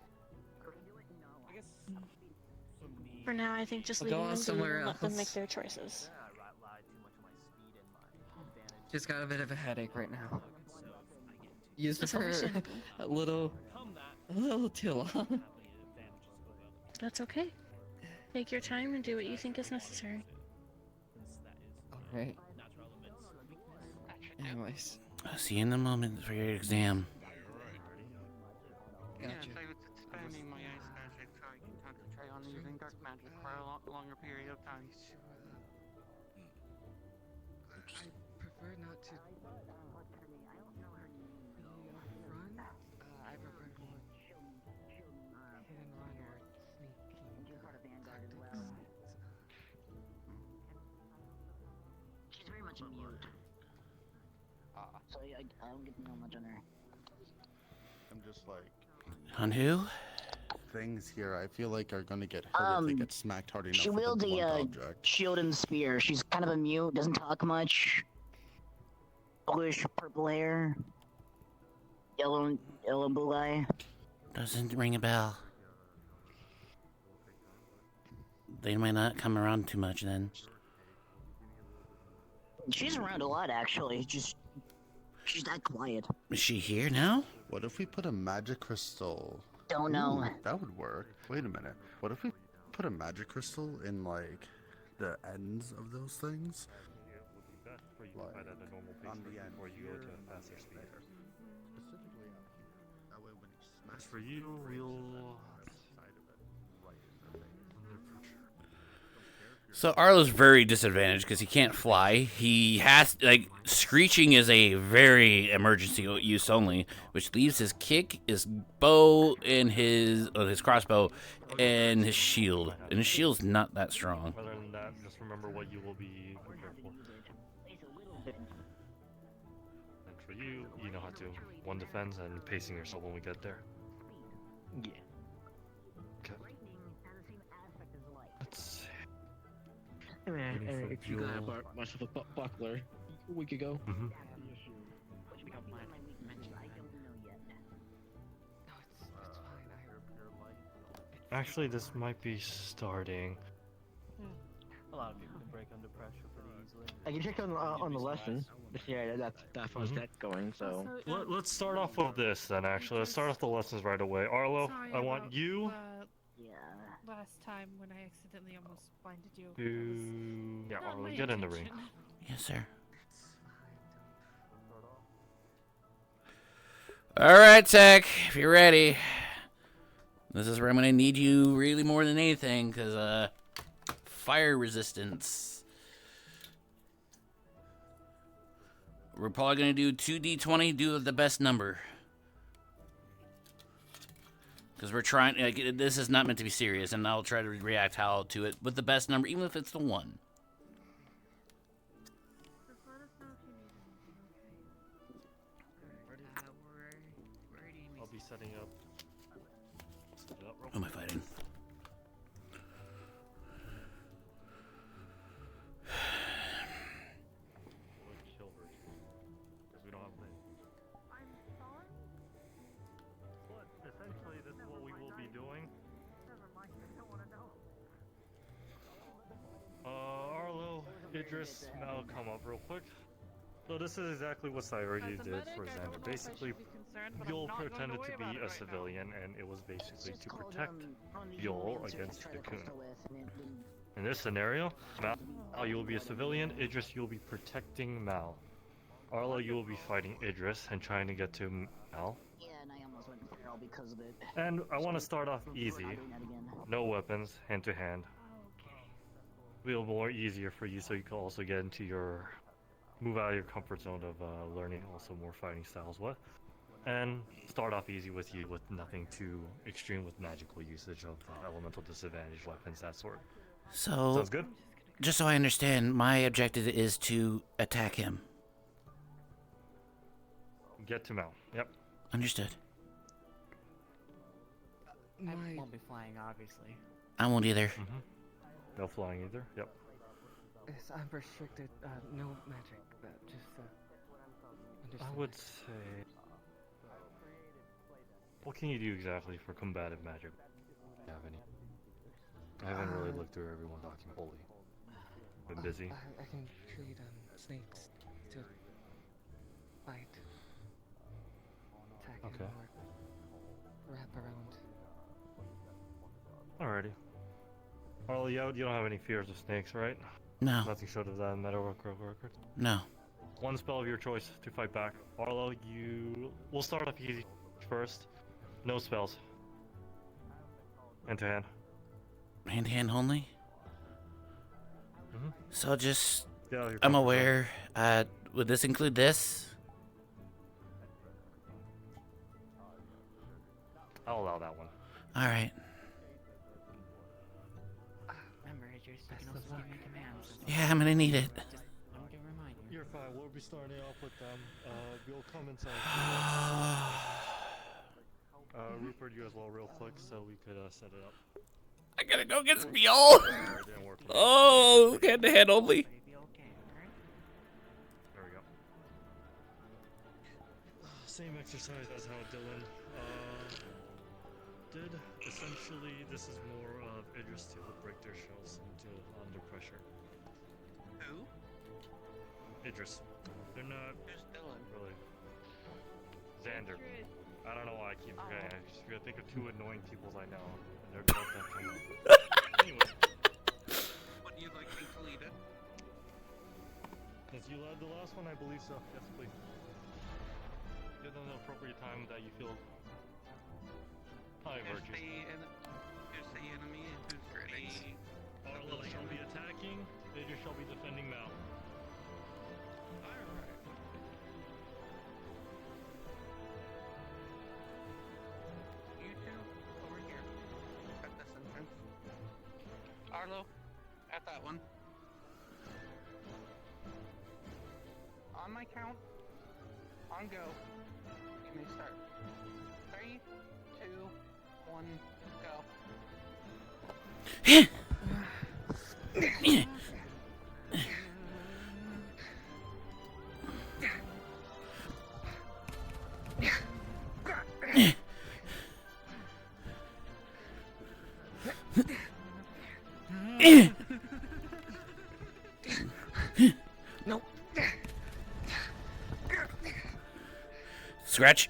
S17: For now, I think just
S10: I'll
S17: leaving
S10: go
S17: them be
S10: somewhere
S17: and let them
S10: else.
S17: make their choices.
S10: Just got a bit of a headache right now. Used it
S17: That's
S10: for
S17: understandable.
S10: a little too long.
S17: That's okay. Take your time and do what you think is necessary.
S10: Alright. Anyways.
S12: I'll see you in a moment for your exam.
S21: Yes, I was expanding my ice magic so I can concentrate on using dark magic for a longer period of time.
S10: I prefer not to run. I prefer more hit and run or sneaking tactics.
S20: She's very much mute. So I don't get to know much on her.
S7: I'm just like.
S12: On who?
S7: Things here I feel like are gonna get hurt if they get smacked hard enough.
S20: She
S7: with a
S20: wields
S7: blunt
S20: a
S7: object.
S20: shield and spear. She's kind of a mute, doesn't talk much. Bluish purple hair. Yellow blue eye.
S12: Doesn't ring a bell. They might not come around too much then.
S20: She's around a lot actually, she's that quiet.
S12: Is she here now?
S7: What if we put a magic crystal?
S20: Don't know.
S7: Ooh, that would work. Wait a minute. What if we put a magic crystal in like the ends of those things?
S16: For you to fight at a normal pace before you go to a faster speed.
S7: Specifically out here. That way when you smash
S16: As for you, we'll...
S12: So Arlo's very disadvantaged because he can't fly. He has like screeching is a very emergency use only, which leaves his kick, his bow, and his crossbow, and his shield. And his shield's not that strong.
S16: Other than that, just remember what you will be prepared for. And for you, you know how to one defense and pacing yourself when we get there.
S10: Yeah.
S16: Okay. Let's see.
S11: Hey man,
S16: Waiting for
S11: if you got
S16: Jewel.
S11: myself a buckler a week ago.
S16: Mm-hmm. Actually, this might be starting.
S22: A lot of people can break under pressure pretty
S11: I can check on the lesson. Yeah, that's what's that's going. So
S16: Let's start off with this then. Actually, let's start off the lessons right away. Arlo,
S4: Sorry
S16: I want
S4: about
S16: you
S4: last time when I accidentally almost blinded you.
S16: to
S4: Not
S16: Arlo,
S4: my
S16: get in the ring.
S4: intention.
S12: Yes, sir. All right, Tech, if you're ready. This is where I'm gonna need you really more than anything, cause fire resistance. We're probably gonna do 2d20, do the best number. Because we're trying, like, this is not meant to be serious, and I'll try to react how to it with the best number, even if it's the 1.
S16: I'll be setting up.
S12: Who am I fighting?
S16: We don't have names. But essentially, this is what we will be doing. Arlo, Idris, Mal, come up real quick. So this is exactly what I already did for Xander. Basically, Yul pretended to be a civilian, and it was basically to protect Yul against the Coon. In this scenario, Mal, you will be a civilian. Idris, you will be protecting Mal. Arlo, you will be fighting Idris and trying to get to Mal.
S20: Yeah, and I almost went feral because of it.
S16: And I want to start off easy. No weapons, hand to hand. A little more easier for you, so you can also get into your move out of your comfort zone of learning also more fighting styles. And start off easy with you with nothing too extreme with magical usage of elemental disadvantage weapons, that sort.
S12: So,
S16: sounds good?
S12: Just so I understand, my objective is to attack him.
S16: Get to Mal. Yep.
S12: Understood.
S15: I won't be flying, obviously.
S12: I won't either.
S16: No flying either. Yep.
S11: Yes, I'm restricted. No magic. Just.
S16: I would say. What can you do exactly for combative magic? Do you have any? I haven't really looked through everyone's document fully. Been busy.
S11: I can treat snakes to fight. Attack
S16: Okay.
S11: Or wrap around.
S16: Alrighty. Arlo, you don't have any fears of snakes, right?
S12: No.
S16: Nothing short of that in medical record?
S12: No.
S16: One spell of your choice to fight back. Arlo, we'll start off easy first. No spells. Hand to hand.
S12: Hand to hand only? So just,
S16: Yeah, you're
S12: I'm aware, would this include this?
S16: I'll allow that one.
S12: Alright.
S15: Remember, Idris, you can also give me commands.
S12: Yeah, I'm gonna need it.
S15: Just wanted to remind you.
S16: You're fine. We'll be starting off with them. We'll come inside. Rupert, you as well, real quick, so we could set it up.
S12: I gotta go get some Mule. Oh, hand to hand only.
S16: There we go. Same exercise as how Dylan did. Essentially, this is more of Idris to break their shells until under pressure.
S21: Who?
S16: Idris. They're not
S21: Who's Dylan?
S16: really. Xander. I don't know why I keep forgetting. I just gotta think of two annoying peoples I know. And they're both that kind of. Anyway.
S21: Would you like me to lead it?
S16: Since you led the last one, I believe so. Yes, please. Give them the appropriate time that you feel. High virtue.
S21: Who's the enemy and who's the
S16: Arlo shall be attacking. Idris shall be defending Mal.
S21: Alright. You two, over here. At this entrance. Arlo, at that one. On my count. On go. You may start. 3, 2, 1, go.
S12: Scratch.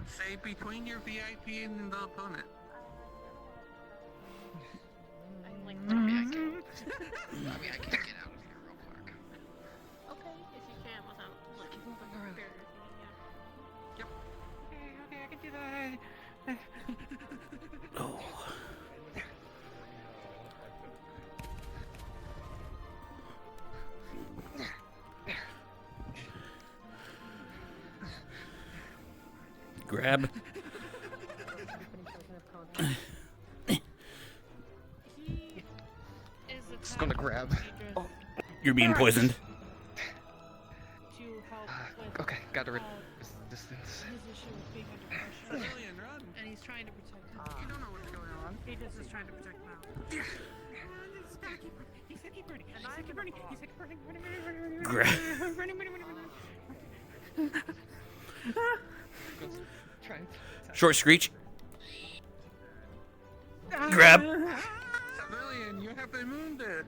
S21: Say between your VIP and the opponent.
S1: I mean, I can get out of here real quick.
S6: Okay, if you can without like moving around.
S21: Yep.
S1: Okay, I can do that.
S12: Oh. Grab.
S1: Just gonna grab. Oh.
S12: You're being poisoned.
S6: To help with
S1: Okay, gotta rid this distance.
S6: his issue with being under pressure.
S21: Civilian, run!
S6: And he's trying to protect him.
S21: You don't know what's going on.
S6: He just is trying to protect Mal. He's gonna keep burning. He's gonna keep burning. He's gonna keep burning.
S12: Grab. Short screech. Grab.
S21: Civilian, you have been wounded.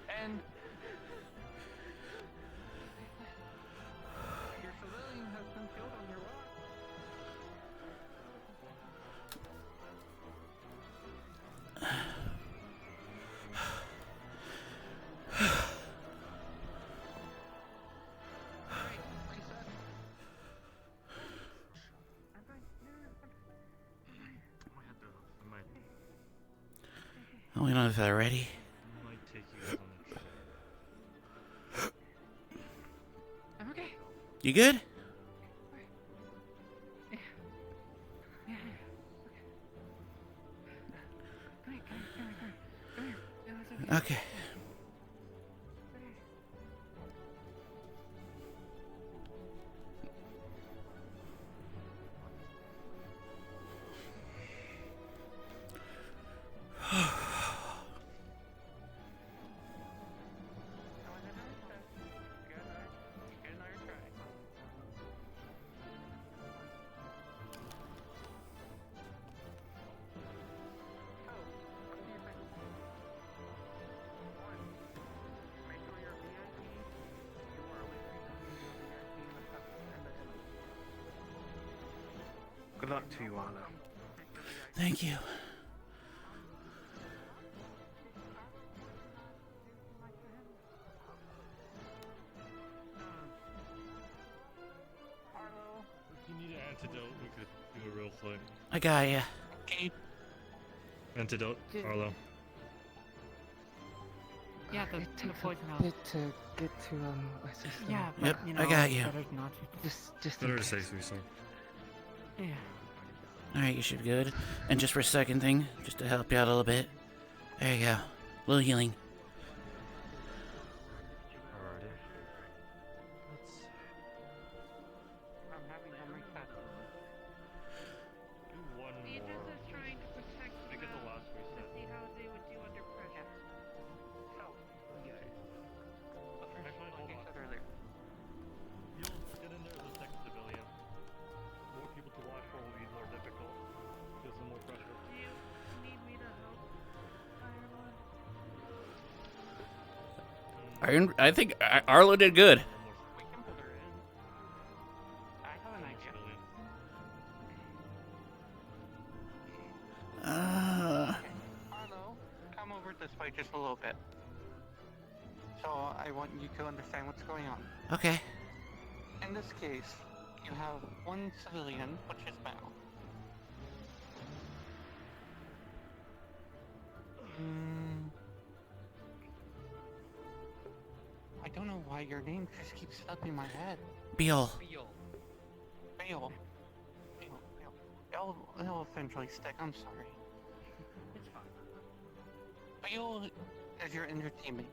S21: And your civilian has been killed on your rock.
S12: Oh, we don't know if they're ready.
S16: Might take you guys on a trip.
S1: I'm okay.
S12: You good? Okay.
S14: Good luck to you, Anna.
S12: Thank you.
S16: If you need an antidote, we could do it real quick.
S12: I got ya.
S16: Antidote, Arlo.
S15: Yeah, the
S1: It takes
S15: poison
S1: a
S15: help.
S1: bit to get to my system.
S15: Yeah, but
S12: Yep,
S15: you know,
S12: I got you.
S15: better not to.
S1: Just
S16: Better
S1: in
S16: to say
S1: case.
S16: so.
S15: Yeah.
S12: Alright, you should be good. And just for a second thing, just to help you out a little bit. There you go. A little healing.
S16: Alrighty. Let's
S21: I'm having a reset.
S16: do one
S6: The
S16: more.
S6: Aegis is trying to protect
S16: Make it the
S6: Mal
S16: last
S6: to
S16: reset.
S6: see how they would do under pressure.
S16: Actually, hold
S21: Like I
S16: on.
S21: said earlier.
S16: You'll get in there as a second civilian. More people to watch for will be more difficult. Gives them more pressure.
S6: Do you need me to help?
S12: I think Arlo did good.
S21: We can put her in. I have an idea. Arlo, come over this way just a little bit. So I want you to understand what's going on.
S12: Okay.
S21: In this case, you have one civilian, which is Mal. I don't know why your name just keeps stuck in my head.
S12: Beal.
S21: Bale. It'll eventually stick, I'm sorry.
S15: It's fine.
S21: Bale is your injured teammate.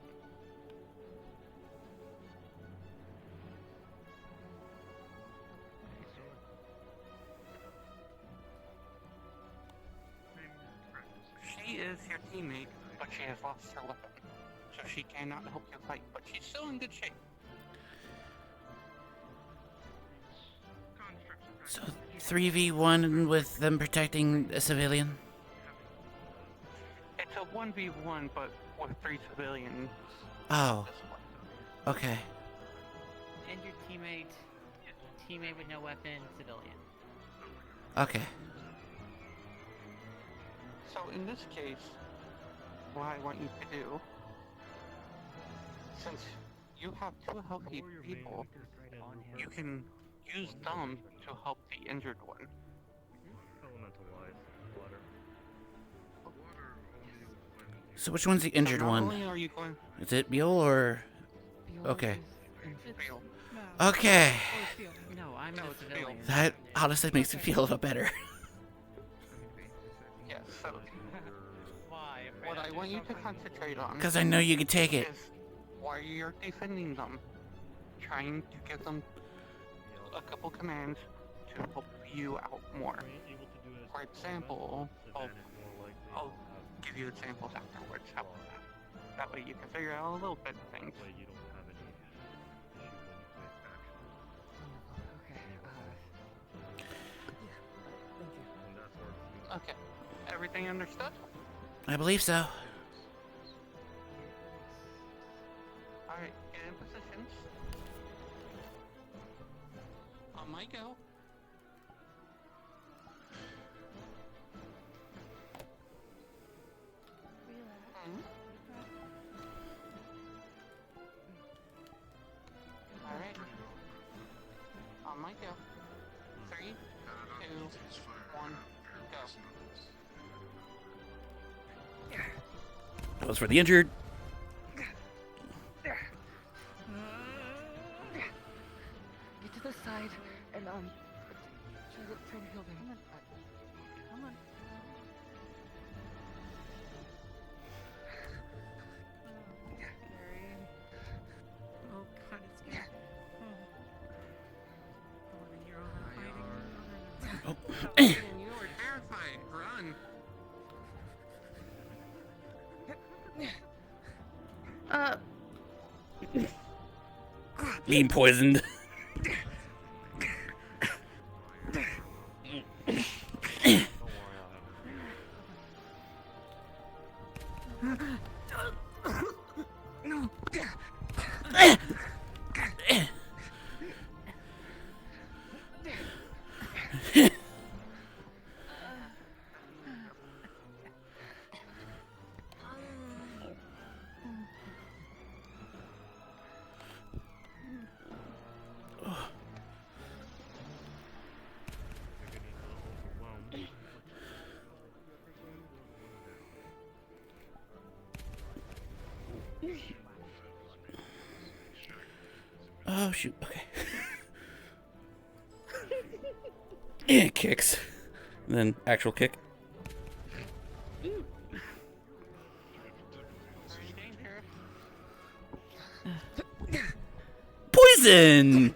S21: teammate, but she has lost her weapon, so she cannot help you fight, but she's still in good shape.
S12: So 3v1 with them protecting a civilian?
S21: It's a 1v1, but with 3 civilians.
S12: Oh. Okay.
S15: And your teammate with no weapon, civilian.
S12: Okay.
S21: So in this case, what I want you to do, since you have 2 healthy people, you can use them to help the injured one.
S16: Elemental life, water.
S12: So which one's the injured
S21: So not
S12: one?
S21: only are you going...
S12: Is it Beal or... Okay.
S21: Beal.
S12: Okay.
S15: No, I'm the civilian.
S12: That honestly makes me feel a little better.
S21: Yes, so... What I want you to concentrate on...
S12: Because I know you can take it.
S21: Is while you're defending them, trying to give them a couple commands to help you out more. For example, I'll give you examples afterwards. How about that? That way you can figure out a little bit of things. Okay. Everything understood?
S12: I believe so.
S21: Alright, get in positions. On my go. Alright. On my go. 3, 2, 1, go.
S12: That was for the injured.
S11: Get to the side and try to heal them. Come on.
S15: Oh god, it's good.
S12: Oh.
S21: You were terrified. Run.
S12: Being poisoned. Oh shoot, okay. Yeah, kicks. And then actual kick. Poison!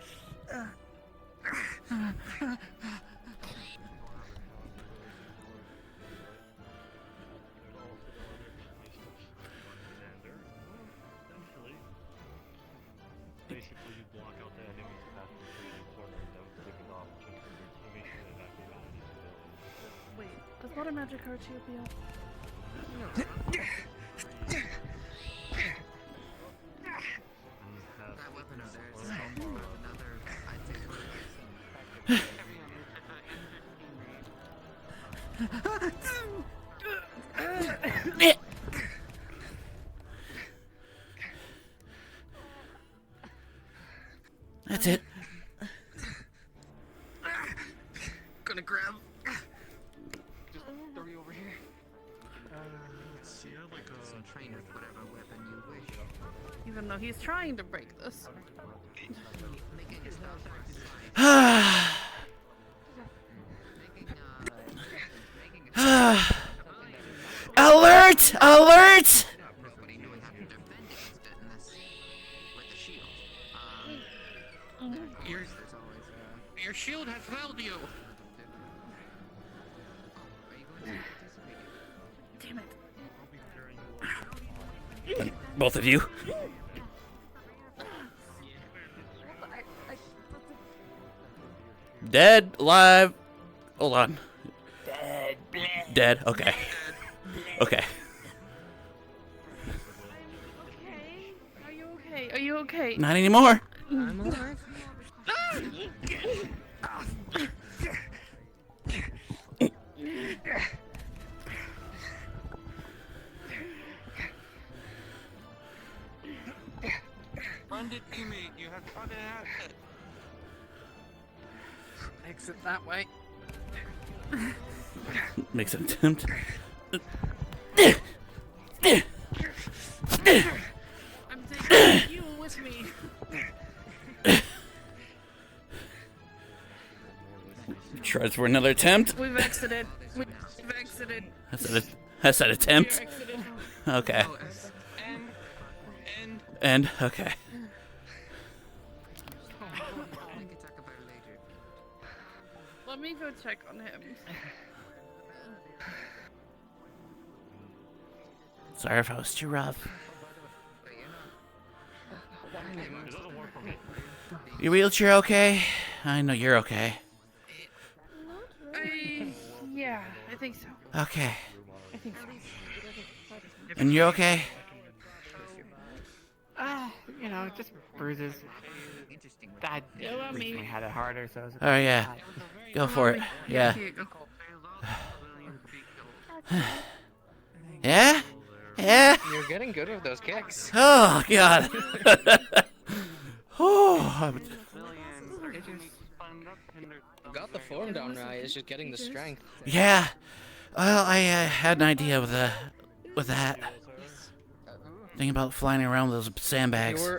S16: Basically, you block out the enemy's path through the corner and then click it off just for your teammates to evacuate any civilians.
S17: Wait, does water magic hurt you, Beal?
S10: That weapon of theirs is more of another, I'd say,
S12: That's it.
S10: Gonna grab.
S11: Just throw you over here.
S16: Let's see, I like
S10: train with whatever weapon you wish.
S6: Even though he's trying to break this.
S10: Making a stop
S12: Alert! Alert!
S10: nobody knowing how to defend against it unless with the shield. There's always
S21: Your shield has failed you.
S6: Damn it.
S12: Both of you. Dead, alive. Hold on.
S11: Dead.
S12: Dead. Okay. Okay.
S6: Are you okay? Are you okay?
S12: Not anymore.
S15: I'm alive.
S21: Funded teammate, you have funded asset.
S15: Exit that way.
S12: Makes an attempt.
S6: I'm taking you with me.
S12: Tries for another attempt.
S6: We've exited. We've exited.
S12: That's an attempt.
S6: We're exited.
S12: Okay. And okay.
S6: Let me go check on him.
S12: Sorry if I was too rough. Your wheelchair okay? I know you're okay.
S6: Yeah, I think so.
S12: Okay.
S6: I think so.
S12: And you're okay?
S15: You know, just bruises. I recently had it harder, so.
S12: Oh yeah. Go for it. Yeah. Yeah? Yeah?
S1: You're getting good with those kicks.
S12: Oh god. Oh.
S1: Got the form down right. It's just getting the strength.
S12: Yeah. Well, I had an idea with that. Thinking about flying around with those sandbags.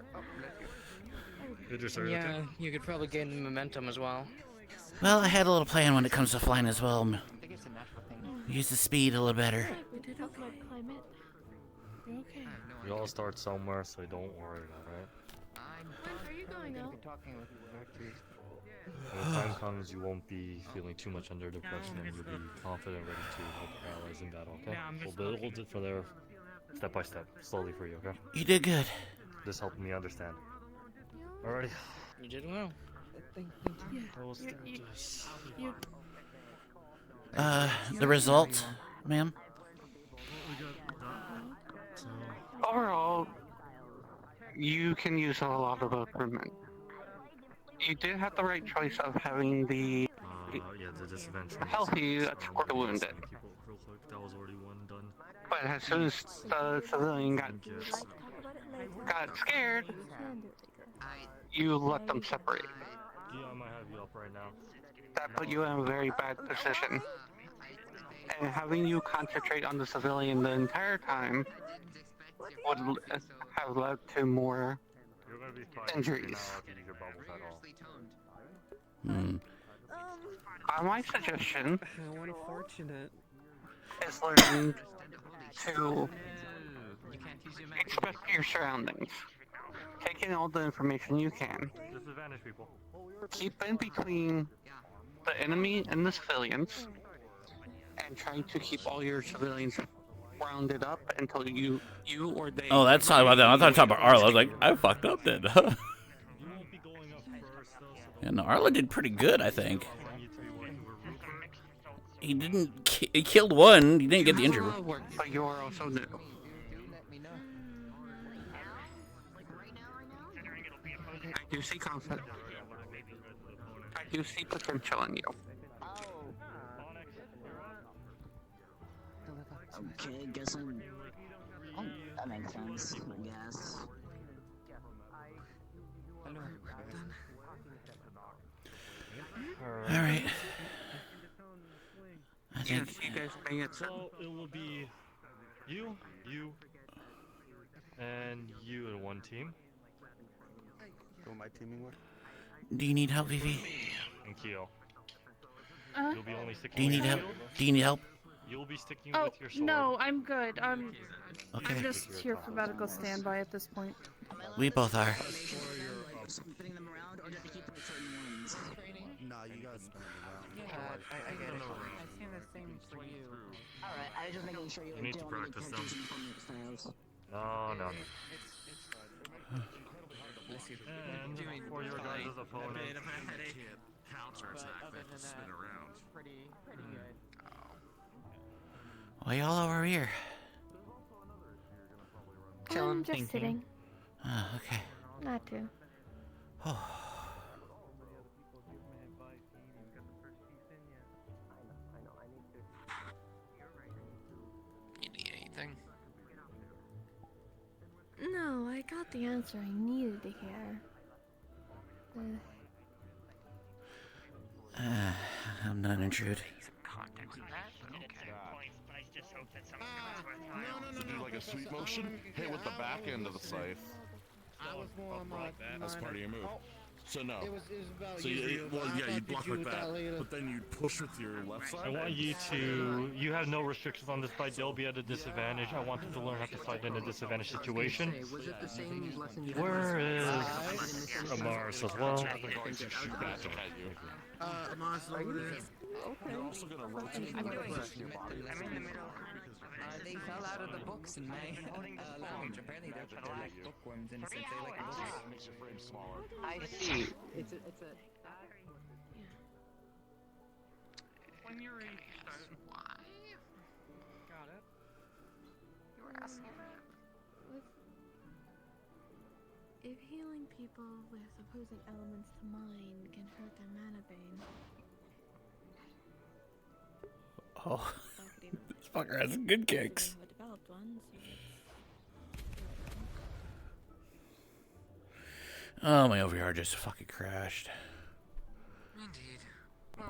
S1: Yeah, you could probably gain the momentum as well.
S12: Well, I had a little plan when it comes to flying as well. Use the speed a little better.
S19: We did have like climate.
S6: You okay?
S16: We all start somewhere, so don't worry, alright?
S19: Are you going out?
S16: When the time comes, you won't be feeling too much under depression, and you'll be confident, ready to help your allies in battle, okay? We'll build it from there, step by step, slowly for you, okay?
S12: You did good.
S16: This helped me understand. Alrighty.
S1: You did well.
S12: The result, ma'am?
S21: Overall, you can use a lot of improvement. You did have the right choice of having the healthy or the wounded.
S16: That was already one done.
S21: But as soon as the civilian got scared, you let them separate.
S16: Yeah, I might have you up right now.
S21: That put you in a very bad position. And having you concentrate on the civilian the entire time would have led to more injuries. My suggestion is learning to expect your surroundings. Take in all the information you can.
S16: Disadvantage people.
S21: Keep in between the enemy and the civilians, and try to keep all your civilians rounded up until you or they.
S12: Oh, that's not about that. I thought you were talking about Arlo. I was like, I fucked up then. Yeah, no, Arlo did pretty good, I think. He didn't. He killed one. He didn't get the injury.
S21: But you are also new. I do see confidence. I do see potential in you.
S20: Okay, guess I'm... Oh, that makes sense, I guess.
S12: Alright. I think...
S21: Yes, you guys bring it.
S16: So it will be you, and you in one team.
S7: Who am I teaming with?
S12: Do you need help, Vivi?
S16: And Keo. You'll be only sticking
S12: Do you
S16: with
S12: need
S16: your
S12: help?
S16: shield.
S12: Do you need help?
S16: You'll be sticking
S6: Oh,
S16: with your sword.
S6: no, I'm good. I'm
S12: Okay.
S6: just here for medical standby at this point.
S12: We both are.
S20: Spinning them around, or do they keep like certain ones?
S7: Nah, you guys spin them around.
S18: I get it. I see the same for you.
S20: Alright, I was just making sure you
S16: You need to
S20: don't really
S16: practice
S20: confuse
S16: them.
S20: me from your styles.
S16: No, no, no.
S10: Bless you.
S16: And
S10: Doing
S16: for your
S10: fine.
S16: guys' opponent,
S10: A bit of a headache.
S18: Counter attack. They have to spin around. Pretty good.
S12: Why y'all over here?
S17: I'm just sitting.
S12: Ah, okay.
S17: Not to.
S12: Oh.
S1: You need anything?
S19: No, I got the answer I needed to hear.
S12: I'm not intrude.
S5: To do like a sweep motion, hit with the back end of the scythe.
S18: I was more on my
S5: That's part of your move. So no.
S18: It was about
S5: So
S18: you.
S5: well,
S18: I
S5: yeah,
S18: thought
S5: you'd block
S18: you
S5: like
S18: would
S5: that,
S18: later.
S5: but then you'd push with your left side.
S16: I want you to. You have no restrictions on this fight. They'll be at a disadvantage. I want you to learn how to fight in a disadvantage situation.
S10: Was it the same lesson you
S16: Where is Amaris as well?
S5: They're going to shoot back at you.
S10: Mars over there.
S5: Okay. You're also gonna rotate
S10: I'm
S5: your
S10: doing
S5: legs in your body.
S10: I'm in the middle. They fell out of the books in my lounge. Apparently they're like bookworms in a sense. They like books.
S5: Makes your frame smaller.
S10: I see. It's a.
S1: When you're ready, why? Got it. You were asking.
S19: If healing people with opposing elements to mine can hurt their mana bane.
S12: Oh, this fucker has good kicks.
S19: Developed ones.
S12: Oh, my OVR just fucking crashed.
S1: Indeed.
S19: I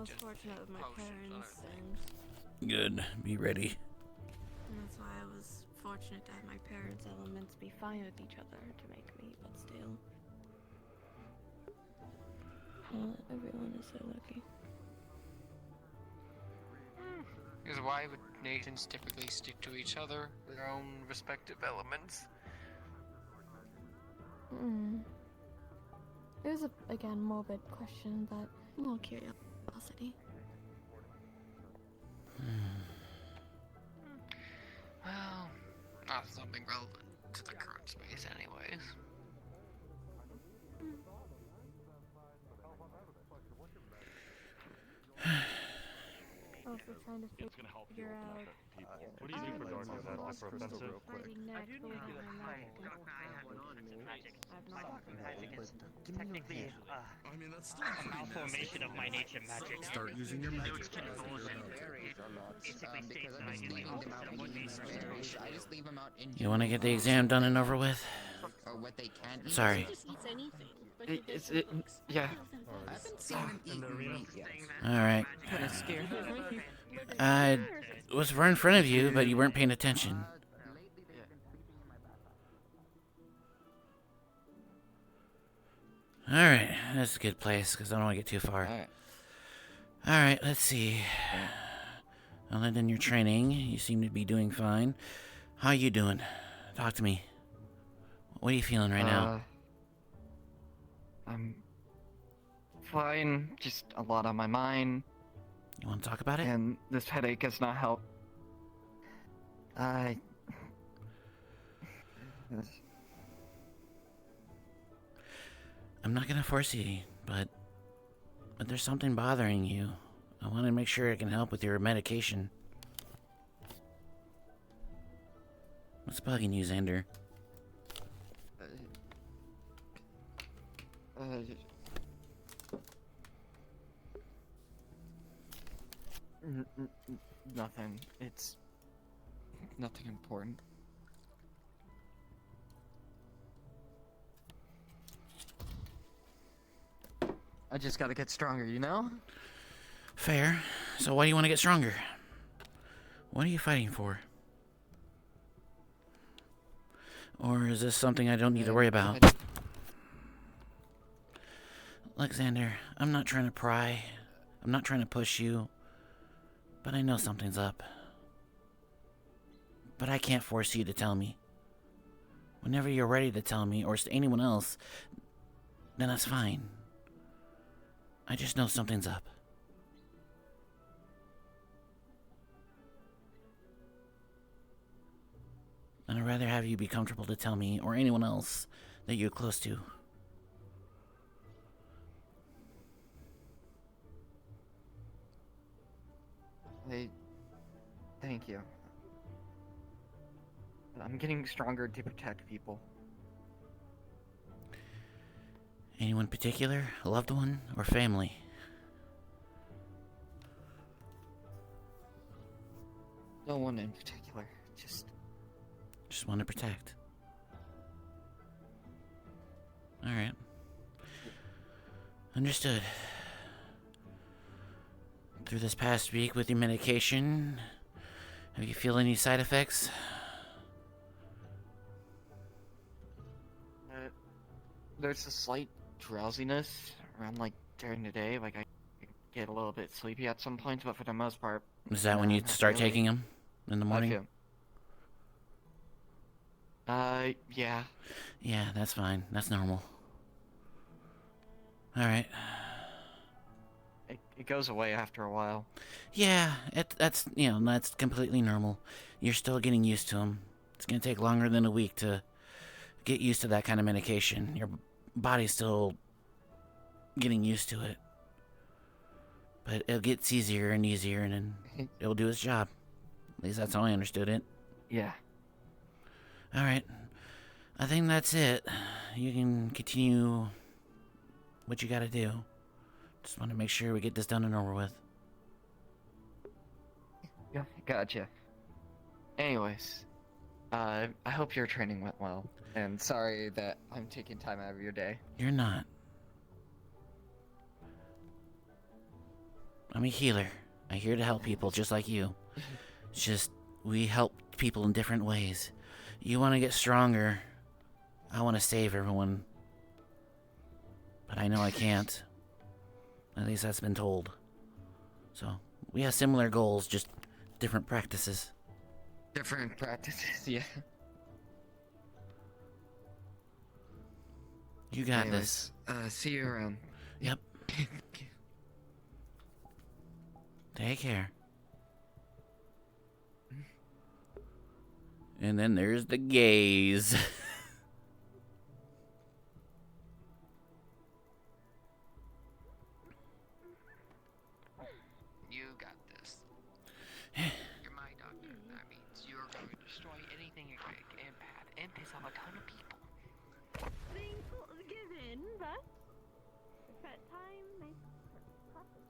S19: was fortunate with my parents, and
S12: Good. Be ready.
S19: that's why I was fortunate to have my parents' elements be fine with each other to make me, but still. Everyone is so lucky.
S1: Because why would nations typically stick to each other, their own respective elements?
S19: It was a, again, morbid question, but more curiosity.
S1: Well, not something relevant to the current space anyways.
S19: Also trying to figure out
S16: What do you do for dark event? Like for offensive?
S19: fighting next, but with my
S22: Technically,
S5: I mean, that's still
S22: a malformation of my nature magic.
S7: Start using your magic.
S10: Because I'm just leaving them out in berries. I just leave them out in.
S12: You want to get the exam done and over with?
S10: Or what they can eat.
S12: Sorry.
S1: Yeah.
S10: I haven't seen them eat meat yet.
S12: Alright.
S10: Kinda scared.
S12: I was right in front of you, but you weren't paying attention. Alright, that's a good place, because I don't want to get too far. Alright, let's see. Other than your training, you seem to be doing fine. How you doing? Talk to me. What are you feeling right now?
S22: I'm fine, just a lot on my mind.
S12: You want to talk about it?
S22: And this headache has not helped.
S12: I'm not gonna force you, but there's something bothering you. I want to make sure I can help with your medication. What's bugging you, Xander?
S22: Nothing. It's nothing important. I just gotta get stronger, you know?
S12: Fair. So why do you want to get stronger? What are you fighting for? Or is this something I don't need to worry about? Look, Xander, I'm not trying to pry. I'm not trying to push you. But I know something's up. But I can't force you to tell me. Whenever you're ready to tell me, or to anyone else, then that's fine. I just know something's up. And I'd rather have you be comfortable to tell me, or anyone else that you're close to.
S22: Thank you. I'm getting stronger to protect people.
S12: Anyone particular? A loved one? Or family?
S22: No one in particular.
S12: Just want to protect. Alright. Understood. Through this past week with your medication, have you feel any side effects?
S22: There's a slight drowsiness around, like, during the day. Like, I get a little bit sleepy at some points, but for the most part...
S12: Is that when you start taking them? In the morning?
S22: Yeah.
S12: Yeah, that's fine. That's normal. Alright.
S22: It goes away after a while.
S12: Yeah, that's completely normal. You're still getting used to them. It's gonna take longer than a week to get used to that kind of medication. Your body's still getting used to it. But it gets easier and easier, and then it'll do its job. At least that's how I understood it.
S22: Yeah.
S12: Alright. I think that's it. You can continue what you gotta do. Just want to make sure we get this done and over with.
S22: Yeah, gotcha. Anyways, I hope your training went well. And sorry that I'm taking time out of your day.
S12: You're not. I'm a healer. I'm here to help people just like you. It's just, we help people in different ways. You want to get stronger. I want to save everyone. But I know I can't. At least that's been told. So, we have similar goals, just different practices.
S22: Different practices, yeah.
S12: You got this.
S22: See you around.
S12: Yep. Take care. And then there's the gays.
S1: You got this. You're my doctor. That means you're going to destroy anything you make and bad and piss off a ton of people.
S19: Things given, but at time makes perfect.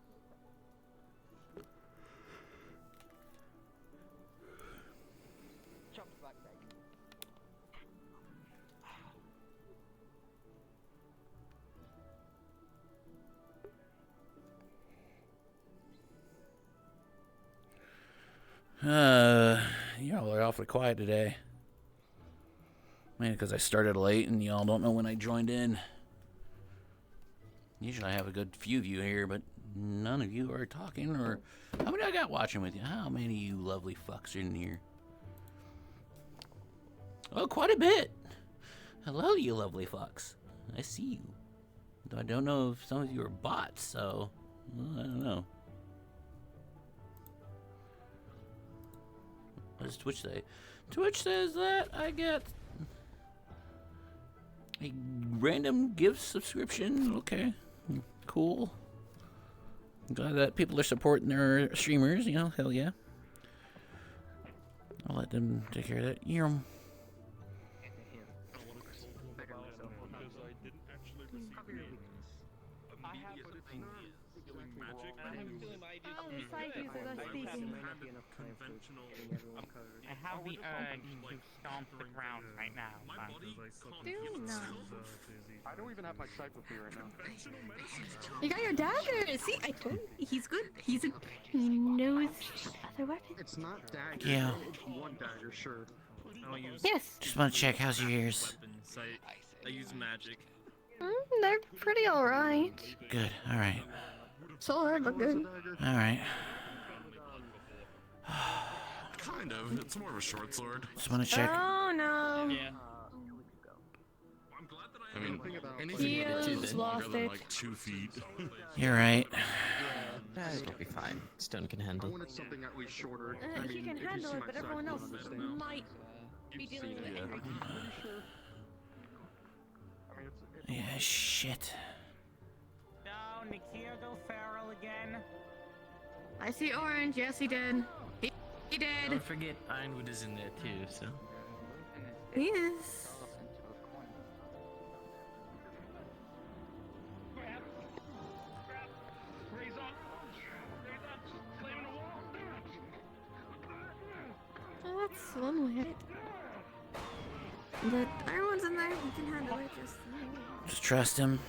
S11: Jump back there.
S12: Y'all are awfully quiet today. Maybe because I started late and y'all don't know when I joined in. Usually I have a good few of you here, but none of you are talking. Or how many I got watching with you? How many of you lovely fucks are in here? Oh, quite a bit. Hello, you lovely fucks. I see you. Though I don't know if some of you are bots, so well, I don't know. What does Twitch say? Twitch says that I get a random gift subscription. Okay, cool. I'm glad that people are supporting their streamers, you know, hell yeah. I'll let them take care of that.
S19: Side users are speaking.
S3: I have the urge to stomp the ground right now.
S19: Do not.
S14: I don't even have my cycle fee right now.
S19: You got your dagger. See, I told you he's good. He knows other weapons.
S14: It's not dagger.
S12: Yeah.
S14: It's one dagger, sure.
S19: Yes.
S12: Just want to check, how's your ears?
S2: I use magic.
S19: They're pretty alright.
S12: Good, alright.
S19: Sword, but good.
S12: Alright.
S5: Kind of. It's more of a short sword.
S12: Just want to check.
S19: Oh no.
S2: Yeah.
S5: I mean,
S19: He
S5: anything
S19: has
S5: longer
S19: lost
S5: than
S19: it.
S5: like 2 feet.
S12: You're right.
S2: It'll be fine. Stone can handle.
S14: I wanted something at least shorter.
S19: He can handle it, but everyone else might be dealing with
S14: Yeah,
S19: angry
S14: I'm
S19: people.
S14: pretty sure. I mean, it's
S12: Yeah, shit.
S3: No, Nikia go feral again.
S6: I see orange. Yes, he did. He did.
S2: Don't forget Ironwood is in there too, so.
S6: He is. Oh, that's one way. The iron one's in there. He can handle it.
S12: Just trust him.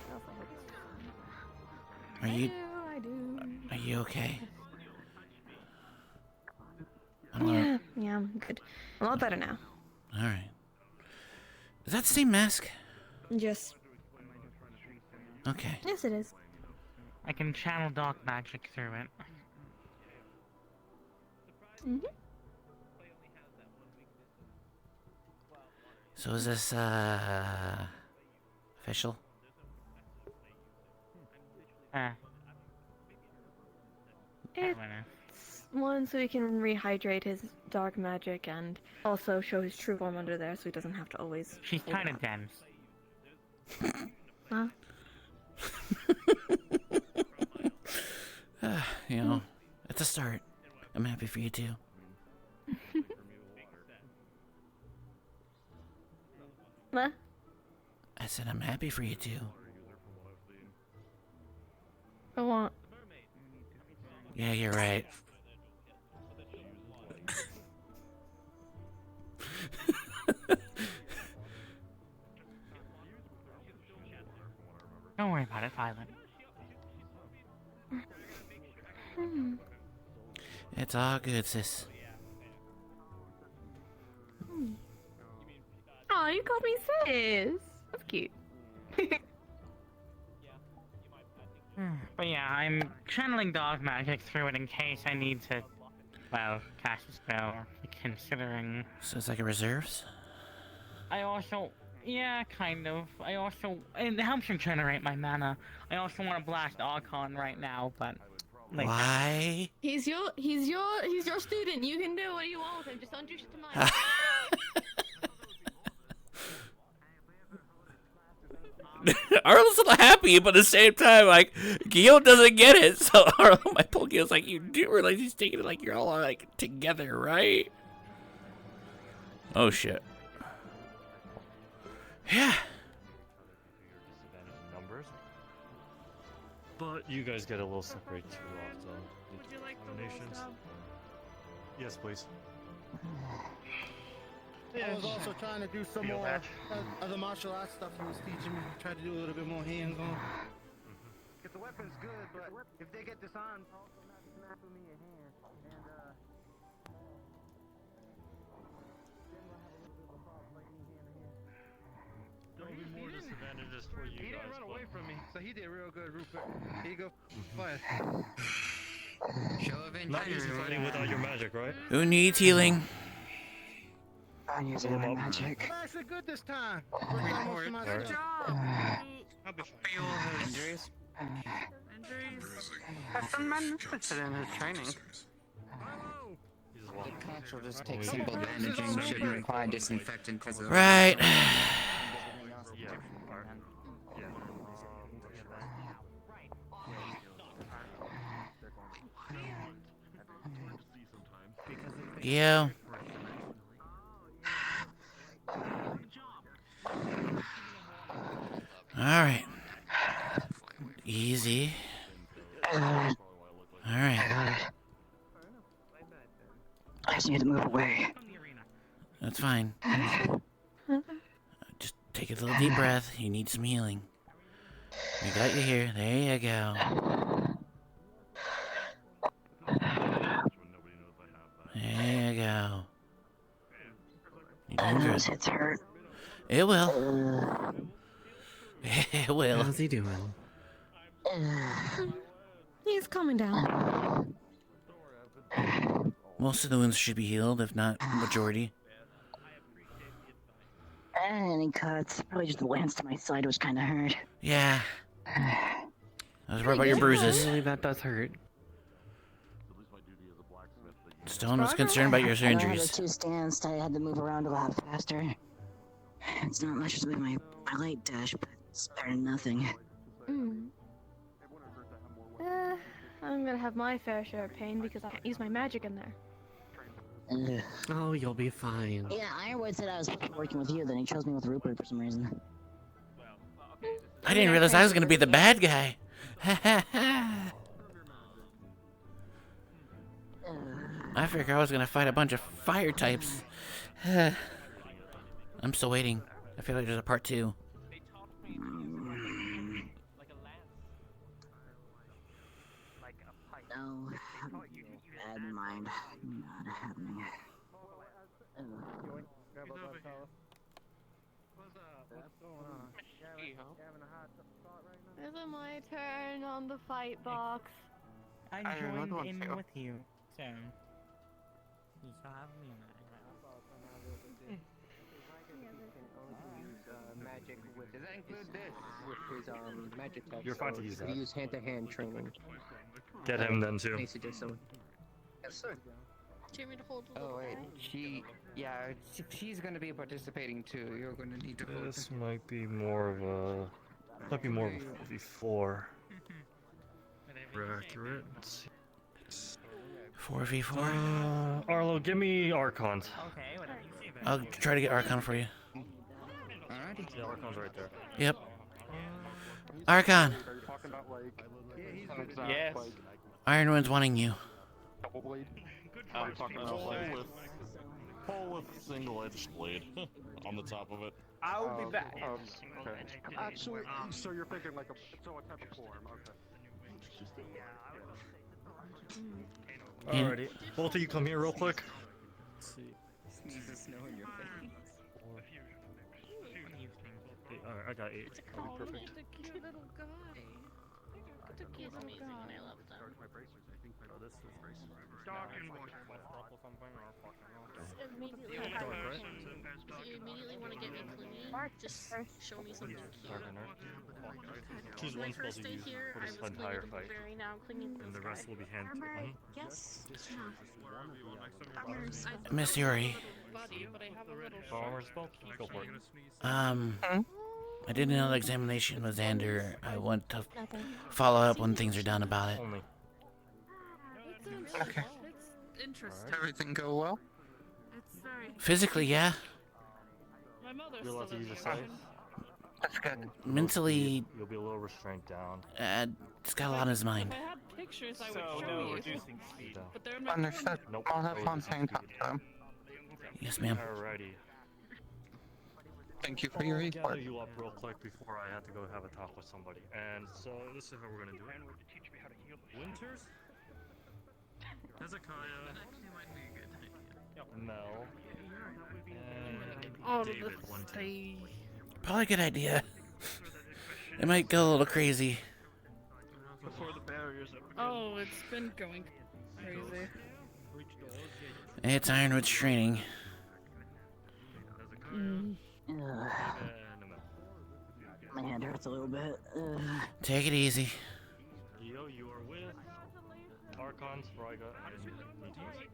S12: Are you?
S6: I do.
S12: Are you okay?
S6: Yeah, I'm good. A lot better now.
S12: All right. Is that the same mask?
S6: Yes.
S12: Okay.
S6: Yes, it is.
S3: I can channel dark magic through it.
S6: Mhm.
S12: So is this official?
S6: It's one so he can rehydrate his dark magic and also show his true form under there so he doesn't have to always.
S3: She's
S6: hold it
S3: kind of
S6: up.
S3: dense.
S6: Huh?
S12: You know, it's a start. I'm happy for you too.
S6: What?
S12: I said I'm happy for you too.
S6: I want.
S12: Yeah, you're right.
S3: Don't worry about it, Violet.
S12: It's all good, sis.
S6: Oh, you called me sis. That's cute.
S3: But yeah, I'm channeling dark magic through it in case I need to, well, cast a spell, considering...
S12: So it's like a reserves?
S3: I also... Yeah, kind of. I also... It helps regenerate my mana. I also want to blast Archon right now, but... Like,
S12: Why?
S6: He's your student. You can do what you want with him. Just don't do shit to mine.
S12: Arlo's a little happy, but at the same time, like, Gil doesn't get it. So Arlo, my poor Gil's like, you do realize he's taking it like you're all like together, right? Oh shit. Yeah.
S16: Numbers. But you guys get a little separate too off the nominations. Yes, please.
S18: I was also trying to do some more of the martial arts stuff he was teaching me. Try to do a little bit more hands-on. If the weapon's good, but if they get disarmed, also not smack with me in hand. And then we'll have a little bit of a fight fighting me hand to hand.
S16: There'll be more disadvantages for you
S18: He
S16: guys.
S18: didn't run away from me, so he did real good, Rupert. Here you go. Fire.
S10: Show of
S16: Not easy fighting without your magic, right?
S12: Who needs healing?
S20: I'm using my magic.
S18: I'm actually good this time. Worked on most of my
S16: Good
S18: stuff.
S16: I'll be fine.
S21: Injuries? Have some men interested in his training.
S10: The cops will just take simple bandaging, shouldn't require disinfectant because of...
S12: Right. Yeah. Alright. Easy. Alright.
S20: I just need to move away.
S12: That's fine. Just take a little deep breath. You need some healing. We got you here. There you go. There you go. You're doing good.
S20: Those hits hurt.
S12: It will. It will.
S2: How's he doing?
S6: He's calming down.
S12: Most of the wounds should be healed, if not majority.
S20: Any cuts? Probably just the lance to my side was kind of hurt.
S12: Yeah. I was worried about your bruises.
S2: Really, that does hurt.
S12: Stone was concerned about your
S20: I had a
S12: injuries.
S20: two stance. I had to move around a lot faster. It's not much with my light dash, but it's better than nothing.
S19: I'm gonna have my fair share of pain because I can't use my magic in there.
S15: Oh, you'll be fine.
S20: Yeah, Ironwood said I was supposed to be working with you, then he chose me with Rupert for some reason.
S12: I didn't realize I was gonna be the bad guy. I figured I was gonna fight a bunch of fire types. I'm still waiting. I feel like there's a part 2.
S20: No, bad mind. Not happening.
S19: Is it my turn on the fight box?
S3: I joined in with you, so you shall have me.
S11: Magic with. Does that include this? With his magic test.
S16: You're fine to use
S11: Could
S16: that.
S11: he use hand-to-hand training?
S16: Get him then too.
S11: Any suggestion? Yes, sir.
S6: Do you want me to hold the
S22: Oh wait, she's gonna be participating too. You're gonna need to hold.
S16: This might be more of a 4v4. We're accurate. Let's see.
S12: 4v4.
S16: Arlo, give me Archons.
S3: Okay, whatever you say.
S12: I'll try to get Archon for you.
S22: Alrighty.
S16: Yeah, Archon's right there.
S12: Yep. Archon.
S14: Yes.
S12: Ironwood's wanting you.
S5: Double blade. I'm talking about pole with single-edged blade on the top of it.
S14: I'll be back. Okay. Actually, so you're thinking like a type of form, okay.
S16: Alrighty. Both of you come here real quick.
S10: Let's see. Sneeze the snow in your face.
S16: Alright, I got 8. Perfect.
S6: The cute little guy. The kid's amazing and I love them. You immediately want to get me clingy, just show me something cute.
S16: Choose
S6: When I
S16: one spell
S6: first
S16: to
S6: stayed
S16: use
S6: here,
S16: for
S6: I
S16: this
S6: was
S16: entire
S6: clinging to
S16: fight.
S6: Blueberry, now I'm clinging to
S16: And
S6: this
S16: the rest
S6: guy.
S16: will be hand.
S6: Yes.
S12: Miss Yuri.
S16: Bomber spell? Go for it.
S12: I did another examination with Xander. I want to follow up when things are done about it.
S22: Okay.
S6: It's interesting.
S22: Everything go well?
S6: It's very.
S12: Physically, yeah.
S6: My mother
S16: You're allowed to use a
S6: still
S16: scythe.
S22: That's good.
S12: Mentally,
S16: You'll be a little restrained down.
S12: he's got a lot on his mind.
S6: If I had pictures, I would
S16: So,
S6: show
S16: no
S6: you.
S16: reducing speed.
S6: But they're not.
S22: Understood.
S16: Nope.
S22: I'll have fun saying talk to them.
S12: Yes, ma'am.
S16: Alrighty.
S22: Thank you for your
S16: I'll gather
S22: report.
S16: you up real quick before I have to go have a talk with somebody. And so this is how we're gonna do it. Winters, Hezekiah, Mel, and
S6: All of
S16: David.
S6: the
S16: 1, 2.
S12: Probably a good idea. It might go a little crazy.
S2: Before the barriers.
S6: Oh, it's been going crazy.
S12: It's Ironwood's training.
S20: My hand hurts a little bit.
S12: Take it easy.
S16: Leo, you are with Archons, Ryga, and Nitos.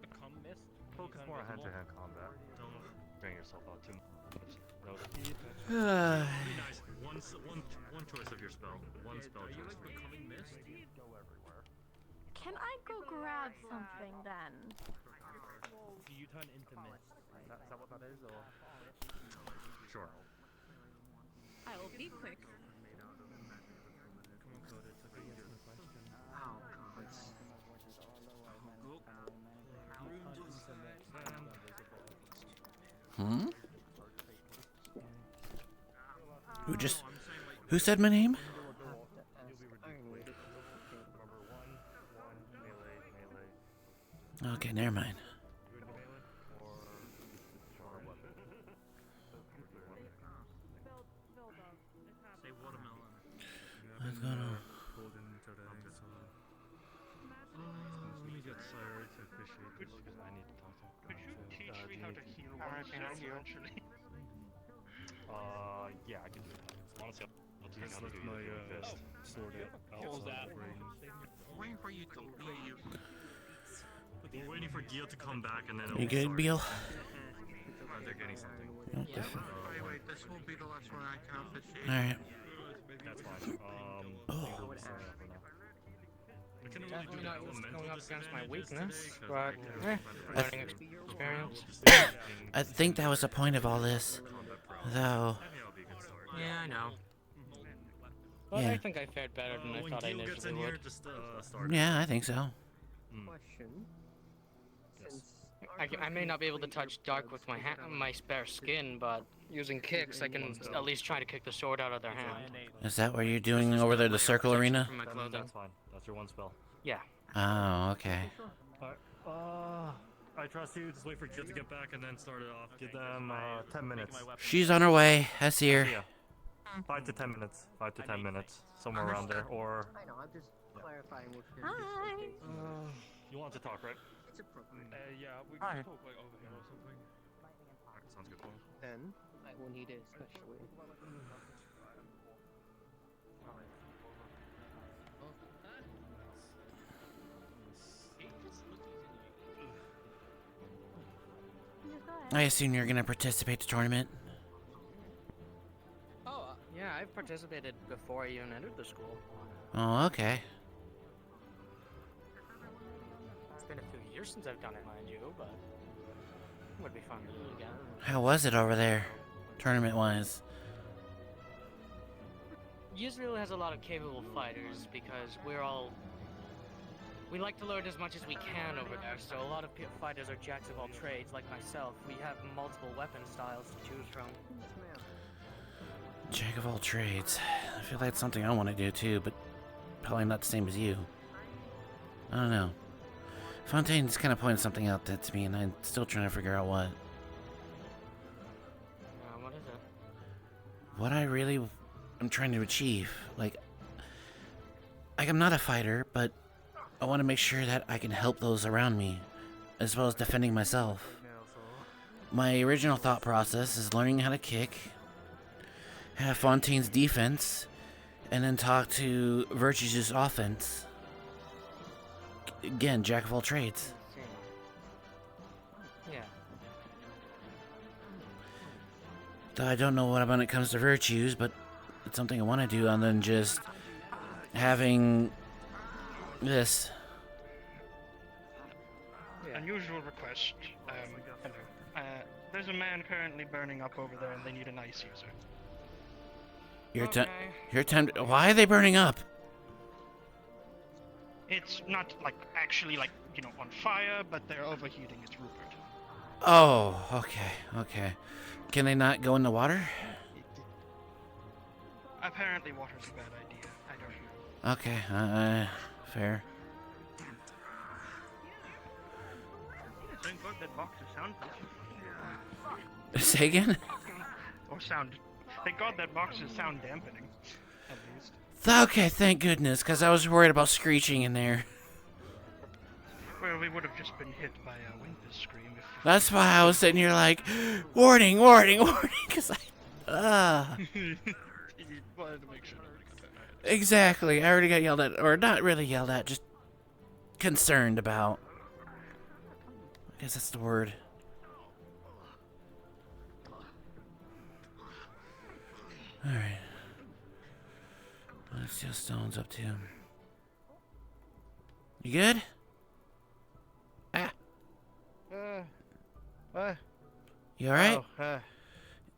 S16: Focus more on hand-to-hand combat. Don't bring yourself out too much. No speed. Be nice. One choice of your spell. One spell choice.
S19: Can I go grab something then?
S18: You turn into mist. Is that what that is, or?
S16: Sure.
S6: I will be quick.
S12: Hmm? Who said my name? Okay, never mind. What's going on?
S16: Let me get Sarah to officiate this because I need to talk to him.
S2: Could you teach me how to heal
S22: Alright, behind you.
S2: actually?
S16: Yeah, I can do that. Honestly, I'll teach you how to do
S18: my
S16: your fist.
S18: sword out.
S2: What was that?
S22: Waiting for you to leave.
S16: We're waiting for Gil to come back and then.
S12: You good, Beal?
S16: They're getting something.
S10: Wait, this will be the last one I can officiate.
S12: Alright.
S16: That's fine. We can only do the elemental
S3: Going up against my
S16: disadvantages
S3: weakness,
S16: today, 'cause
S3: but
S16: we're
S3: learning experience.
S12: I think that was the point of all this, though.
S15: Yeah, I know.
S3: But
S12: Yeah.
S3: I think I fared better than I
S16: when
S3: thought I
S16: Gil gets
S3: initially
S16: in here,
S3: would.
S16: just start.
S12: Yeah, I think so.
S9: Question.
S3: I may not be able to touch Dark with my spare skin, but using kicks, I can at least try to kick the sword out of their hand.
S12: Is that what you're doing over there, the circle arena?
S3: From my clothing.
S16: That's fine. That's your one spell.
S3: Yeah.
S12: Oh, okay.
S16: Alright. I trust you. Just wait for Gil to get back and then start it off. Give them 10 minutes.
S12: She's on her way. I see her.
S16: Yeah. 5 to 10 minutes. 5 to 10 minutes. Somewhere around there. Or.
S9: I know, I'm just clarifying what you're
S19: Hi.
S16: You want to talk, right?
S9: It's appropriate.
S2: Yeah, we
S16: Hi.
S2: can talk like over here or something.
S16: Alright, sounds good.
S9: Then, I will need it especially.
S12: I assume you're gonna participate in the tournament.
S3: Oh, yeah, I've participated before I even entered the school.
S12: Oh, okay.
S3: It's been a few years since I've done it, mind you, but it would be fun to do it again.
S12: How was it over there, tournament-wise?
S3: Israel has a lot of capable fighters because we like to learn as much as we can over there, so a lot of fighters are jacks of all trades, like myself. We have multiple weapon styles to choose from.
S12: Jack of all trades. I feel like it's something I want to do too, but probably not the same as you. I don't know. Fontaine's kind of pointing something out to me, and I'm still trying to figure out what.
S3: What is it?
S12: What I really am trying to achieve. Like I'm not a fighter, but I want to make sure that I can help those around me, as well as defending myself. My original thought process is learning how to kick, have Fontaine's defense, and then talk to Virtue's offense. Again, jack of all trades.
S3: Yeah.
S12: Though I don't know what when it comes to Virtues, but it's something I want to do, other than just having this.
S13: Unusual request. Hello. There's a man currently burning up over there, and they need an ice user.
S12: Your time. Why are they burning up?
S13: It's not like actually like on fire, but they're overheating. It's Rupert.
S12: Oh, okay. Can they not go in the water?
S13: Apparently, water's a bad idea. I don't know.
S12: Okay, fair.
S13: Thank God that box is soundproof.
S12: Say again?
S13: Or sound. Thank God that box is sound dampening. At least.
S12: Okay, thank goodness, because I was worried about screeching in there.
S13: Well, we would have just been hit by a Wimpus scream if.
S12: That's why I was sitting here like, warning, because I.
S13: You wanted to make sure nobody got that.
S12: Exactly, I already got yelled at, or not really yelled at, just concerned about. I guess that's the word. Alright. Let's see how Stone's up to. You good? Ah.
S18: What?
S12: You alright?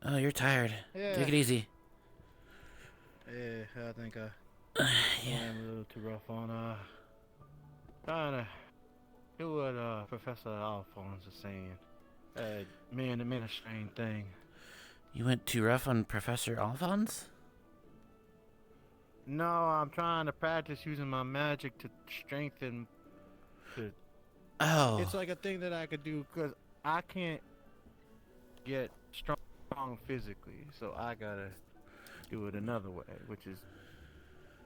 S18: Oh,
S12: You're tired.
S18: Yeah.
S12: Take it easy.
S18: Yeah, I think
S12: Yeah.
S18: I'm a little too rough on trying to do what Professor Alphonse is saying. Me and the ministering thing.
S12: You went too rough on Professor Alphonse?
S18: No, I'm trying to practice using my magic to strengthen.
S12: Oh.
S18: It's like a thing that I could do because I can't get strong physically, so I gotta do it another way, which is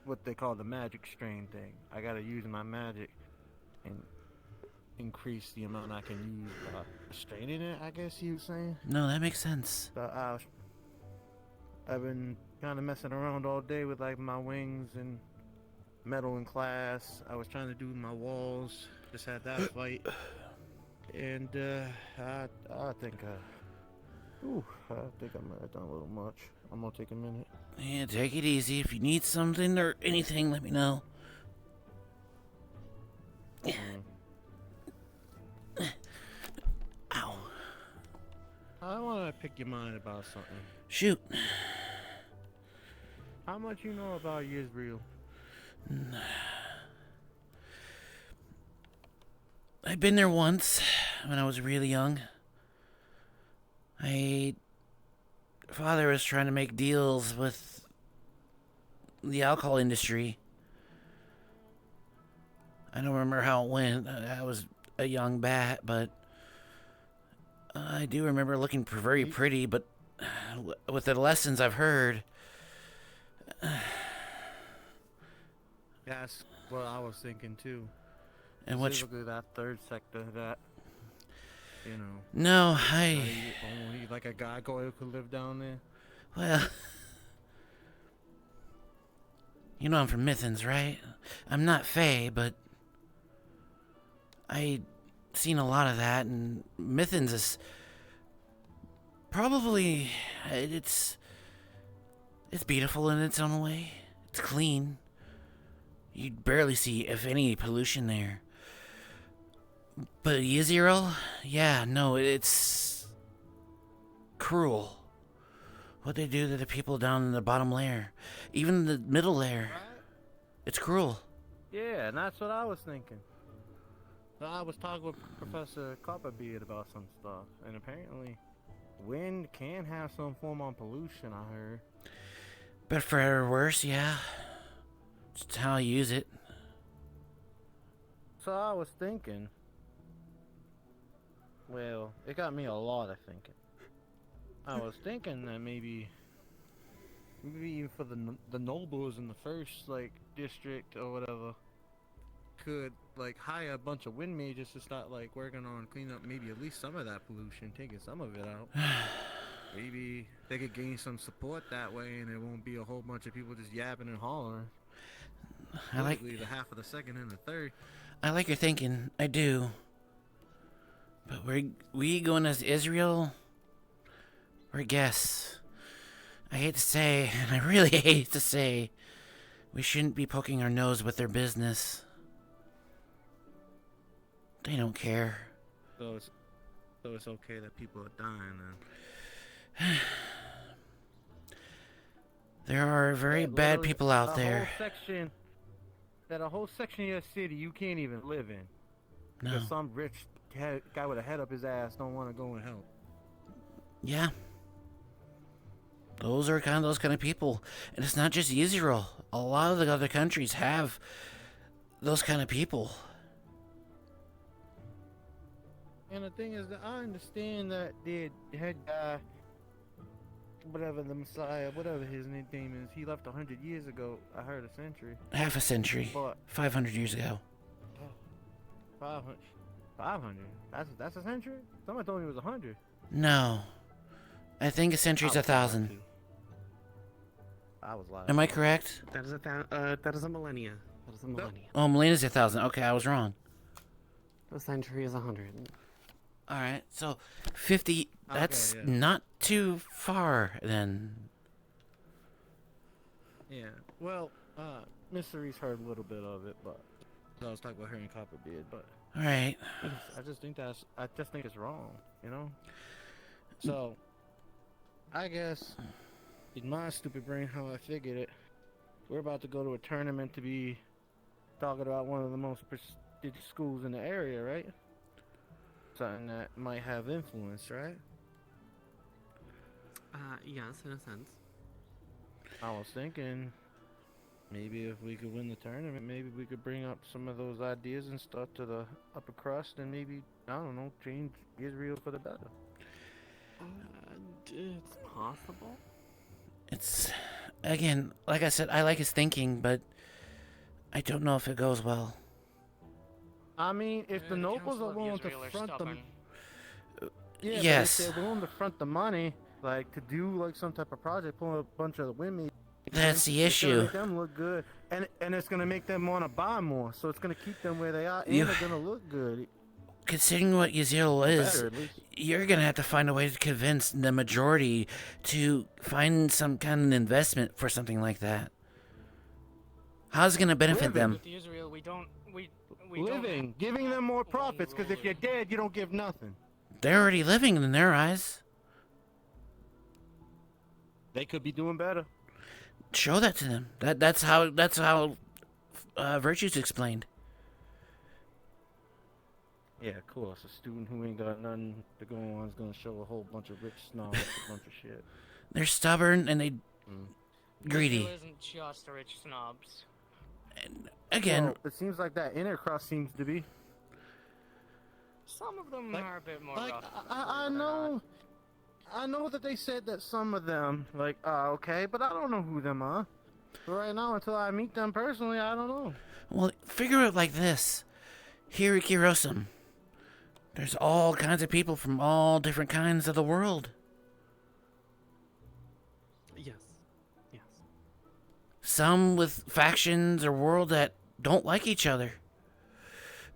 S18: what they call the magic strain thing. I gotta use my magic and increase the amount I can use straining it, I guess you were saying.
S12: No, that makes sense.
S18: So I've been kind of messing around all day with like my wings and metal in class. I was trying to do my walls. Just had that fight. And I think I might have done a little much. I'm gonna take a minute.
S12: Yeah, take it easy. If you need something or anything, let me know. Ow.
S18: I want to pick your mind about something.
S12: Shoot.
S18: How much you know about Israel?
S12: I've been there once when I was really young. My father was trying to make deals with the alcohol industry. I don't remember how it went. I was a young bat, but I do remember looking very pretty, but with the lessons I've heard...
S18: That's what I was thinking too.
S12: And which...
S18: Specifically that third sector that, you know...
S12: No,
S18: only like a guy who could live down there?
S12: Well... You know I'm from Mithens, right? I'm not Fae, but... I seen a lot of that, and Mithens is... Probably... It's beautiful in its own way. It's clean. You'd barely see, if any, pollution there. But Israel? Yeah, no, it's... cruel. What they do to the people down in the bottom layer. Even the middle layer. It's cruel.
S18: Yeah, and that's what I was thinking. So I was talking with Professor Copperbeard about some stuff, and apparently wind can have some form of pollution, I heard.
S12: But for worse, yeah. Just how I use it.
S18: So I was thinking... Well, it got me a lot of thinking. I was thinking that maybe even for the nobles in the first, like, district or whatever, could, like, hire a bunch of wind mages to start, like, working on cleaning up maybe at least some of that pollution, taking some of it out. Maybe they could gain some support that way, and it won't be a whole bunch of people just yapping and hollering.
S12: I like
S18: the half of the second and the third.
S12: I like your thinking. I do. But we going as Israel? Or guess? I hate to say, and I really hate to say, we shouldn't be poking our nose with their business. They don't care.
S18: So it's okay that people are dying then.
S12: There are very bad people out there.
S18: A whole section of your city you can't even live in.
S12: No.
S18: Because some rich guy with a head up his ass don't want to go and help.
S12: Yeah. Those kind of people. And it's not just Israel. A lot of the other countries have those kind of people.
S18: And the thing is that I understand that the head guy, whatever the Messiah, whatever his name is, he left 100 years ago. I heard a century.
S12: Half a century.
S18: But
S12: 500 years ago.
S18: 500. That's a century? Somebody told me it was 100.
S12: No. I think a century's 1,000.
S18: I was lying.
S12: Am I correct?
S2: That is a millennia. That is a millennia.
S12: Oh, millennia's 1,000. Okay, I was wrong.
S2: A century is 100.
S12: Alright, so 50, that's not too far then.
S18: Yeah, well, Mystery's heard a little bit of it, but I was talking about her and Copperbeard, but
S12: alright.
S18: I just think it's wrong, you know? So, I guess, in my stupid brain, how I figured it, we're about to go to a tournament to be talking about one of the most prestigious schools in the area, right? Something that might have influence, right?
S2: Yes, in a sense.
S18: I was thinking, maybe if we could win the tournament, maybe we could bring up some of those ideas and stuff to the upper crust and maybe, I don't know, change Israel for the better.
S2: It's possible.
S12: It's, again, like I said, I like his thinking, but I don't know if it goes well.
S18: I mean, if the nobles are willing to front them,
S12: yes,
S18: but if they're willing to front the money, like to do like some type of project, pull a bunch of women.
S12: That's the
S18: it's gonna
S12: issue.
S18: make them look good, and it's gonna make them want to buy more. So it's gonna keep them where they are, and
S12: You-
S18: they're gonna look good.
S12: considering what Yazil is,
S18: Better, at least.
S12: you're gonna have to find a way to convince the majority to find some kind of investment for something like that. How's it gonna benefit them?
S3: With Israel, we don't
S18: Living, giving them more profits, because if you're dead, you don't give nothing.
S12: They're already living in their eyes.
S18: They could be doing better.
S12: Show that to them. That's how virtue's explained.
S18: Yeah, of course. A student who ain't got nothing to go on is gonna show a whole bunch of rich snobs a bunch of shit.
S12: They're stubborn and they greedy.
S3: Israel isn't just rich snobs.
S12: Again,
S18: Well, it seems like that inner crust seems to be.
S3: Some of them are a bit more
S18: Like,
S3: rough.
S18: I know that they said that some of them, like, okay, but I don't know who them are. But right now, until I meet them personally, I don't know.
S12: well, figure it like this. Here at Curiosum, there's all kinds of people from all different kinds of the world.
S15: Yes. Yes.
S12: Some with factions or world that don't like each other.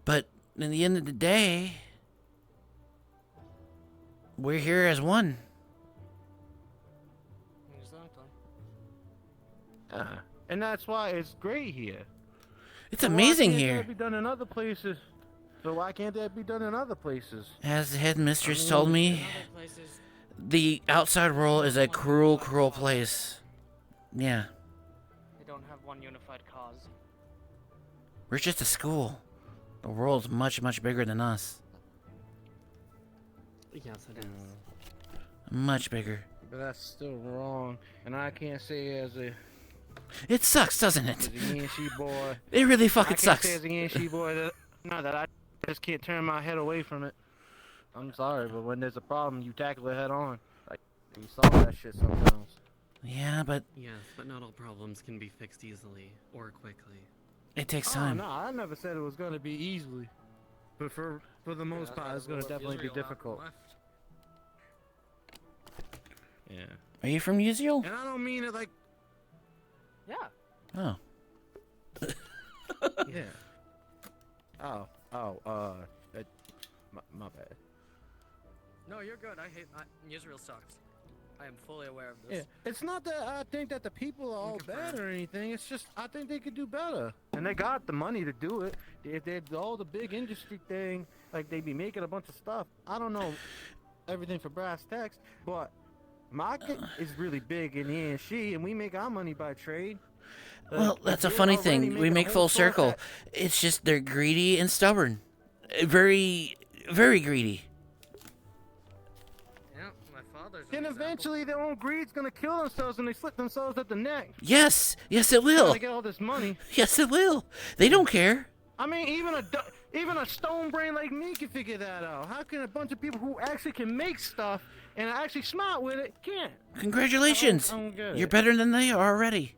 S12: But in the end of the day, we're here as one.
S3: Exactly.
S18: And that's why it's great here.
S12: It's
S18: So
S12: amazing
S18: why can't
S12: here.
S18: that be done in other places? So why can't that be done in other places?
S12: As the headmistress
S18: I mean,
S12: told
S3: In
S12: me,
S3: other places,
S12: the outside world is a cruel, cruel place. Yeah,
S3: they don't have one unified cause.
S12: we're just a school. The world's much, much bigger than us.
S15: Yes, it is.
S12: Much bigger.
S18: But that's still wrong. And I can't say as a
S12: It sucks, doesn't
S18: as
S12: it?
S18: a Yanshi boy.
S12: It really fucking
S18: I can't
S12: sucks.
S18: say as a Yanshi boy that I just can't turn my head away from it. I'm sorry, but when there's a problem, you tackle it head on. Like, you solve that shit sometimes.
S12: Yeah, but
S15: Yes, but not all problems can be fixed easily or quickly.
S12: it takes
S18: Oh,
S12: time.
S18: no, I never said it was gonna be easily. But for the most part, it's gonna definitely be difficult. Yeah.
S12: Are you from Uziel?
S18: And I don't mean it like.
S3: Yeah.
S12: Oh.
S18: Yeah. My bad.
S3: No, you're good. Israel sucks. I am fully aware of
S18: Yeah,
S3: this.
S18: it's not that I think that the people are all bad or anything. It's just I think they could do better, and they got the money to do it. If they had all the big industry thing, like they'd be making a bunch of stuff. I don't know everything for brass tacks, but market is really big in the NC, and we make our money by trade.
S12: Well, that's a funny thing. We make full circle. It's just they're greedy and stubborn. Very, very greedy.
S3: Yeah, my father's.
S18: Then eventually their own greed's gonna kill themselves, and they slit themselves at the neck.
S12: Yes, yes, it will.
S18: To get all this money.
S12: Yes, it will. They don't care.
S18: I mean, even a stone brain like me can figure that out. How can a bunch of people who actually can make stuff and are actually smart with it can't?
S12: Congratulations.
S18: I don't get
S12: You're
S18: it.
S12: better than they are already.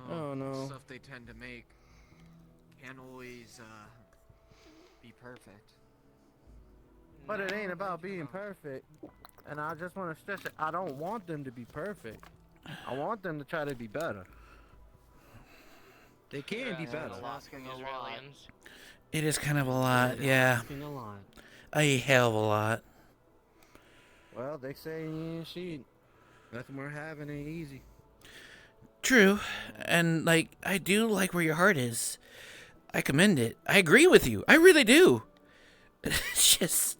S18: Oh no.
S10: Stuff they tend to make can't always be perfect.
S18: But it ain't about being perfect. And I just want to stress it. I don't want them to be perfect. I want them to try to be better. They can be better.
S3: Asking Israelis.
S12: It is kind of a lot, yeah.
S15: Asking a lot.
S12: A hell of a lot.
S18: Well, they say she nothing we're having ain't easy.
S12: True. And, like, I do like where your heart is. I commend it. I agree with you. I really do. It's just...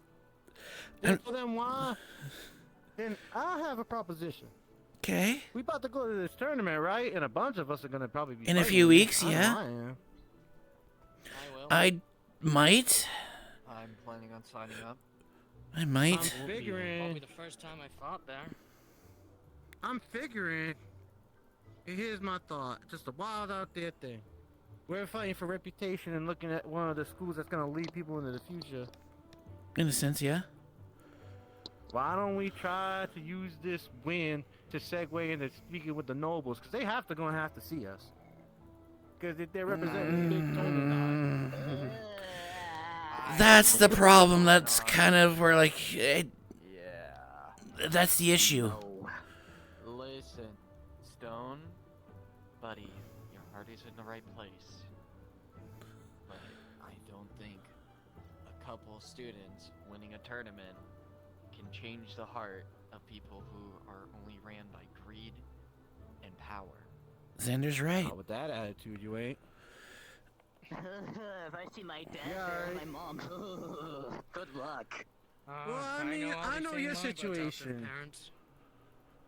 S18: Well, then why? Then I have a proposition.
S12: Okay.
S18: We about to go to this tournament, right? And a bunch of us are gonna probably be
S12: In a
S18: fighting.
S12: few weeks,
S18: I know
S12: yeah.
S18: I am.
S12: I might.
S22: I'm planning on signing up.
S12: I might.
S18: I'm figuring.
S3: Probably the first time I fought there.
S18: I'm figuring. Here's my thought. Just a wild out there thing. We're fighting for reputation and looking at one of the schools that's gonna lead people into the future.
S12: In a sense, yeah.
S18: Why don't we try to use this win to segue into speaking with the nobles? Because they gonna have to see us. Because if they're representing big tournament.
S12: That's the problem. That's kind of where, like, that's the issue.
S22: Listen, Stone, buddy, your heart is in the right place. couple students winning a tournament can change the heart of people who are only ran by greed and power.
S12: Xander's right.
S18: Not with that attitude, you ain't.
S20: If I see my dad
S18: Yeah,
S20: there,
S18: right.
S20: my mom, good luck.
S18: Well, I mean, I know your situation.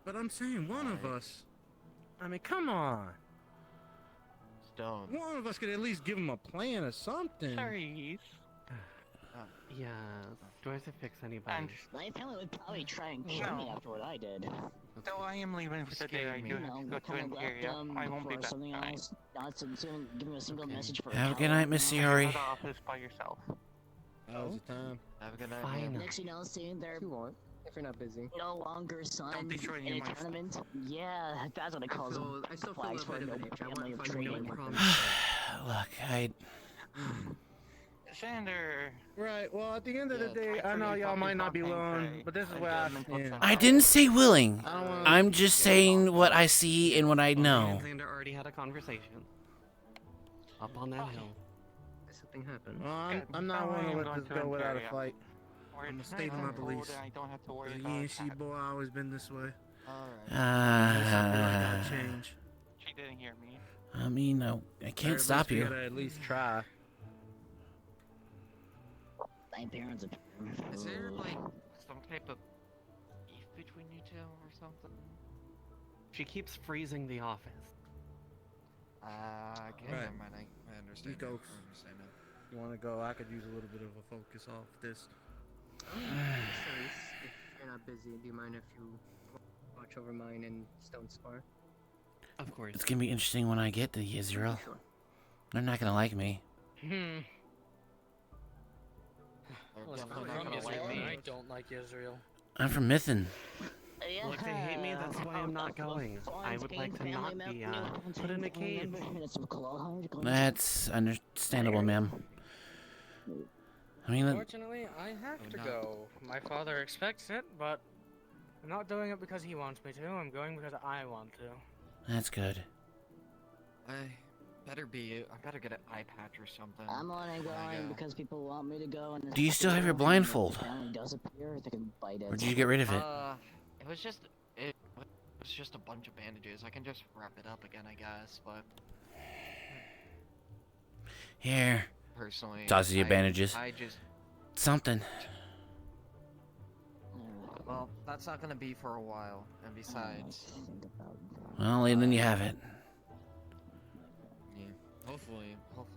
S18: But I'm saying one of us. I mean, come on.
S22: Stone.
S18: One of us could at least give him a plan or something.
S21: Sorry.
S9: Yeah. Do I have to fix anybody?
S20: My family would probably try and kill me after what I did.
S21: Though I am leaving for the day, I do have to go to Interior. I won't be
S20: for
S21: back
S20: something
S21: tonight.
S20: else. Not to give me a single message for
S12: Have a good night, Miss Yuri.
S21: Go to the office by yourself.
S18: That was the time.
S22: Have a good night.
S9: Fine.
S20: Next you know, soon they're
S9: If you want, if you're not busy.
S20: no longer son
S21: destroy
S20: in
S21: any
S20: a
S21: of my
S20: tournament. Yeah, that's what I call them.
S9: I still feel
S20: Flags
S9: a
S20: for
S9: bit
S20: no
S9: of an itch. I want
S20: family
S9: to
S20: of
S9: find no
S20: trading.
S9: promise.
S12: Look,
S21: Xander.
S18: Right, well, at the end of the day, I know y'all might not be willing, but this is where I stand.
S12: I didn't say willing.
S18: I don't wanna-
S12: I'm just saying what I see and what I know.
S9: Xander already had a conversation. Up on that hill. Something happened.
S18: Well, I'm not willing to let this go without a fight.
S21: Or
S18: I'm gonna
S21: it's
S18: stay to
S21: nice
S18: my
S21: and cold
S18: beliefs.
S21: and I don't have to worry
S18: The
S21: about
S18: E&C
S21: that.
S18: boy always been this way.
S12: Uh,
S18: Change.
S21: She didn't hear me.
S12: I mean, I can't
S18: Or at
S12: stop
S18: least we
S12: you.
S18: gotta at least try.
S20: My parents are.
S22: Is there like some type of beef between you two or something?
S9: She keeps freezing the office.
S22: Okay,
S18: Right.
S22: never mind. I understand.
S18: You go.
S22: I understand now.
S18: You wanna go? I could use a little bit of a focus off this.
S9: If you're not busy, do you mind if you watch over mine and Stone Spar? Of course.
S12: It's gonna be interesting when I get to Israel. They're not gonna like me.
S3: Hmm.
S22: They're
S3: Well,
S22: definitely
S3: I'm
S22: not
S3: from
S22: gonna like
S3: Israel, and I
S22: me.
S3: don't like Israel.
S12: I'm from Mythen.
S9: Well, if they hate me, that's why I'm not going. I would like to not be put in a cage.
S12: That's understandable, ma'am. I mean,
S3: Unfortunately, I have to go. My father expects it, but I'm not doing it because he wants me to. I'm going because I want to.
S12: that's good.
S22: I better get an eye patch or something.
S20: I'm only going because people want me to go. And
S12: Do you still have your blindfold?
S20: Family does appear, they can bite it.
S12: Or did you get rid of it?
S22: It was just a bunch of bandages. I can just wrap it up again, I guess. But
S12: Here.
S22: personally,
S12: Tosses you bandages.
S22: I just
S12: Something.
S22: well, that's not gonna be for a while. And besides,
S12: Well, then you have it.
S22: yeah, hopefully. I don't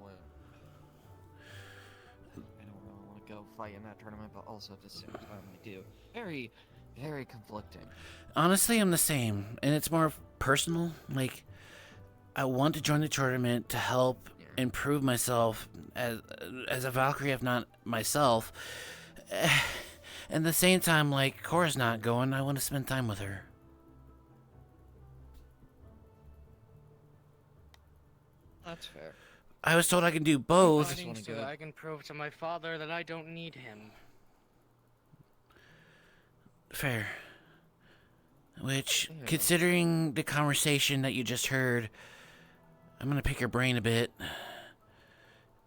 S22: really want to go fight in that tournament, but also at the same time, I do. Very, very conflicting.
S12: Honestly, I'm the same, and it's more personal. Like, I want to join the tournament to help improve myself as a Valkyrie, if not myself. And at the same time, like, Cora's not going. I want to spend time with her.
S22: That's fair.
S12: I was told I can do both.
S3: Fighting so that I can prove to my father that I don't need him.
S12: Fair. Which, considering the conversation that you just heard, I'm gonna pick your brain a bit.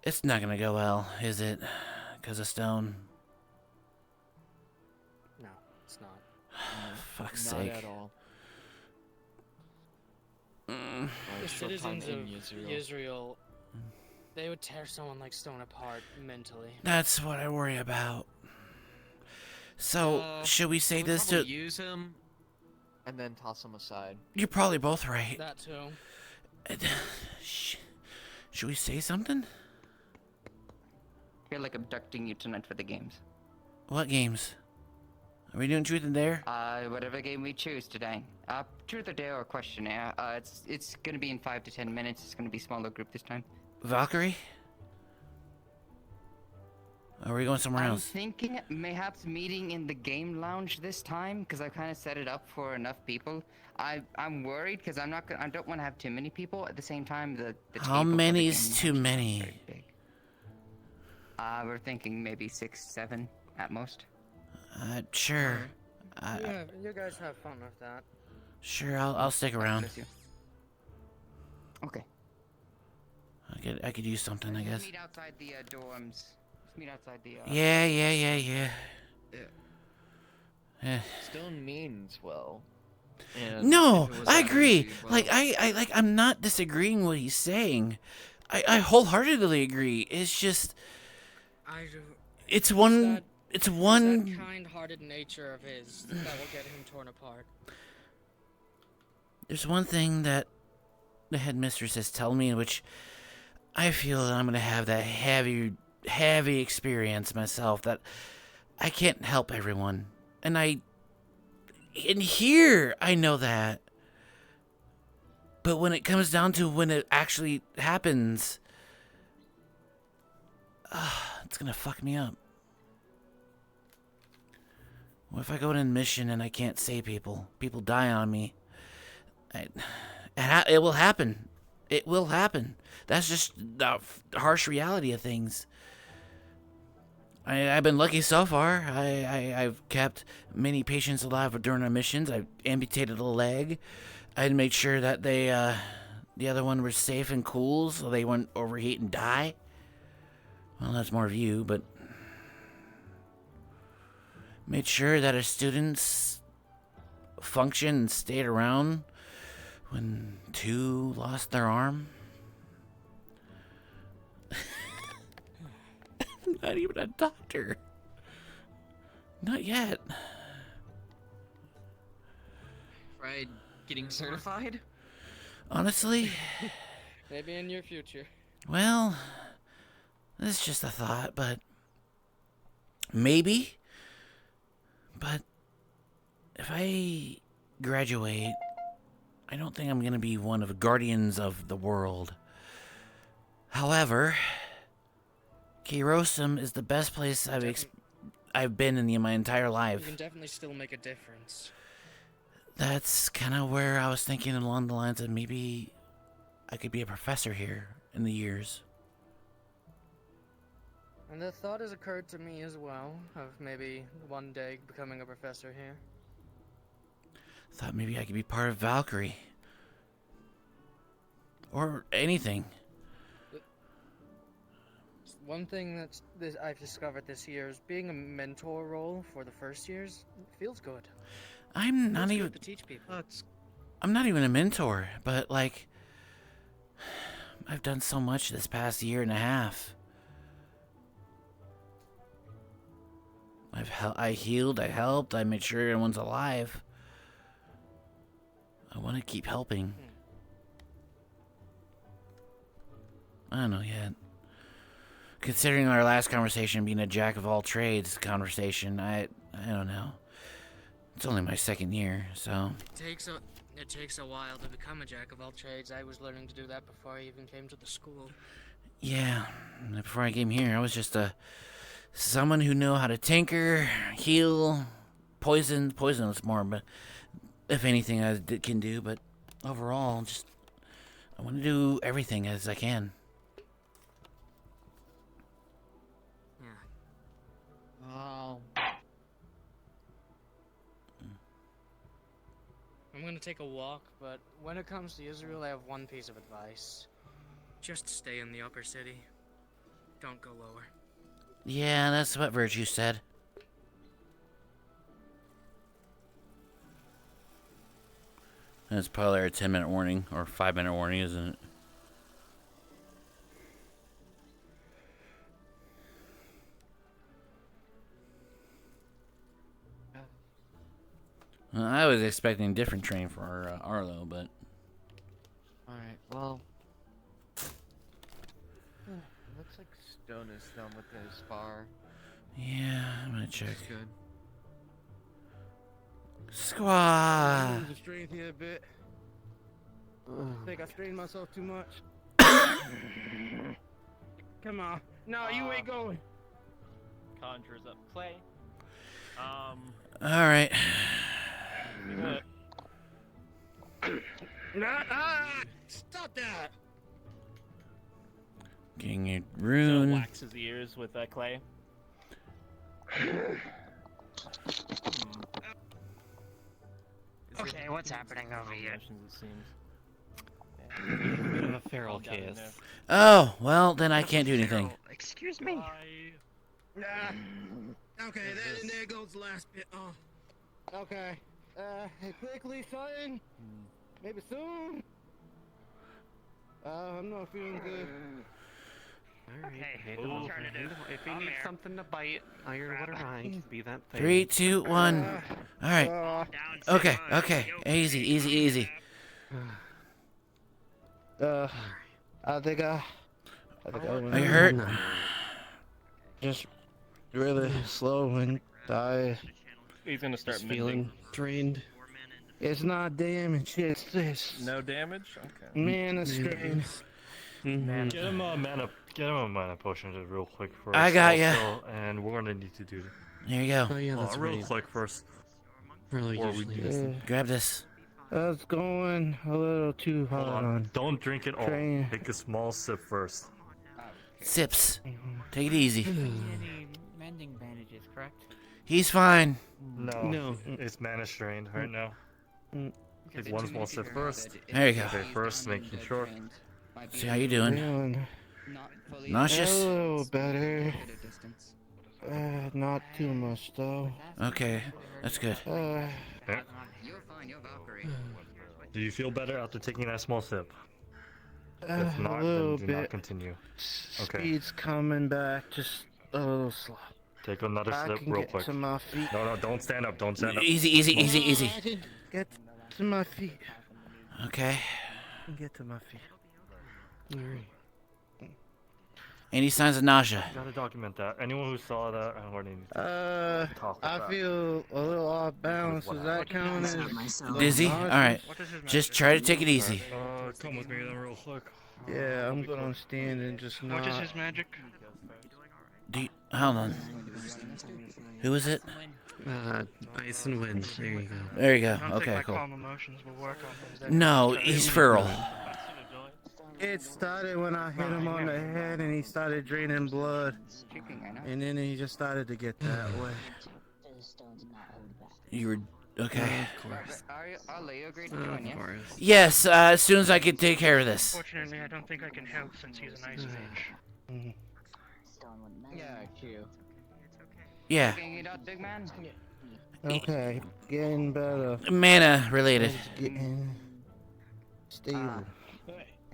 S12: It's not gonna go well, is it? Because of Stone.
S3: No, it's not.
S12: Fuck's
S22: Not
S12: sake.
S22: at all.
S3: The citizens of Israel, they would tear someone like Stone apart mentally.
S12: That's what I worry about. So, should we say this to...
S22: use him and then toss him aside.
S12: You're probably both right.
S3: That too.
S12: Should we say something?
S4: I feel like abducting you tonight for the games.
S12: What games? Are we doing Truth and Dare?
S4: Whatever game we choose today. Truth or Dare or Questionnaire. It's gonna be in 5 to 10 minutes. It's gonna be smaller group this time.
S12: Valkyrie? Or are we going somewhere
S4: I'm
S12: else?
S4: thinking mayhaps meeting in the game lounge this time, because I've kind of set it up for enough people. I'm worried because I don't want to have too many people at the same time. The
S12: How
S4: table for the
S12: many
S4: game
S12: is too
S4: lounge
S12: many?
S4: very big. We're thinking maybe 6, 7 at most.
S12: Sure.
S3: Yeah, you guys have fun with that.
S12: Sure, I'll stick around.
S4: Okay.
S12: I could use something, I guess.
S4: Meet outside the dorms. meet outside the.
S12: Yeah. Eh.
S22: Stone means well.
S12: No,
S22: if it was
S12: I
S22: that
S12: agree.
S22: easy, well,
S12: I'm not disagreeing what he's saying. I wholeheartedly agree. It's just, it's one.
S3: It's that kind-hearted nature of his that will get him torn apart.
S12: There's one thing that the headmistress has told me, which I feel that I'm gonna have that heavy experience myself. That I can't help everyone, and in here I know that. But when it comes down to when it actually happens, it's gonna fuck me up. What if I go on a mission and I can't save people? People die on me. It will happen. It will happen. That's just the harsh reality of things. I've been lucky so far. I've kept many patients alive during our missions. I've amputated a leg. I'd made sure that the other one were safe and cool so they wouldn't overheat and die. Well, that's more of you, but made sure that our students functioned and stayed around when 2 lost their arm. I'm not even a doctor. Not yet.
S9: Right, getting certified?
S12: Honestly,
S3: Maybe in your future.
S12: well, this is just a thought, but maybe. But if I graduate, I don't think I'm going to be one of the guardians of the world. However, Curiosum is the best place I've been in my entire
S3: You
S12: life.
S3: can definitely still make a difference.
S12: That's kind of where I was thinking along the lines of maybe I could be a professor here in the years.
S3: And the thought has occurred to me as well, of maybe one day becoming a professor here.
S12: Thought maybe I could be part of Valkyrie. Or anything.
S3: One thing I've discovered this year is being a mentor role for the first years feels good.
S12: I'm not
S3: Feels
S12: even.
S3: good to teach people.
S12: I'm not even a mentor, but like, I've done so much this past year and a half. I healed, I helped, I made sure everyone's alive. I want to keep helping. I don't know yet. Considering our last conversation being a jack of all trades conversation, I don't know. It's only my second year, so.
S3: It takes a while to become a jack of all trades. I was learning to do that before I even came to the school.
S12: Yeah, before I came here, I was just someone who knew how to tinker, heal, poison was more, but if anything I can do, but overall, just I want to do everything as I can.
S9: Oh.
S3: I'm gonna take a walk, but when it comes to Israel, I have one piece of advice. Just stay in the upper city. Don't go lower.
S12: Yeah, that's what Virtue said. That's probably a 10-minute warning, or 5-minute warning, isn't it? I was expecting different training for Arlo, but...
S22: Alright, well...
S11: Looks like Stone is done with his spar.
S12: Yeah, I'm gonna check.
S11: That's good.
S12: Squaw!
S18: Lose the strength here a bit. I think I strained myself too much. Come on. No, you ain't going.
S2: Conjures up clay.
S12: Alright.
S18: Stop that!
S12: Getting a
S2: So
S12: rune.
S2: wax his ears with clay.
S9: Okay, what's happening over here?
S2: It seems. A bit of a feral case.
S12: Oh, well, then I can't do anything.
S9: Excuse me.
S18: Okay, then there goes the last bit. Oh. Okay. Quickly, son. Maybe soon. I'm not feeling good.
S21: Hey, alternative. If he needs something to bite, iron what I can be that thing.
S12: 3, 2, 1. All right. Okay. Okay. Easy. Easy. Easy.
S18: I think I went
S12: Are you hurt?
S18: just really slow and tired.
S8: He's gonna start
S18: Just
S8: mending.
S18: feeling drained. It's not damage. It's this.
S8: No damage? Okay.
S18: Man, it's strain.
S16: Get him a mana potion just real quick first.
S12: I got ya.
S16: also, and we're gonna need to do.
S12: There you go.
S21: Oh yeah, that's
S16: real
S21: right.
S16: quick first.
S21: Really
S16: Or we
S21: usually
S16: do
S21: is.
S16: this.
S12: Grab this.
S18: That's going a little too
S16: Hold
S18: hard
S16: on. Don't drink it all.
S18: Train.
S16: Take a small sip first.
S12: Sips. Take it easy.
S15: Any mending bandages, correct?
S12: He's fine.
S16: No. It's mana strained right now. Take one small sip first.
S12: There you go.
S16: Okay, first making sure.
S12: See how you doing?
S18: A
S12: Nauseous?
S18: little better. Not too much though.
S12: Okay, that's good.
S16: Yeah. Do you feel better after taking that small sip? If not,
S18: a little
S16: then do not
S18: bit.
S16: continue. Okay.
S18: Speed's coming back, just a little slow.
S16: Take another
S18: I
S16: sip
S18: can
S16: real
S18: get
S16: quick.
S18: to my feet.
S16: No, don't stand up. Don't stand up.
S12: Easy, easy, easy, easy.
S18: I can get to my feet.
S12: Okay.
S18: I can get to my feet.
S12: Any signs of nausea?
S16: Gotta document that. Anyone who saw that, I already need to talk
S18: I
S16: about.
S18: feel a little off balance. Does that count as
S12: Dizzy? Alright. Just try to take it easy.
S16: Come with me then real quick.
S18: Yeah, I'm gonna stand and just not.
S13: What is his magic?
S12: Hold on. Who is it?
S21: Ice and wind. There you go.
S12: There you go.
S13: I don't
S12: Okay,
S13: think
S12: cool.
S13: my calm emotions will work on those.
S12: No, he's feral.
S18: It started when I hit him on the head and he started draining blood. And then he just started to get that way.
S12: You were okay.
S4: Are Leo agreed to join you?
S12: Yes, as soon as I can take care of this.
S13: Fortunately, I don't think I can help since he's an ice mage.
S9: Yeah, true.
S12: Yeah.
S4: Getting it out, big man?
S18: Okay, getting better.
S12: Mana related.
S18: Getting stable.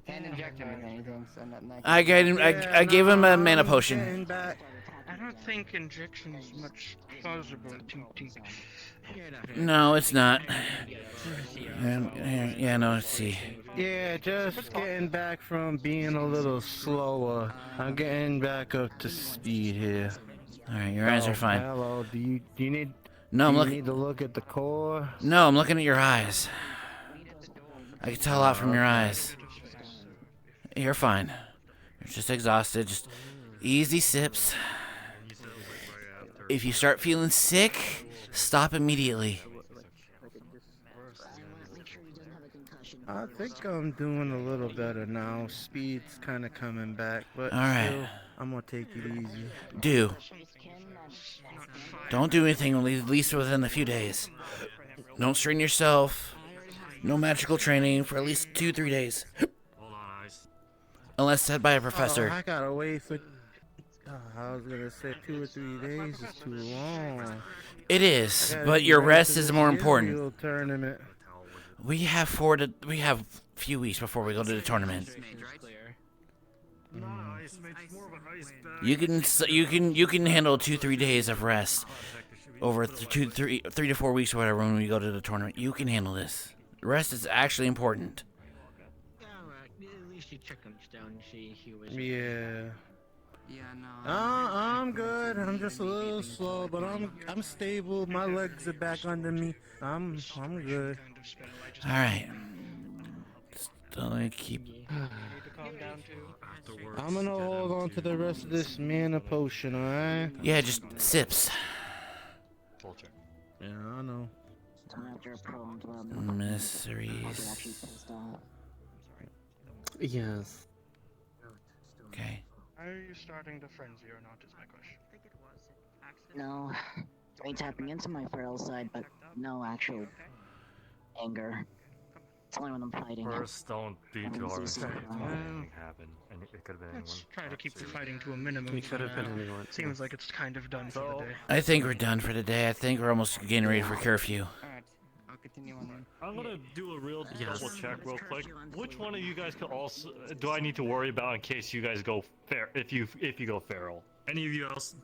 S4: I can't inject him with anything, so nothing
S12: I gave him a mana potion.
S13: I don't think injection is much plausible to teach.
S12: No, it's not. Yeah, no, let's see.
S18: Yeah, just getting back from being a little slower. I'm getting back up to speed here.
S12: Alright, your eyes are fine.
S18: Hello, do you need?
S12: No, I'm
S18: do you
S12: looking.
S18: need to look at the core.
S12: No, I'm looking at your eyes. I can tell a lot from your eyes. You're fine. You're just exhausted. Just easy sips. If you start feeling sick, stop immediately.
S18: I think I'm doing a little better now. Speed's kind of coming back, but
S12: All right.
S18: still, I'm gonna take it easy.
S12: Do. Don't do anything at least within a few days. Don't strain yourself. No magical training for at least 2-3 days. Unless said by a professor.
S18: Oh, I gotta wait for. I was gonna say 2 or 3 days is too long.
S12: It is, but your rest is more important.
S18: Tournament.
S12: We have few weeks before we go to the tournament. You can handle 2-3 days of rest over 3 to 4 weeks or whatever when we go to the tournament. You can handle this. Rest is actually important.
S18: Yeah. I'm good. I'm just a little slow, but I'm stable. My legs are back under me. I'm good.
S12: All right. Still keep.
S18: I'm gonna hold on to the rest of this mana potion, alright?
S12: Yeah, just sips.
S18: Yeah, I know.
S12: Mysteries.
S21: Yes.
S12: Okay.
S13: Are you starting to frenzy or not? Is my question.
S20: No. I'm tapping into my feral side, but no actual anger. It's only when I'm fighting.
S16: First, don't be too hard.
S20: Zeus is
S16: Anything
S20: fine.
S16: happened, and it could have been anyone.
S13: Let's try to keep the fighting to a minimum.
S7: It could have been anyone.
S13: Seems like it's kind of done for the day.
S12: I think we're done for today. I think we're almost getting ready for curfew.
S10: Alright, I'll continue on then.
S16: I'm gonna do a real double check real quick. Which one of you guys could also do I need to worry about in case you guys go fair? If you go feral? Any of you else?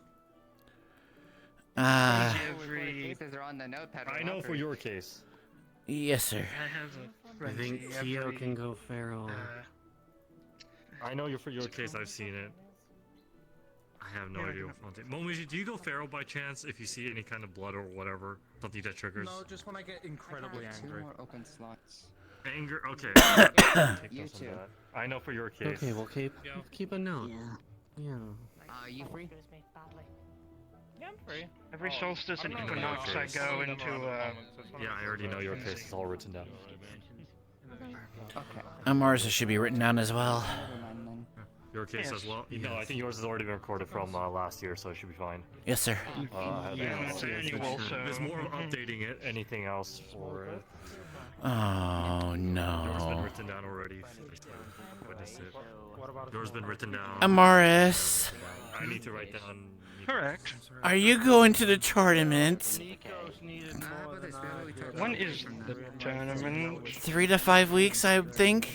S4: Cases are on the notepad.
S16: I know for your case.
S12: Yes, sir.
S7: I think Keo can go feral.
S16: I know you're for your case. I've seen it. I have no idea. Momoji, do you go feral by chance if you see any kind of blood or whatever? Something that triggers?
S8: No, just when I get incredibly angry.
S10: 2 more open slots.
S16: Anger? Okay.
S10: You too.
S16: I know for your case.
S7: Okay, we'll keep a note. Yeah.
S10: Are you free?
S1: Yeah, I'm free.
S13: Every solstice and equinox I go into,
S16: Yeah, I already know your case. It's all written down.
S10: Okay.
S12: Marissa should be written down as well.
S16: Your case as well? No, I think yours has already been recorded from last year, so it should be fine.
S12: Yes, sir.
S13: it's annual, so...
S16: There's more of updating it. Anything else for it?
S12: Oh,
S16: Yours been
S12: no.
S16: written down already. Witness it. Yours been written down.
S12: Amaris,
S16: I need to write down.
S13: Correct.
S12: are you going to the tournament?
S13: When is the tournament?
S12: 3 to 5 weeks, I think.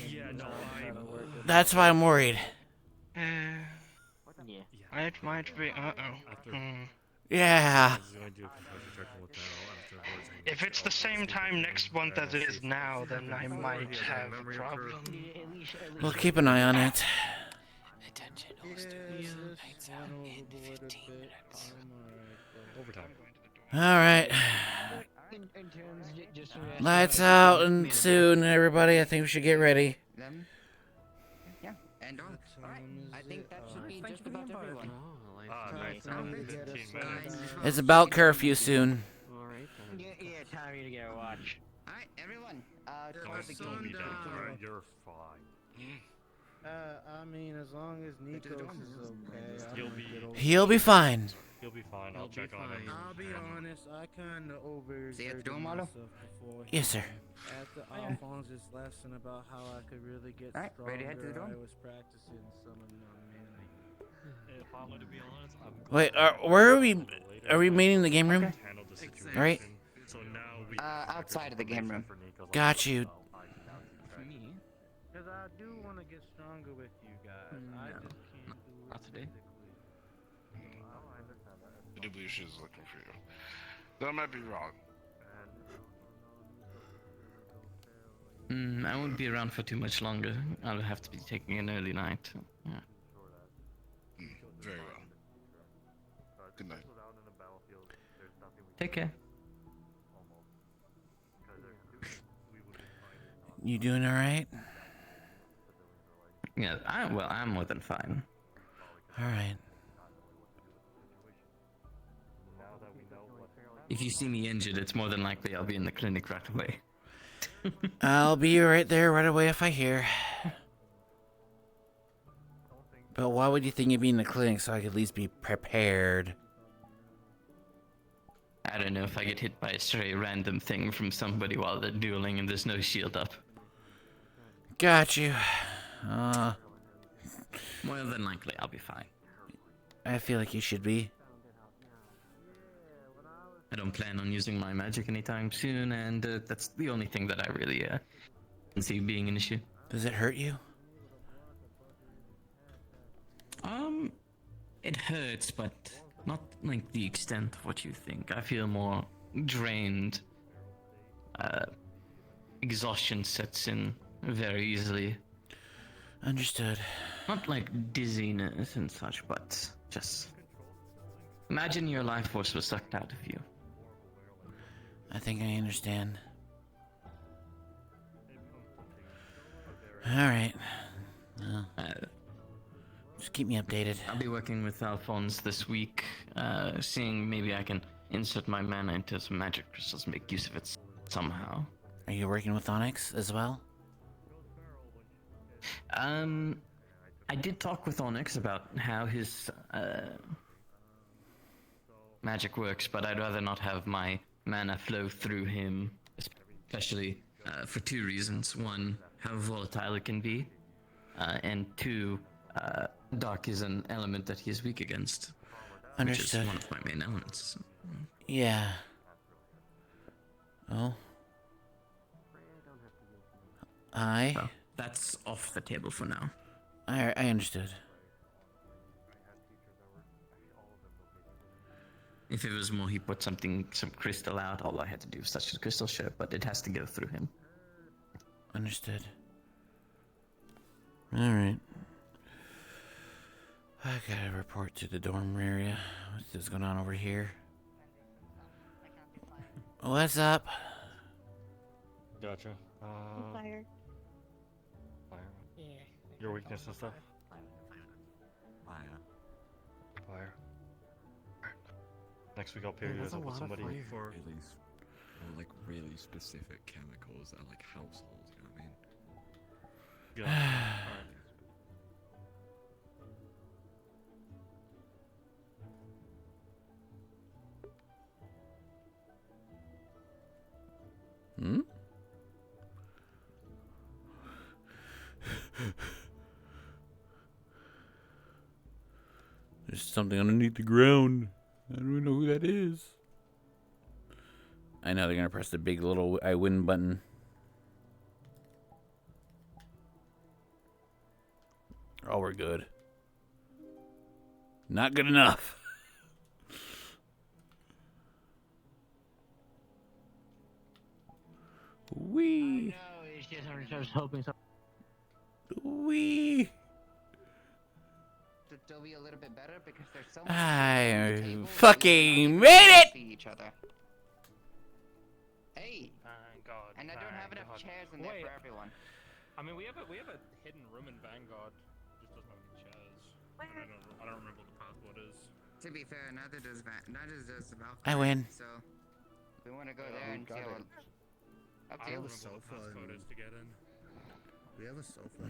S12: That's why I'm worried.
S13: It might be.
S12: Yeah.
S13: If it's the same time next month as it is now, then I might have a problem.
S12: We'll keep an eye on it.
S3: Attention, hostess. Lights out in 15 minutes.
S16: Overtime.
S12: Alright. Lights out and soon, everybody. I think we should get ready.
S10: Them? Yeah, and all. Alright, I think that should be just about everyone.
S12: It's about curfew soon.
S20: Yeah, time to get a watch.
S10: Alright, everyone.
S16: You're fine.
S18: I mean, as long as Nikos is okay.
S12: He'll be fine.
S16: He'll be fine. I'll check on him.
S18: I'll be honest, I kind of
S10: See you at the
S18: overexerted
S10: door, Marlo?
S18: myself before.
S12: Yes, sir.
S18: After Alphonse's lesson about how I could really get
S10: Alright,
S18: stronger,
S10: ready to head to the door?
S18: I was practicing some of my manly.
S16: If I'm gonna be honest,
S12: Wait, where are we? Are we meeting in the game room?
S16: handled the situation.
S12: Right?
S16: So now we
S10: Outside of the game room.
S12: Got you.
S18: Because I do want to get stronger with you guys. I just can't do it
S7: Not today.
S17: I do believe she's looking for you. Though I might be wrong.
S7: I won't be around for too much longer. I'll have to be taking an early night. Yeah.
S17: Very well. Good night.
S7: Take care.
S12: You doing alright?
S7: Yeah, I'm more than fine.
S12: Alright.
S7: If you see me injured, it's more than likely I'll be in the clinic right away.
S12: I'll be right there right away if I hear. But why would you think you'd be in the clinic so I could at least be prepared?
S7: I don't know if I get hit by a stray random thing from somebody while they're dueling and there's no shield up.
S12: Got you.
S7: More than likely, I'll be fine.
S12: I feel like you should be.
S7: I don't plan on using my magic anytime soon, and that's the only thing that I really can see being an issue.
S12: Does it hurt you?
S7: It hurts, but not like the extent of what you think. I feel more drained. Exhaustion sets in very easily.
S12: Understood.
S7: Not like dizziness and such, but just imagine your life force was sucked out of you.
S12: I think I understand. Alright. Well, just keep me updated.
S7: I'll be working with Alphonse this week, seeing maybe I can insert my mana into some magic crystals and make use of it somehow.
S12: Are you working with Onyx as well?
S7: I did talk with Onyx about how his magic works, but I'd rather not have my mana flow through him, especially for two reasons. One, how volatile it can be, and two, dark is an element that he is weak against.
S12: Understood.
S7: Which is one of my main elements.
S12: Yeah. Oh.
S7: Well, that's off the table for now.
S12: I understood.
S7: If it was more, he put some crystal out. All I had to do was touch the crystal, sure, but it has to go through him.
S12: Understood. Alright. I gotta report to the dorm area. What's going on over here? What's up?
S16: Gotcha.
S6: Fire.
S16: Fire.
S15: Yeah.
S16: Your weakness and stuff?
S5: Fire.
S16: Fire. Next week I'll pair you guys up with somebody for...
S5: Like really specific chemicals that are like households, you know what I mean?
S16: Yeah. Alright.
S12: Hmm? There's something underneath the ground. I don't know who that is. I know they're gonna press the big little I win button. Oh, we're good. Not good enough. Wee.
S20: I was hoping so.
S12: Wee.
S4: They'll be a little bit better because there's so much
S12: I fucking made it!
S4: see each other. Hey.
S2: Thank God.
S4: And I don't have enough chairs in there for everyone.
S2: I mean, we have a hidden room in Vanguard. It just doesn't have any chairs. I don't remember what the password is.
S10: To be fair, neither does Valkyrie.
S12: I win.
S10: So
S4: we want to go there and see what. Up to
S2: I
S4: you.
S2: don't remember what the passcode is to get in.
S5: We have a sofa.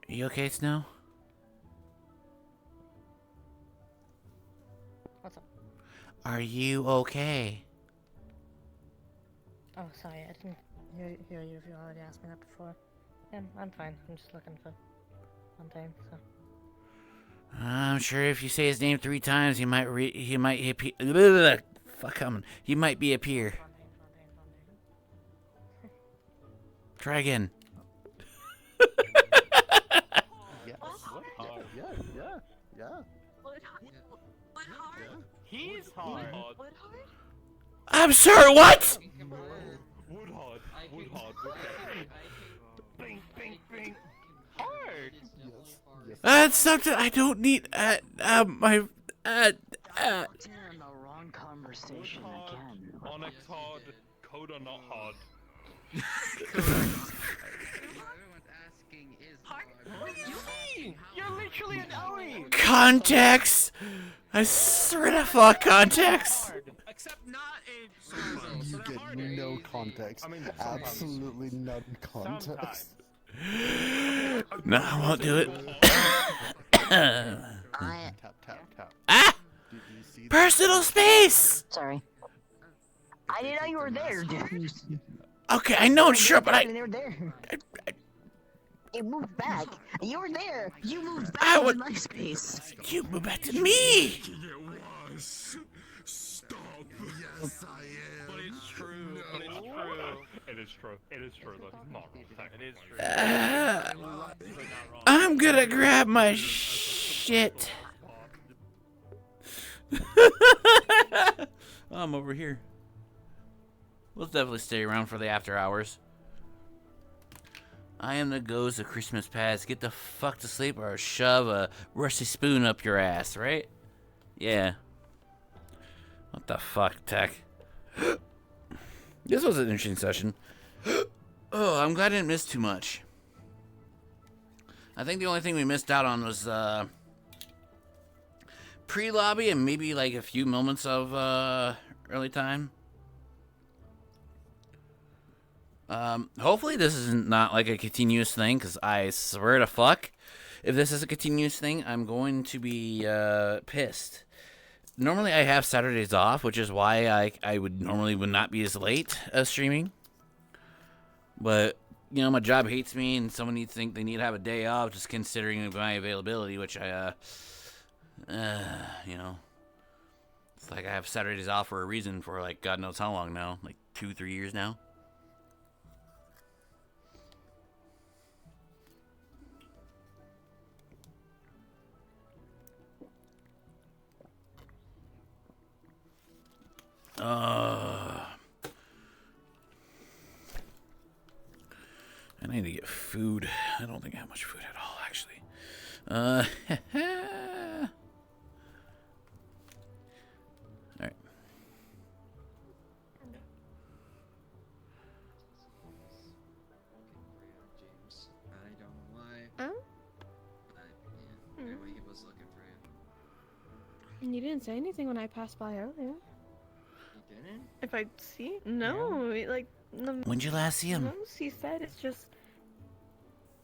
S12: You okay, Snow?
S15: What's up?
S12: Are you okay?
S15: Oh, sorry, I didn't hear you if you already asked me that before. Yeah, I'm fine. I'm just looking for something, so.
S12: I'm sure if you say his name 3 times, he might appear. Fuck, he might be appear. Try again.
S5: Yeah.
S2: He's hard.
S12: I'm sorry, what?
S2: Wood hard. Bing, bing, bing. Hard.
S12: That's something I don't need.
S20: You're in the wrong conversation again.
S2: Onyx hard. Coda not hard.
S10: Everyone's asking is
S2: What do you mean? You're literally an Owie.
S12: Context. I swear to fuck context.
S2: Except not a.
S5: You get no context. Absolutely none context.
S12: No, I won't do it.
S5: Tap.
S12: Ah! Personal space.
S20: Sorry. I didn't know you were there, dude.
S12: Okay, I know, sure, but
S20: They were there. It moved back. You were there. You moved back
S12: I
S20: to
S12: would.
S20: my space.
S12: You moved back to me.
S5: It was. Stop. Yes, I am.
S2: But it's true.
S5: No.
S2: But it's true. It is true. It is true. Though. Not wrong. It is true.
S12: I'm gonna grab my shit. I'm over here. We'll definitely stay around for the after hours. I am the ghost of Christmas past. Get the fuck to sleep or I'll shove a rusty spoon up your ass, right? Yeah. What the fuck, Tech? This was an interesting session. Oh, I'm glad I didn't miss too much. I think the only thing we missed out on was pre-lobby and maybe like a few moments of early time. Hopefully this is not like a continuous thing, because I swear to fuck, if this is a continuous thing, I'm going to be pissed. normally I have Saturdays off, which is why I would not be as late as streaming. But you know, my job hates me, and someone needs to think they need to have a day off, just considering my availability, which I you know, it's like I have Saturdays off for a reason for like God knows how long now, like 2-3 years now. I need to get food. I don't think I have much food at all, actually. Alright.
S10: James. I don't know why.
S6: Oh?
S10: But yeah, anyway, he was looking for you.
S6: You didn't say anything when I passed by earlier.
S10: He didn't?
S6: If I see? No, like the
S12: When'd you last see him?
S6: most he said is just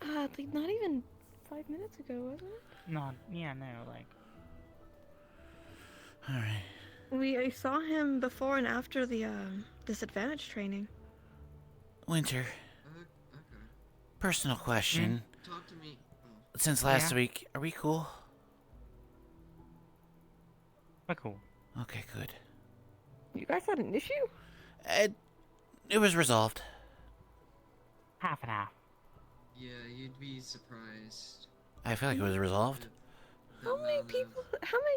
S6: like not even 5 minutes ago, wasn't it?
S15: No, yeah, no, like.
S12: Alright.
S6: I saw him before and after the disadvantage training.
S12: Winter.
S10: Okay.
S12: Personal question.
S10: Talk to me.
S12: Since last week, are we cool?
S15: We're cool.
S12: Okay, good.
S6: You guys had an issue?
S12: It was resolved.
S15: Half and half.
S10: Yeah, you'd be surprised.
S12: I feel like it was resolved.
S6: How many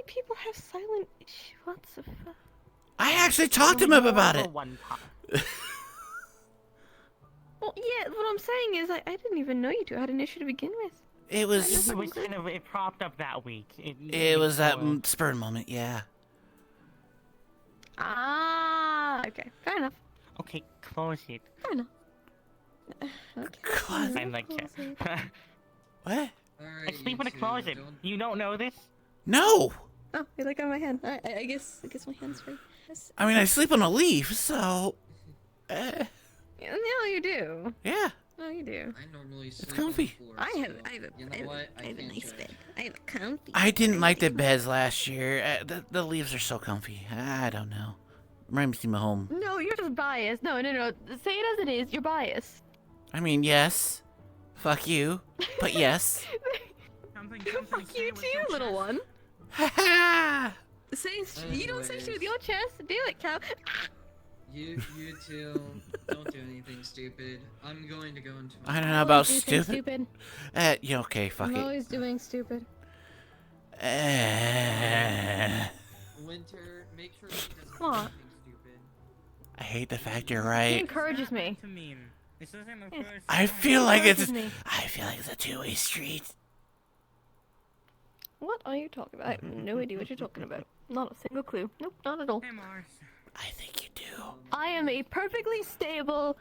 S6: people have silent issue? What the fuck?
S12: I actually talked to him about it.
S6: Well, yeah, what I'm saying is I didn't even know you two had an issue to begin with.
S12: It was.
S15: It was kind of it propped up that week.
S12: It was that spur moment, yeah.
S6: Ah, okay, fair enough.
S15: Okay, close it.
S6: Fair enough.
S12: Close
S15: I like it.
S12: What?
S15: I sleep in a closet. You don't know this?
S12: No!
S6: Oh, you look at my hand. I guess my hand's free.
S12: I mean, I sleep on a leaf, so.
S6: Yeah, no, you do.
S12: Yeah.
S6: No, you do.
S10: I normally sleep
S12: comfy.
S10: on the floor,
S6: I have
S10: you know what?
S6: I have a nice bed. I have a comfy.
S12: I didn't like the beds last year. The leaves are so comfy. I don't know. Reminds me of my home.
S6: No, you're just biased. No. Say it as it is. You're biased.
S12: I mean, yes. Fuck you. But yes.
S6: Fuck you too, little one. Say you don't say shit with your chest. Do it, cow.
S10: You two don't do anything stupid. I'm going to go into my.
S12: I don't know about
S6: Do things
S12: stupid. Yeah, okay, fuck
S6: I'm
S12: it.
S6: always doing stupid.
S10: Winter, make sure she doesn't do
S6: What?
S10: anything stupid.
S12: I hate the fact you're
S6: He
S12: right.
S6: encourages me.
S12: I feel like it's.
S6: Encourages me.
S12: I feel like it's a two-way street.
S6: What are you talking about? I have no idea what you're talking about. Not a single clue. Nope, not at all.
S12: I think you do.
S6: I am a perfectly stable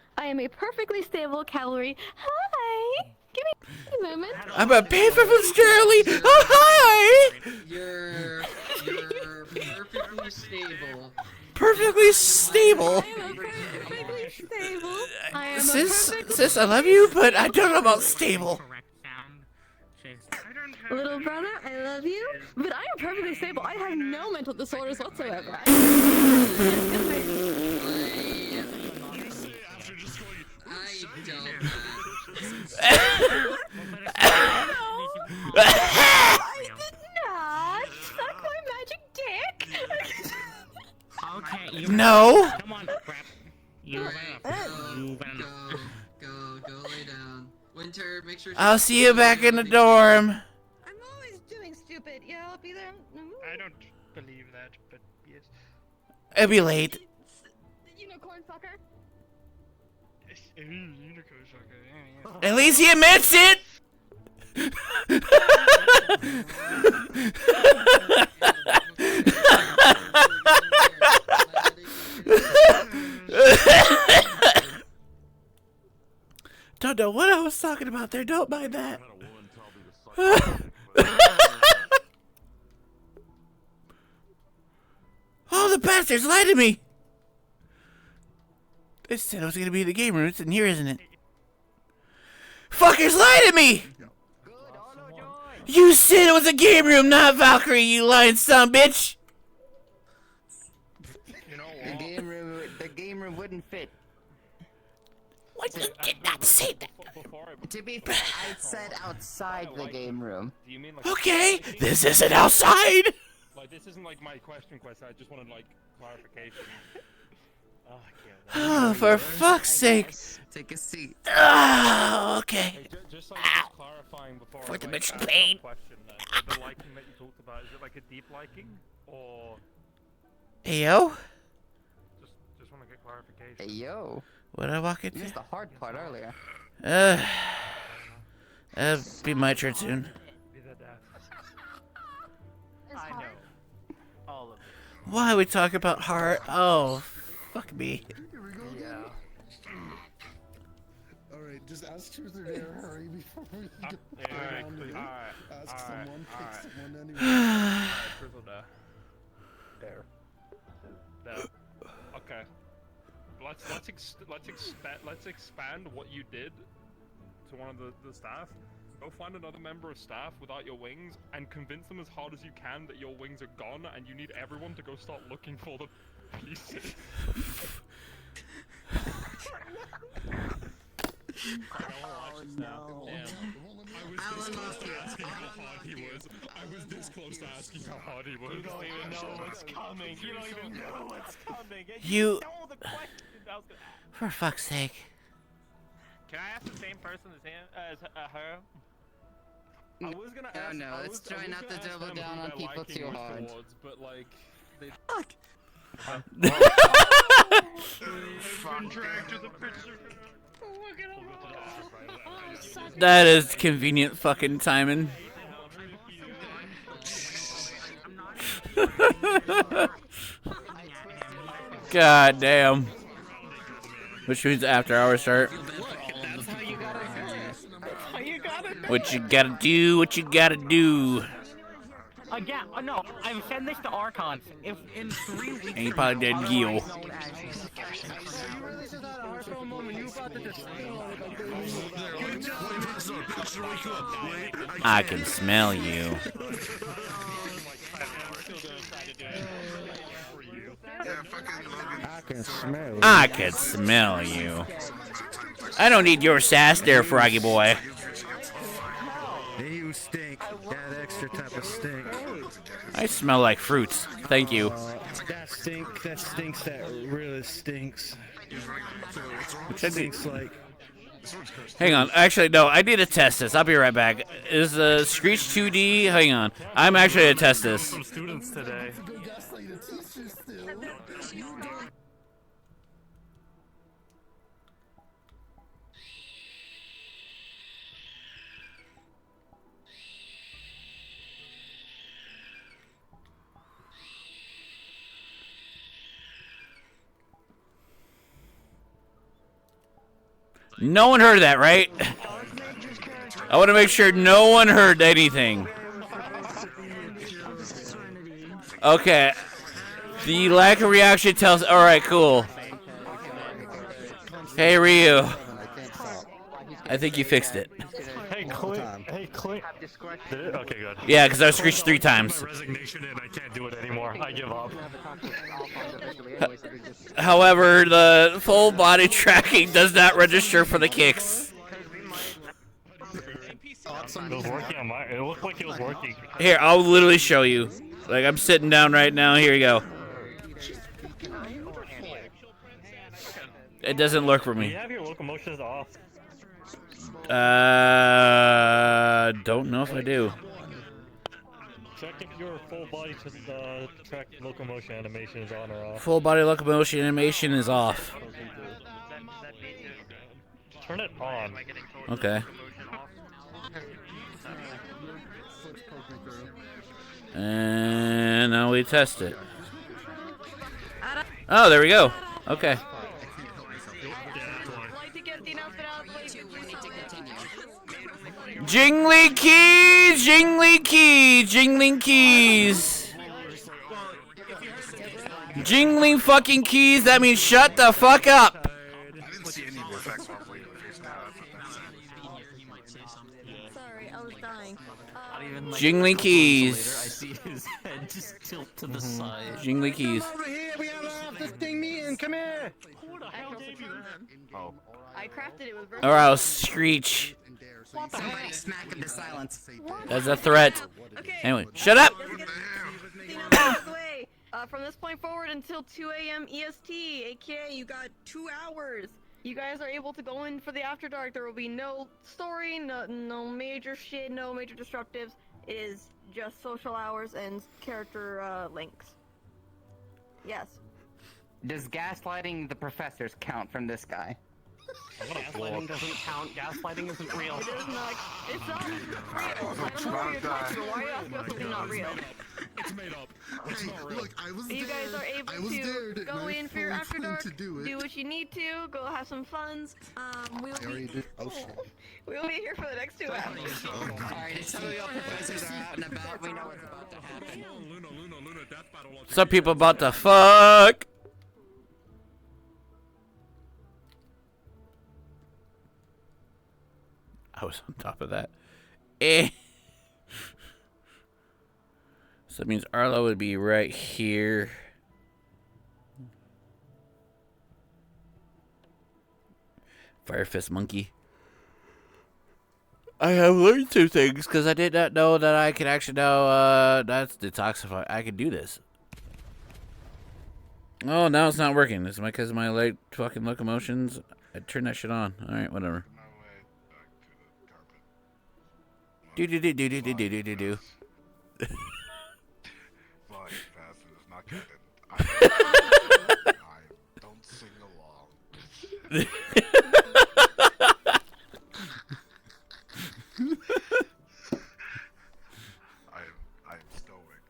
S6: cavalry. Hi! Give me a moment.
S12: I'm a paper from Sterling. Oh, hi!
S10: You're perfectly stable.
S12: Perfectly stable.
S6: Perfectly stable. I am
S12: Sis, I love you, but I don't know about stable.
S6: Little brother, I love you, but I am perfectly stable. I have no mental disorders whatsoever.
S10: I doubt
S6: I did not suck my magic dick.
S15: Okay, you.
S12: No.
S15: Come on, crap. You
S10: Go lay down. Winter, make sure.
S12: I'll see you back in the dorm.
S6: I'm always doing stupid. Yeah, I'll be there.
S13: I don't believe that, but yes.
S12: It'll be late.
S6: Unicorn fucker.
S13: Unicorn fucker. Yeah.
S12: At least he admits it. Don't know what I was talking about there. Don't mind that. Oh, the bastards lied to me. They said I was gonna be in the game room. It's in here, isn't it? Fuckers lied to me. You said it was a game room, not Valkyrie. You lying son of a bitch.
S4: room wouldn't fit.
S12: What? You did not say that.
S4: To be fair, I said outside the game room.
S2: Do you mean like
S12: Okay, this isn't outside.
S2: Like this isn't like my question. I just wanted like clarification. Oh, I can't.
S12: Oh, for fuck's sake.
S4: Take a seat.
S12: Ah, okay.
S2: Hey, just like just clarifying before.
S12: Fourth
S2: I, like,
S12: dimension
S2: ask that
S12: pain.
S2: question, the liking that you talked about, is it like a deep liking or?
S12: Hey, yo.
S2: Just want to get clarification.
S4: Hey, yo.
S12: What did I walk into?
S4: You missed the hard part earlier.
S12: That'll be my turn soon.
S3: I know. All of it.
S12: Why we talk about heart? Oh, fuck me.
S3: Yeah.
S14: Alright, just ask truth or dare, hurry before we get around to it. Ask someone, pick someone anyway.
S2: Alright, truth or dare. Dare. Okay. Let's expand what you did to one of the staff. Go find another member of staff without your wings and convince them as hard as you can that your wings are gone and you need everyone to go start looking for the pieces.
S6: Oh no.
S2: I was this close to asking how hard he was. I was this close to asking how hard he was.
S3: You don't even know what's coming. You don't even know what's coming. And
S12: You-
S3: know the question I was gonna ask.
S12: For fuck's sake.
S3: Can I ask the same person as him, as her?
S2: I was gonna ask.
S4: No, let's try not to double down on people too hard.
S2: Towards, but like, they...
S12: Fuck. That is convenient fucking timing. God damn. Which means after hours start. What you gotta do, what you gotta do.
S3: Again, no, I'm sending this to Archons. If in 3 weeks.
S12: And you probably did Gil. I can smell you. I can smell you. I don't need your sass there, Froggy boy.
S18: Hey, you stink. That extra type of stink.
S12: I smell like fruits. Thank you.
S18: That stinks, that really stinks.
S12: Which I
S18: It stinks like...
S12: Hang on. Actually, no. I need to test this. I'll be right back. Is Screech 2D? Hang on. I'm actually going to test this.
S16: Some students today.
S12: No one heard that, right? I want to make sure no one heard anything. Okay. The lack of reaction tells... Alright, cool. Hey, Ryu. I think you fixed it.
S16: Hey, Clint. Hey, Clint. Did it? Okay, good.
S12: Yeah, because I screeched 3 times.
S16: Resignation and I can't do it anymore. I give up.
S12: However, the full body tracking does not register for the kicks.
S16: It was working on my... It looked like it was working.
S12: Here, I'll literally show you. Like, I'm sitting down right now. Here you go. It doesn't look for
S16: Do
S12: me.
S16: you have your locomotions off?
S12: Don't know if I do.
S16: Check if your full body track locomotion animation is on or off.
S12: Full body locomotion animation is off.
S16: Turn it on.
S12: Okay. And now we test it. Oh, there we go. Okay. Jingly keys, jingly keys, jingling keys. Jingling fucking keys, that means shut the fuck up.
S17: I didn't see any more effects on Blade face now.
S6: Sorry, I was dying.
S12: Jingly keys.
S7: I see his head just tilt to the side.
S12: Jingly keys.
S18: Over here, we have this thing meeting. Come here.
S6: hell gave you that?
S17: Oh.
S6: I crafted it with
S12: Or I'll screech.
S10: Somebody smack him to silence.
S12: That's a threat.
S6: Okay.
S12: Anyway, shut up!
S6: From this point forward until 2 a.m. EST, aka you got 2 hours. You guys are able to go in for the After Dark. There will be no story, no major shit, no major disruptives. It is just social hours and character links. Yes.
S4: Does gaslighting the professors count from this guy?
S19: Gaslighting doesn't count. Gaslighting isn't real.
S6: It is not. It's not real. I don't know what you're talking about. Why are you asking about something not real?
S14: It's made up. It's not real. Look, I was
S6: You guys are able to go in for your After Dark, do what you need to, go have some fun. We'll be.
S14: Oh shit.
S6: We'll be here for the next 2 hours.
S10: Alright, some of your professors are out and about. We know what's about to happen.
S12: Some people about to fuck. I was on top of that. Eh. So that means Arlo would be right here. Fire Fist Monkey. I have learned 2 things because I did not know that I could actually know that's detoxify. I could do this. Oh, now it's not working. Is it because of my late fucking locomotions? I turned that shit on. Alright, whatever. Do do do do do do do do do do.
S17: Flying fast is not canon. I don't sing along. I'm stoic.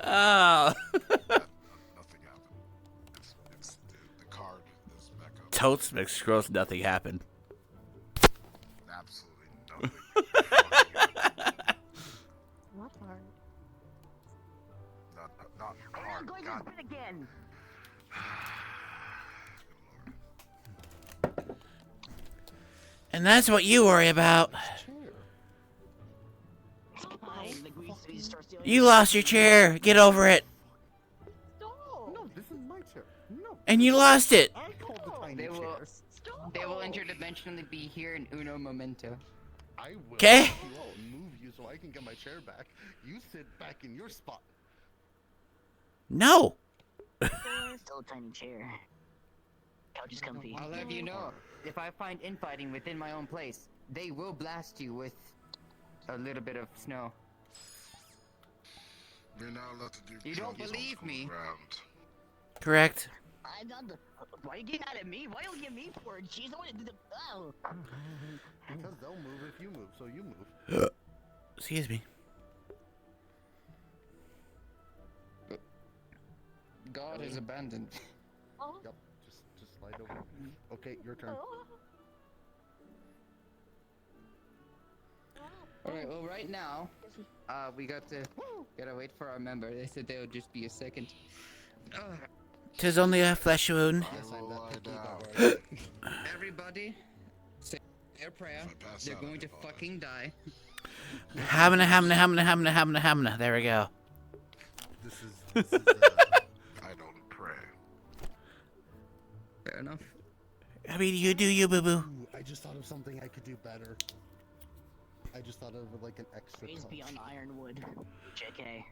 S12: Oh.
S17: Nothing happened. It's the card is back up.
S12: Totes mixed scrolls, nothing happened.
S17: Absolutely nothing.
S20: What card?
S17: Not
S20: We're
S17: hard.
S20: not going
S17: God.
S20: to spin again.
S12: And that's what you worry about. You lost your chair. Get over it.
S14: No, this is my chair. No.
S12: And you lost it.
S14: I called the tiny
S4: They will.
S14: chairs.
S4: They will interdimensionally be here in uno momento.
S14: I will.
S12: 'Kay.
S14: You all move you so I can get my chair back. You sit back in your spot.
S12: No.
S20: Still a tiny chair. Couch is comfy.
S4: I'll have you know, if I find infighting within my own place, they will blast you with a little bit of snow.
S17: You're not allowed to do.
S4: You don't
S17: drugs on
S4: believe
S17: school
S4: me?
S17: ground.
S12: Correct.
S20: I'm not the. Why are you getting mad at me? Why don't you get me for it? She's the one that did the. Oh.
S14: Because they'll move if you move, so you move.
S12: Excuse me.
S4: God is abandoned.
S14: Yep. Just slide over. Okay, your turn.
S4: Alright, well right now, we gotta wait for our member. They said they'll just be a second.
S12: 'Tis only a flesh wound.
S4: Everybody, say their prayer. They're going to fucking die.
S12: Hamna, hamna, hamna, hamna, hamna, hamna. There we go.
S14: This is
S17: I don't pray.
S4: Fair enough.
S12: I mean, you do you, boo-boo.
S14: Ooh, I just thought of something I could do better. I just thought of like an extra
S20: Praise
S14: touch.
S20: be on Ironwood. JK.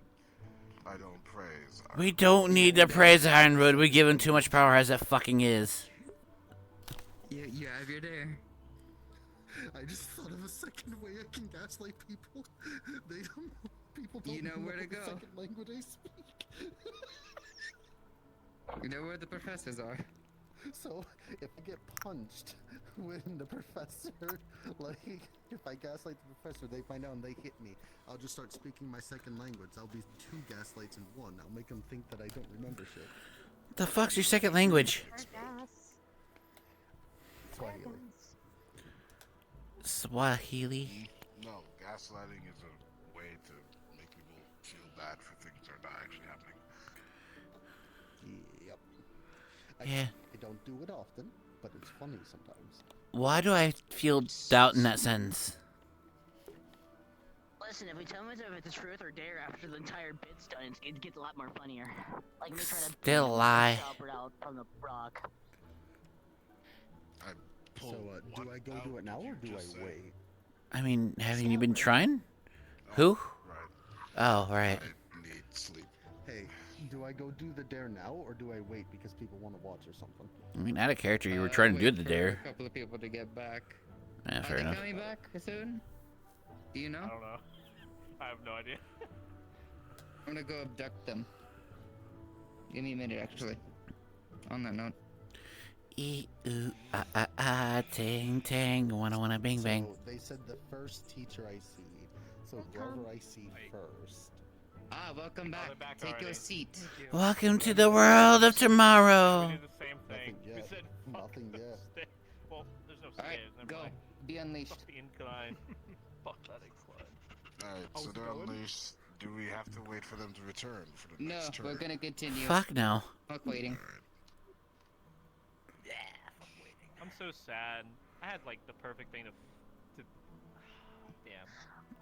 S17: I don't praise.
S12: We don't need to praise Ironwood. We give him too much power as it fucking is.
S4: You have your dare.
S14: I just thought of a second way I can gaslight people. They don't. People don't
S4: You know where to
S14: the
S4: go.
S14: second language I speak.
S4: You know where the professors are.
S14: So if I get punched when the professor, like, if I gaslight the professor, they find out and they hit me, I'll just start speaking my second language. I'll be 2 gaslights in 1. I'll make them think that I don't remember shit.
S12: The fuck's your second language?
S14: Swahili.
S12: Swahili.
S17: No, gaslighting is a way to make people feel bad for things that are not actually happening.
S14: Yep.
S12: Yeah.
S14: I don't do it often, but it's funny sometimes.
S12: Why do I feel doubt in that sentence?
S20: Listen, if we tell them if it's truth or dare after the entire bit's done, it gets a lot more funnier. Like me trying to
S12: Still lie.
S20: chopper out from the rock.
S14: So, do I go do it now or do I wait?
S12: I mean, haven't you been trying? Who? Oh, right.
S17: I need sleep.
S14: Hey, do I go do the dare now or do I wait because people want to watch or something?
S12: I mean, out of character, you were trying to do the
S4: For
S12: dare.
S4: a couple of people to get back.
S12: Yeah, fair
S4: Are
S12: enough.
S4: they coming back soon? Do you know?
S2: I don't know. I have no idea.
S4: I'm gonna go abduct them. Give me a minute, actually. On that note.
S12: Ting ting, wanna bing bang.
S14: So they said the first teacher I see. So whoever I see first.
S4: Ah, welcome back. Take your seat.
S12: Welcome to the world of tomorrow.
S2: We did the same thing.
S14: Nothing yet.
S2: We said
S14: Nothing yet.
S2: Well, there's no
S4: Alright,
S2: stairs. Never
S4: go.
S2: mind.
S4: Be unleashed.
S2: Fuck the incline. Fuck that incline.
S17: Alright, so they're unleashed. Do we have to wait for them to return for the
S4: No,
S17: next turn?
S4: we're gonna continue.
S12: Fuck no.
S4: Fuck waiting.
S2: I'm so sad. I had like the perfect thing to damn.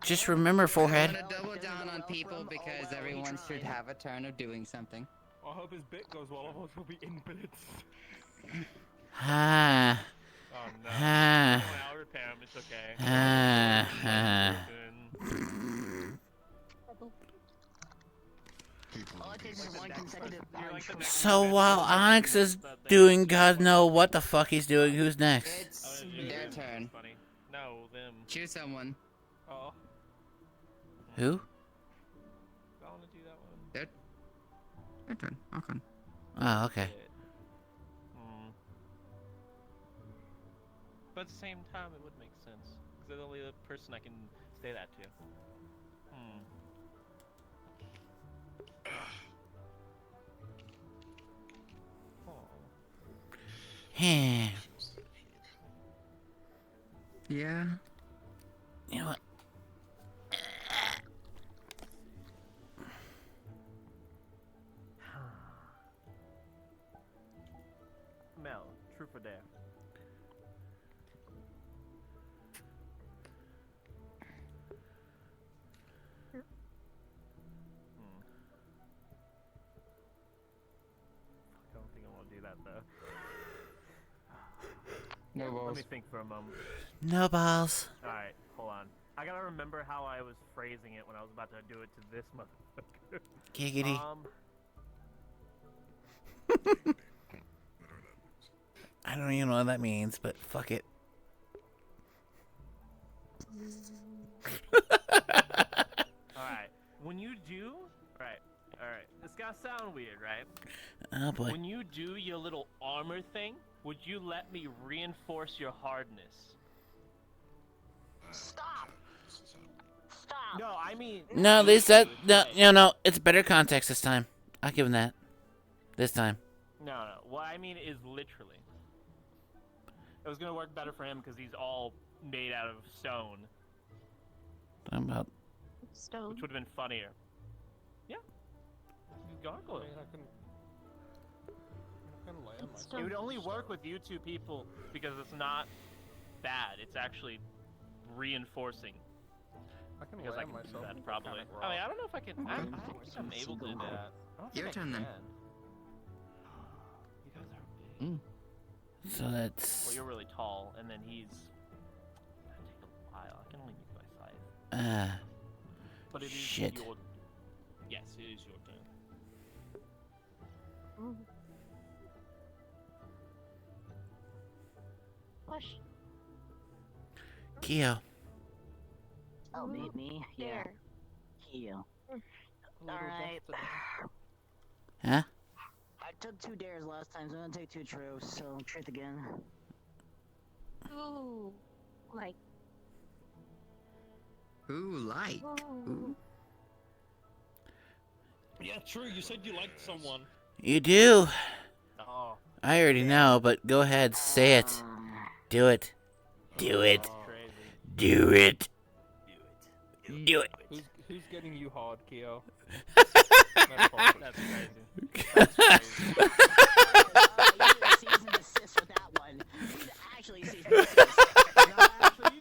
S12: Just remember, forehead.
S4: I'm gonna double down on people because everyone should have a turn of doing something.
S2: I hope his bit goes well, otherwise we'll be invalids.
S12: Ah.
S2: Oh no.
S12: Ah.
S2: I'll repair him, it's okay.
S12: Ah. So while Onyx is doing God know what the fuck he's doing, who's next?
S4: It's their turn.
S2: No, them.
S4: Choose someone.
S2: Oh.
S12: Who?
S2: I wanna do that one.
S4: Their turn. Okay.
S12: Oh, okay.
S2: But at the same time, it would make sense. Because they're the only other person I can say that to.
S4: Yeah.
S12: You know what?
S2: Mel, truth or dare? I don't think I want to do that though.
S4: No
S2: Let
S4: balls.
S2: me think for a moment.
S12: No balls.
S2: Alright, hold on. I gotta remember how I was phrasing it when I was about to do it to this motherfucker.
S12: Giggity. I don't even know what that means, but fuck it.
S2: Alright, when you do... Alright, this gonna sound weird, right?
S12: Oh boy.
S2: When you do your little armor thing, would you let me reinforce your hardness?
S20: Stop! Stop!
S2: No, I mean...
S12: No, they said no. It's better context this time. I'll give him that. This time.
S2: No. What I mean is literally. It was gonna work better for him because he's all made out of stone.
S12: I'm about.
S6: Stone.
S2: Which would have been funnier. Yeah. Gargoyle. It would only work with you two people because it's not bad. It's actually reinforcing.
S18: I can
S2: because I can do that probably. I mean, I don't know if I can. I don't think I'm able to do that. I don't think
S4: Your
S2: I
S4: turn then.
S2: can. You guys are big.
S12: So that's.
S2: Well, you're really tall, and then he's. That'd take a while. I can only make my size. But it is
S12: shit.
S2: your. Yes, it is your turn.
S6: Push.
S12: Keo.
S20: Oh, me? Yeah.
S6: There.
S20: Keo. Alright.
S12: Huh?
S20: I took 2 dares last time, so I'm gonna take 2 truths, so truth again.
S6: Ooh. Like.
S4: Ooh, like. Ooh.
S16: Yeah, true. You said you liked someone.
S12: You do.
S2: Oh.
S12: I already know, but go ahead, say it. Do it. Do it. Do it. Do it.
S2: Who's getting you hard, Keo? That's crazy. That's crazy.
S20: Cease and desist with that one. actually cease
S19: No, actually,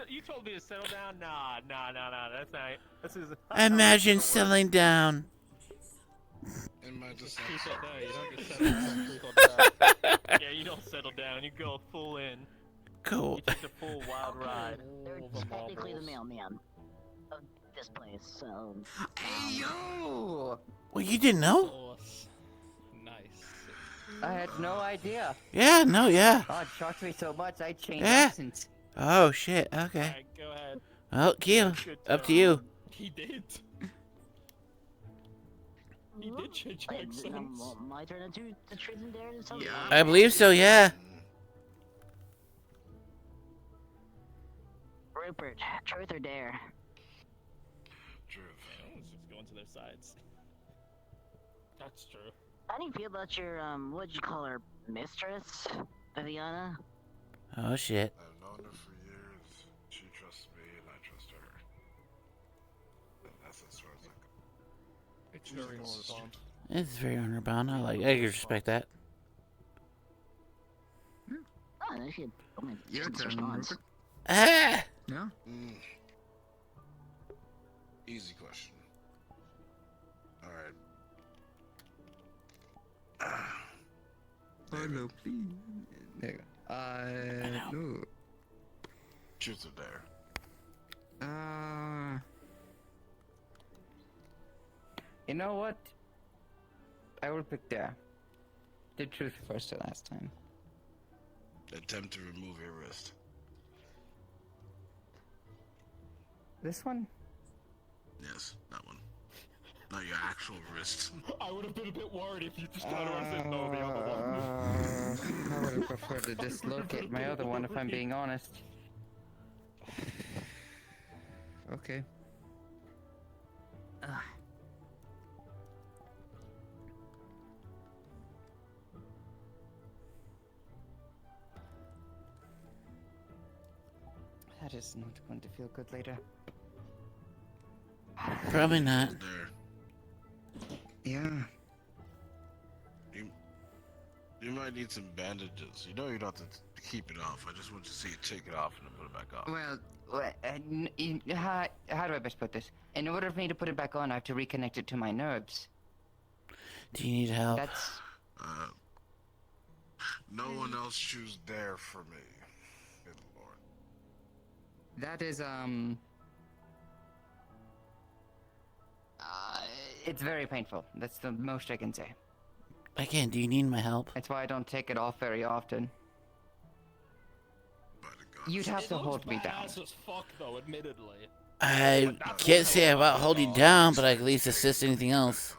S19: you told me to settle down. Nah. That's not. This is.
S12: Imagine settling down.
S17: In my defense,
S2: Keep it there. You don't just settle down. Keep it there.
S19: Yeah, you don't settle down. You go full in.
S12: Cool.
S19: You take the full wild ride.
S20: They're technically the mailman of this place, so.
S4: Hey yo!
S12: Well, you didn't know?
S2: Nice.
S4: I had no idea.
S12: Yeah, no, yeah.
S4: Oh, it shocked me so much. I changed
S12: Yeah.
S4: accents.
S12: Oh, shit. Okay.
S19: Alright, go ahead.
S12: Well, Keo, up to you.
S2: He did. He did change accents.
S20: My turn to truth and dare or something?
S12: I believe so, yeah.
S20: Rupert, truth or dare?
S17: Truth.
S2: Let's just go into their sides. That's true.
S20: How do you feel about your, what'd you call her, mistress, Viviana?
S12: Oh, shit.
S17: I've known her for years. She trusts me, and I trust her. And that's as far as I go.
S2: It's very horizontal.
S12: It's very honorable. I can respect that.
S20: Oh, no shit.
S10: Your turn,
S20: response.
S10: Rupert.
S12: Ah!
S10: No?
S17: Easy question. Alright.
S10: Oh, no, please. There you go. No.
S17: Truth or dare?
S4: You know what? I will pick dare. Did truth first the last time.
S17: Attempt to remove your wrist.
S4: This one?
S17: Yes, that one. Not your actual wrist.
S2: I would have been a bit worried if you just turned around and said no, the other one.
S4: I would have preferred to dislocate my other one if I'm being honest. Okay. That is not going to feel good later.
S12: Probably not.
S17: There.
S4: Yeah.
S17: You might need some bandages. You know you don't have to keep it off. I just want to see you take it off and then put it back on.
S4: Well, how do I best put this? In order for me to put it back on, I have to reconnect it to my nerves.
S12: Do you need help?
S4: That's...
S17: No one else choose dare for me. Good lord.
S4: That is, it's very painful. That's the most I can say.
S12: Again, do you need my help?
S4: That's why I don't take it off very often. You'd have to hold me down.
S2: As fuck, though, admittedly.
S12: I can't say about holding down, but I can at least assist anything else.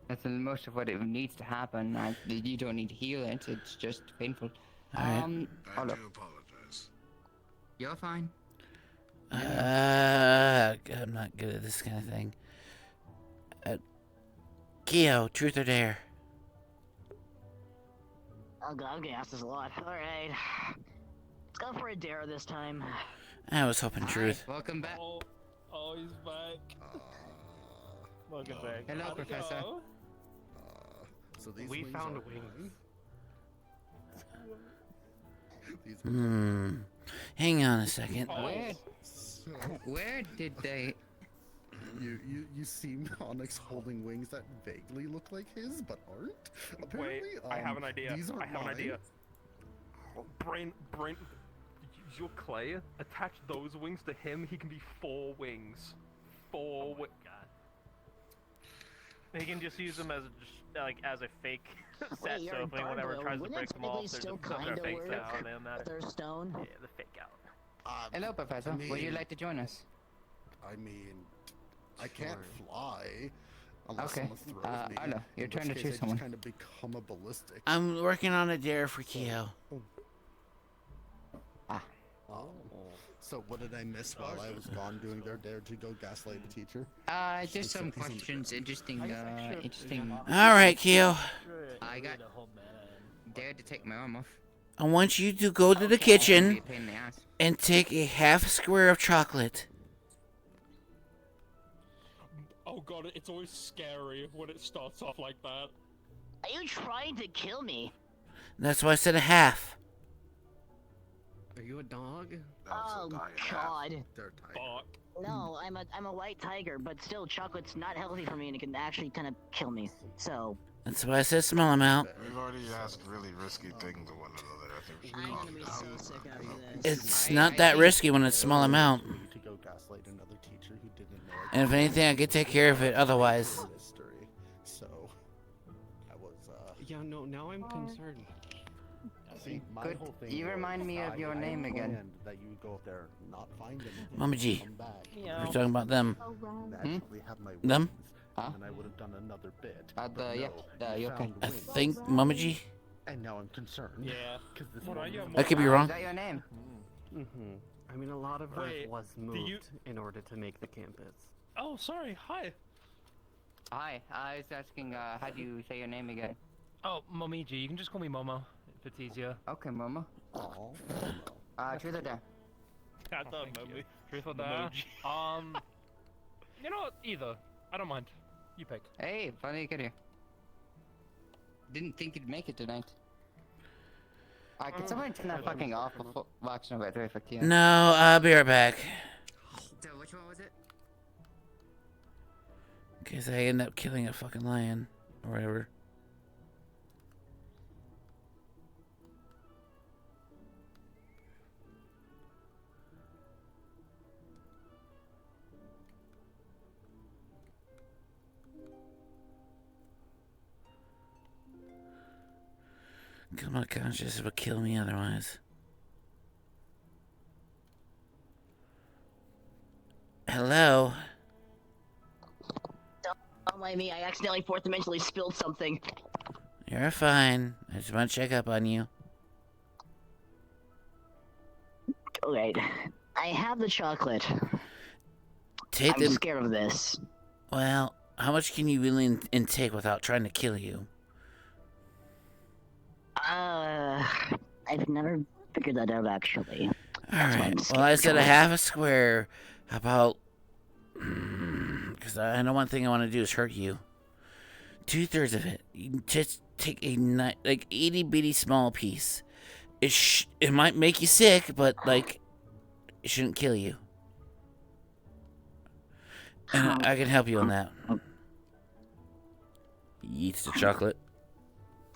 S4: That's most of what it needs to happen. You don't need to heal it. It's just painful.
S12: Alright.
S17: I do
S4: Hold up.
S17: apologize.
S10: You're fine.
S12: I'm not good at this kind of thing. Keo, truth or dare?
S20: Oh god, I'm gonna ask this a lot. Alright. Let's go for a dare this time.
S12: I was hoping truth.
S4: Welcome back.
S2: Oh, he's back.
S19: Welcome back.
S4: Hello,
S19: How'd it
S4: Professor.
S19: go?
S14: So these
S19: We
S14: wings
S19: found
S14: are
S19: wings.
S14: These
S12: Hang on a second.
S4: Where did they...
S14: You see Onyx holding wings that vaguely look like his, but aren't? Apparently,
S2: Wait, I have an idea.
S14: These aren't
S2: I have an
S14: mine.
S2: idea. Brain, use your clay, attach those wings to him, he can be 4 wings. 4 wings.
S19: He can just use them as a fake set,
S20: Wait, you're
S19: so
S20: a
S19: if anyone ever
S20: gargoyle.
S19: tries to
S20: Wouldn't
S19: break
S20: that
S19: them off,
S20: technically
S19: there's
S20: still
S19: a
S20: kinda
S19: fake
S20: work?
S19: set on them.
S20: If they're stone?
S19: Yeah, the fake out.
S4: Hello, Professor. Would you like to join us?
S14: I mean, I can't fly unless
S4: Okay.
S14: someone throws me.
S4: I know. Your
S14: in
S4: turn
S14: which
S4: to
S14: case
S4: choose
S14: I
S4: someone.
S14: just kind of become a ballistic.
S12: I'm working on a dare for Keo.
S14: So what did I miss while I was gone doing their dare to go gaslight the teacher?
S4: Just some questions. Interesting.
S12: Alright, Keo.
S4: I got dared to take my arm off.
S12: I want you to go to the kitchen
S4: Be a pain in the ass.
S12: and take a half square of chocolate.
S2: Oh god, it's always scary when it starts off like that.
S20: Are you trying to kill me?
S12: That's why I said a half.
S9: Are you a dog?
S20: Oh God.
S2: Fuck.
S20: No, I'm a white tiger, but still, chocolate's not healthy for me, and it can actually kind of kill me. So.
S12: That's why I said smell them out.
S17: We've already asked really risky things of one another. I think we should calm
S20: gonna be
S17: down.
S20: so sick after this.
S12: It's not that risky when it's small amount.
S14: To go gaslight another teacher who didn't know.
S12: And if anything, I could take care of it otherwise.
S14: Mystery. So, I was.
S9: Yeah, no. Now I'm concerned.
S14: See, my
S4: Good.
S14: whole thing
S4: You
S14: was
S4: remind me of
S14: I-
S4: your
S14: I
S4: name again.
S14: planned That you would go up there, not find anything,
S12: Mama G.
S14: come back.
S12: We're talking about them.
S14: Naturally have my
S12: Them?
S14: wings,
S4: Huh?
S14: And I would have done another bit.
S4: Yeah,
S14: but
S4: yeah,
S14: no, you
S4: okay.
S14: found
S12: I
S14: wings.
S12: think Mama G.
S14: And now I'm concerned.
S19: Yeah.
S14: Because this
S2: What are you?
S12: I could be
S4: Is
S12: wrong.
S4: that your name?
S9: I mean, a lot of Earth
S2: Wait,
S9: was
S2: do
S9: moved
S2: you-
S9: in order to make the campus.
S2: Oh, sorry. Hi.
S4: Hi, I was asking, how do you say your name again?
S19: Oh, Momiji. You can just call me Momo if it's easier.
S4: Okay, Momo.
S14: Oh,
S4: Truth or dare?
S2: I thought maybe.
S19: Truth or dare? You know what? Either. I don't mind. You pick.
S4: Hey, funny you get here. Didn't think you'd make it tonight. Can someone turn that fucking off before... Well, actually, no, wait, wait, fuck you.
S12: No, I'll be right back.
S4: So, which one was it?
S12: In case I end up killing a fucking lion. Or whatever. Because my conscience would kill me otherwise. Hello?
S20: Don't mind me. I accidentally fourth dimensionally spilled something.
S12: You're fine. I just want to check up on you.
S20: Alright. I have the chocolate.
S12: Take
S20: I'm
S12: them.
S20: scared of this.
S12: Well, how much can you really intake without trying to kill you?
S20: I've never figured that out actually.
S12: Alright, well, I said a half a square. How about... Because I know one thing I want to do is hurt you. 2/3 of it. You just take a like itty bitty small piece. It might make you sick, but like it shouldn't kill you. And I can help you on that. He eats the chocolate.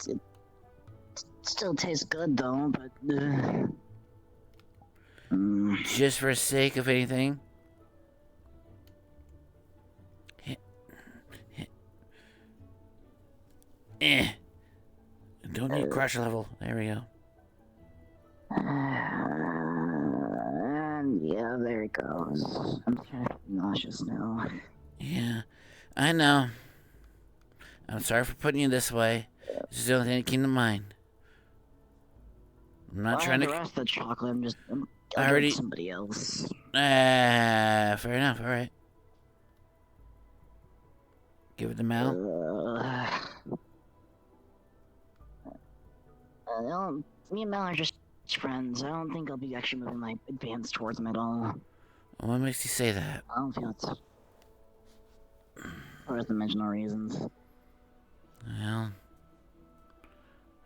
S20: It still tastes good though, but
S12: Just for sake of anything. Don't need crush level. There we go.
S20: And yeah, there it goes. I'm kind of nauseous now.
S12: Yeah, I know. I'm sorry for putting you this way. This is the only thing that came to mind. I'm not trying to.
S20: The rest of the chocolate, I'm
S12: I
S20: I'll
S12: already.
S20: give it to somebody else.
S12: Fair enough. All right. Give it to Mal.
S20: Me and Mal are just friends. I don't think I'll be actually moving my advance towards him at all.
S12: What makes you say that?
S20: I don't feel it's for dimensional reasons.
S12: Well.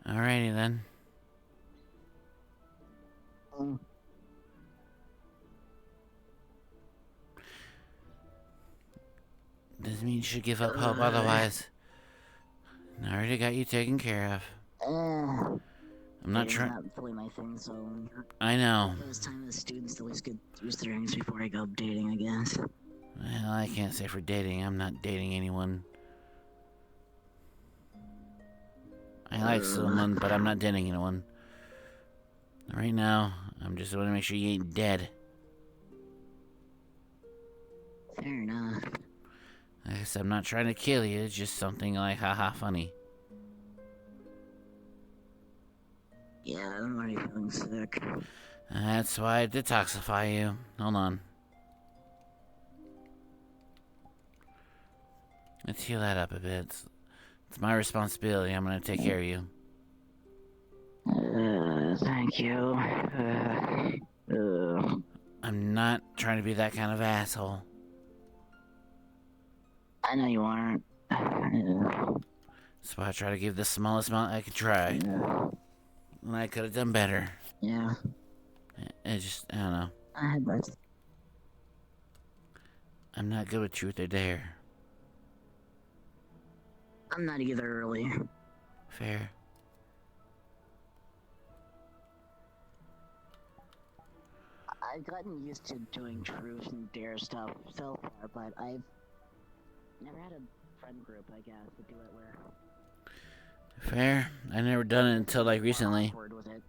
S12: Alrighty then. Doesn't mean you should give up hope otherwise. I already got you taken care of. I'm not trying.
S20: Not fully my thing, so.
S12: I know.
S20: It was time the students to at least get use their rings before I go dating, I guess.
S12: Well, I can't say for dating. I'm not dating anyone. I like someone, but I'm not dating anyone. Right now, I'm just want to make sure you ain't dead.
S20: Fair enough.
S12: Like I said, I'm not trying to kill you. It's just something like haha funny.
S20: Yeah, I'm already feeling sick.
S12: That's why I detoxify you. Hold on. Let's heal that up a bit. It's my responsibility. I'm gonna take care of you.
S20: Thank you.
S12: I'm not trying to be that kind of asshole.
S20: I know you aren't.
S12: That's why I try to give the smallest amount I can try. And I could have done better.
S20: Yeah.
S12: I just, I don't know.
S20: I had that.
S12: I'm not good with truth or dare.
S20: I'm not either, really.
S12: Fair.
S20: I've gotten used to doing truth and dare stuff so far, but I've never had a friend group, I guess, to do it where.
S12: Fair. I never done it until like recently.
S20: Awkward with it.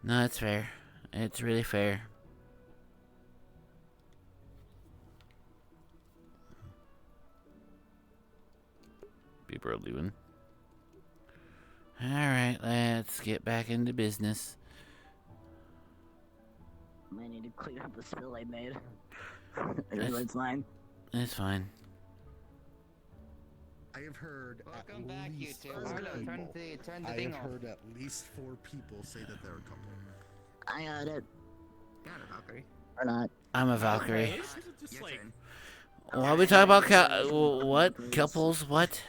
S12: No, it's fair. It's really fair. People are leaving. Alright, let's get back into business.
S20: I need to clean up the spill I made. It's fine.
S12: It's fine.
S14: I have heard
S4: Welcome
S14: at
S4: back, you
S14: least
S4: two.
S14: four
S4: Arlo,
S14: people.
S4: turn the
S14: I
S4: thing
S14: have
S4: off.
S14: heard at least 4 people say that they're a couple.
S20: I got it.
S4: Got it, Valkyrie.
S20: Or not.
S12: I'm a Valkyrie.
S16: Is it just like
S12: What are we talking about? What? Couples? What?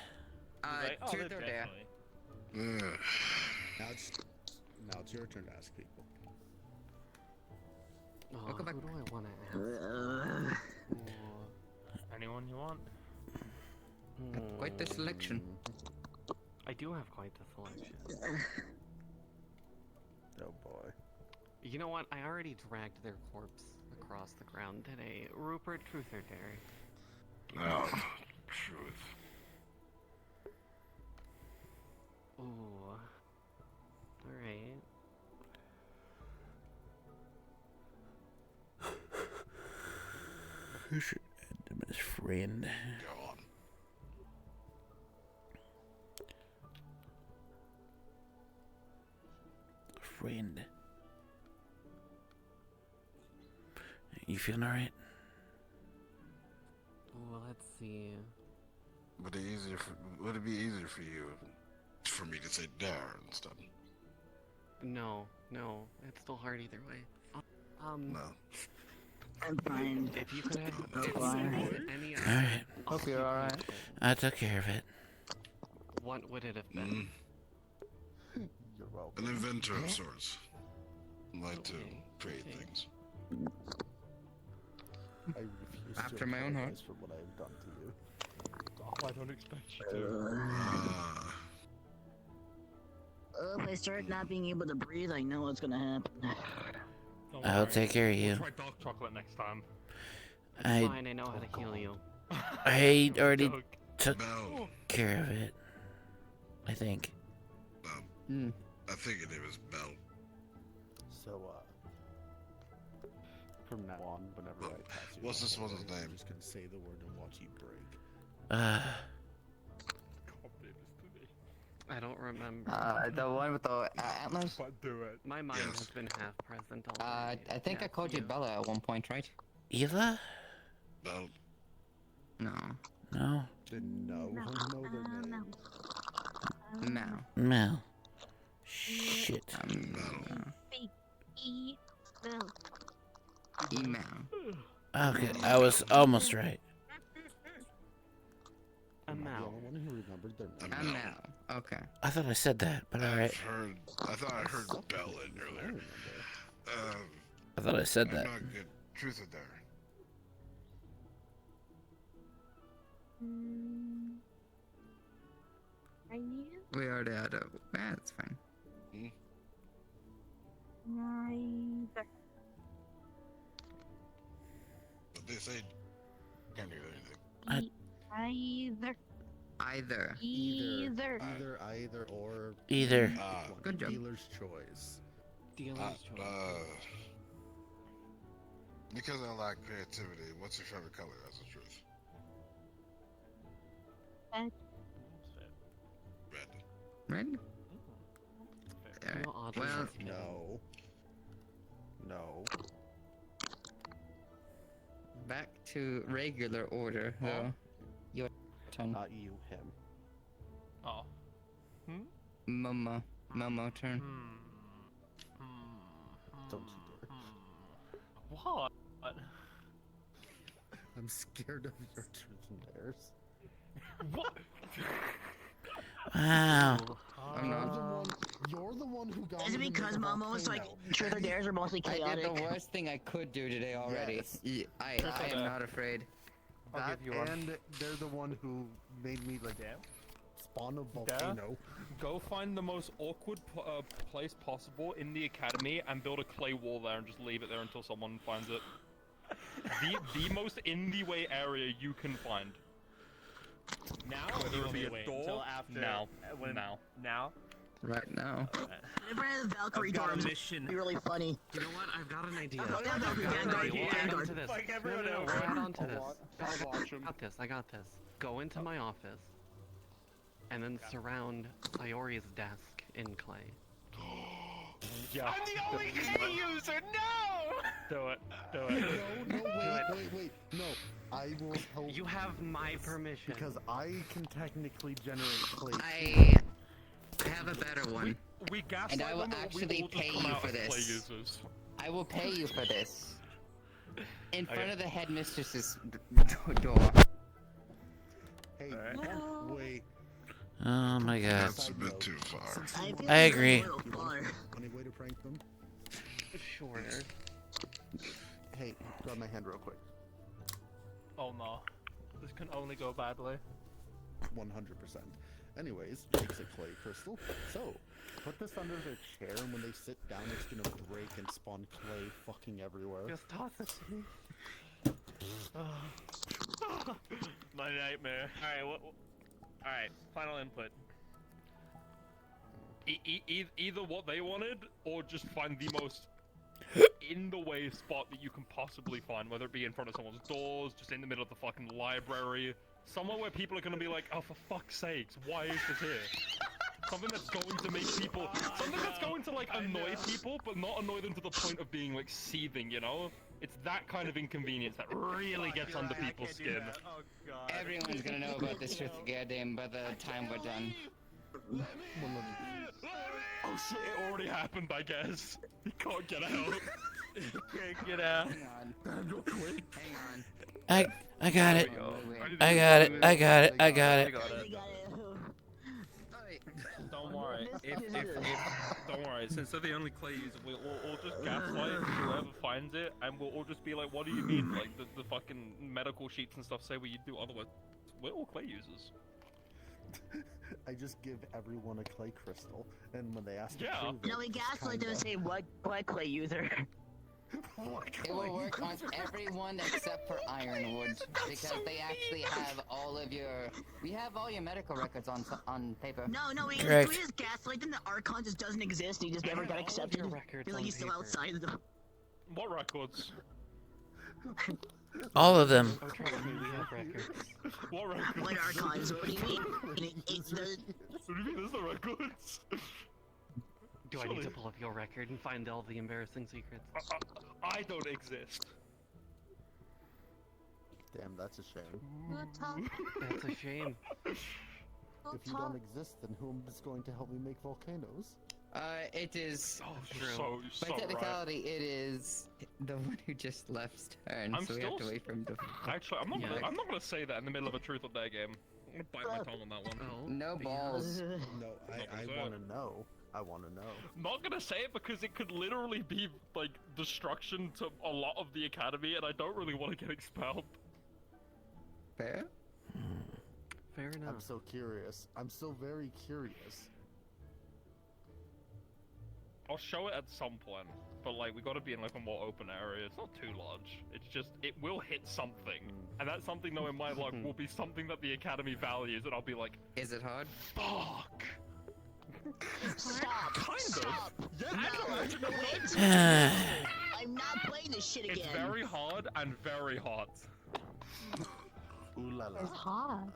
S4: Truth or dare?
S14: Now it's your turn to ask people.
S3: Welcome back. Who do I want to ask?
S19: Anyone you want?
S4: Quite the selection.
S3: I do have quite the selection.
S14: Oh boy.
S3: You know what? I already dragged their corpse across the ground today. Rupert, truth or dare?
S17: No, truth.
S3: Ooh. Alright.
S12: Who should add him as friend?
S17: Go on.
S12: Friend. You feeling alright?
S3: Well, let's see.
S17: Would it be easier for you for me to say dare instead?
S3: No, it's still hard either way.
S17: No.
S20: I'm fine.
S3: If you could have any
S12: Alright.
S4: Hope you're alright.
S12: I took care of it.
S3: What would it have been?
S14: You're welcome.
S17: An inventor of sorts. Like to create things.
S14: I refuse
S4: After
S14: to
S4: my own heart.
S14: apologize for what I have done to you.
S2: Oh, I don't expect you to.
S20: If I start not being able to breathe, I know what's gonna happen.
S2: Don't
S12: I'll
S2: worry.
S12: take care of you.
S2: We'll try dark chocolate next time.
S3: It's fine, I know how to heal you.
S12: I already
S2: Doug.
S12: took
S17: Bell.
S12: care of it. I think.
S17: I think it was Bell.
S14: So, from now on, whenever I pass you,
S17: What's this
S14: I'm
S17: one's name?
S14: just gonna say the word and watch you break.
S3: I don't remember.
S4: The one with the antlers?
S2: But do it.
S3: My mind has been half present all
S4: I think I called you Bella at one point, right?
S12: Eva?
S17: Bell.
S4: No.
S12: No.
S14: Didn't know their name.
S4: Mel.
S12: Mel. Shit.
S4: Email.
S12: Okay, I was almost right.
S3: A
S14: The
S3: Mel.
S14: only one who remembered their name.
S4: Mel. Okay.
S12: I thought I said that, but alright.
S17: I thought I heard Bell in earlier.
S12: I thought I said
S17: I'm
S12: that.
S17: not good. Truth or dare?
S4: We already had a. Yeah, it's fine.
S17: But they say can't hear anything.
S6: Either.
S4: Either.
S14: Either or.
S12: Either.
S4: Good job.
S14: Dealer's choice.
S3: Dealer's choice.
S17: Because I lack creativity, what's your favorite color as a truth?
S6: Red.
S17: Red.
S4: Red? Well,
S14: No. No.
S4: back to regular order, though. Your turn.
S14: Not you, him.
S19: Oh.
S4: Momo turn.
S14: Don't you dare.
S19: What?
S14: I'm scared of your truth and dares.
S19: What?
S12: Wow.
S14: You're You're the one who got
S20: Is it
S14: me to
S20: because
S14: make a
S20: Momo's like
S14: volcano.
S20: truth or dares are mostly
S4: I
S20: chaotic?
S4: did the worst thing I could do today already.
S14: Yes.
S4: I am not afraid.
S14: That and they're the one who made me like spawn a volcano.
S2: Go find the most awkward place possible in the academy and build a clay wall there and just leave it there until someone finds it. The most in the way area you can find.
S19: Now?
S2: Whether it be a
S19: wait
S2: door,
S19: until after.
S2: now.
S19: Now?
S4: Right now.
S20: If I had the Valkyrie
S19: I've got a
S20: dorms,
S19: mission.
S20: it'd be really funny.
S15: You know what? I've got an idea.
S20: Yeah, Valkyrie Vanguard,
S15: We'll add on to this.
S19: Like everyone else.
S15: We'll add on to this.
S2: I'll watch him.
S15: I got this. Go into my office, and then surround Iori's desk in clay.
S2: Yeah.
S19: I'm the only clay user! No!
S2: Do it.
S14: No, wait. No, I will help.
S15: You have my permission.
S14: Because I can technically generate clay.
S4: I have a better one.
S2: We gaslight
S4: and I will
S2: them, or we
S4: actually
S2: all just
S4: pay
S2: come
S4: you
S2: out
S4: for
S2: as clay
S4: this.
S2: users.
S4: I will pay you for this. In front
S2: Okay.
S4: of the headmistress's door.
S14: Hey,
S20: No.
S14: wait.
S12: Oh my god.
S17: That's a bit too far.
S12: I agree.
S14: Any way to prank them?
S15: Sure.
S14: Hey, grab my hand real quick.
S19: Oh no. This can only go badly.
S14: 100%. Anyways, makes a clay crystal. So, put this under their chair, and when they sit down, it's gonna break and spawn clay fucking everywhere.
S15: Just toss it to me.
S19: My nightmare. Alright, Alright, final input.
S2: Either what they wanted, or just find the most in the way spot that you can possibly find, whether it be in front of someone's doors, just in the middle of the fucking library, somewhere where people are gonna be like, oh, for fuck's sakes, why is this here? Something that's going to make people, something that's going to like annoy people, but not annoy them to the point of being like seething, you know? It's that kind of inconvenience that really gets under people's skin.
S19: Oh god.
S4: Everyone's gonna know about this truth game by the time we're done.
S2: Oh shit, it already happened, I guess. You can't get out.
S19: Can't get out.
S4: Hang on. Hang on.
S12: I got it.
S4: Wait.
S12: I got it. I got it. I got it.
S2: Don't worry. Don't worry. Since they're the only clay users, we'll all just gaslight whoever finds it, and we'll all just be like, "What do you mean? Like the fucking medical sheets and stuff say what you do. Otherwise, we're all clay users."
S14: I just give everyone a clay crystal, and when they ask to
S2: Yeah.
S14: prove it,
S20: No, we
S14: it's
S20: gaslight them and
S14: kinda-
S20: say what clay user.
S4: It will work on everyone except for Ironwood because they actually have all of your. We have all your medical records on paper.
S20: No, we
S12: Correct.
S20: just gaslight them. The Archon just doesn't exist. He just never got accepted. Feel like he's still outside the.
S2: What records?
S12: All of them.
S15: Oh, trust me, we have records.
S2: What records?
S20: What Archons? What do you mean?
S2: What do you mean? There's no records.
S15: Do I need to pull up your record and find all the embarrassing secrets?
S2: I don't exist.
S14: Damn, that's a shame.
S15: That's a shame.
S14: If you don't exist, then who is going to help me make volcanoes?
S4: It is.
S2: Oh,
S15: True.
S4: By technicality, it is the one who just left's turn,
S2: I'm
S4: so we have to
S2: still-
S4: wait for him to.
S2: Actually, I'm not.
S4: Yeah.
S2: I'm not gonna say that in the middle of a truth or dare game. I'm gonna bite my tongue on that one.
S15: Oh,
S4: No balls.
S14: No,
S2: Not
S14: I
S2: gonna say
S14: want
S2: it.
S14: to know. I want to know.
S2: Not gonna say it because it could literally be like destruction to a lot of the academy, and I don't really want to get expelled.
S4: Fair.
S15: Fair enough.
S14: I'm so curious. I'm still very curious.
S2: I'll show it at some point, but like we gotta be in like a more open area. It's not too large. It's just it will hit something, and that something though in my log will be something that the academy values, and I'll be like,
S4: Is it hard?
S2: fuck.
S20: Stop.
S2: Kind
S20: Stop.
S2: of. Yeah,
S20: No.
S2: actually, no,
S20: Wait.
S12: Ah.
S20: I'm not playing this shit again.
S2: it's very hard and very hot.
S14: Ooh la la.
S20: It's hot.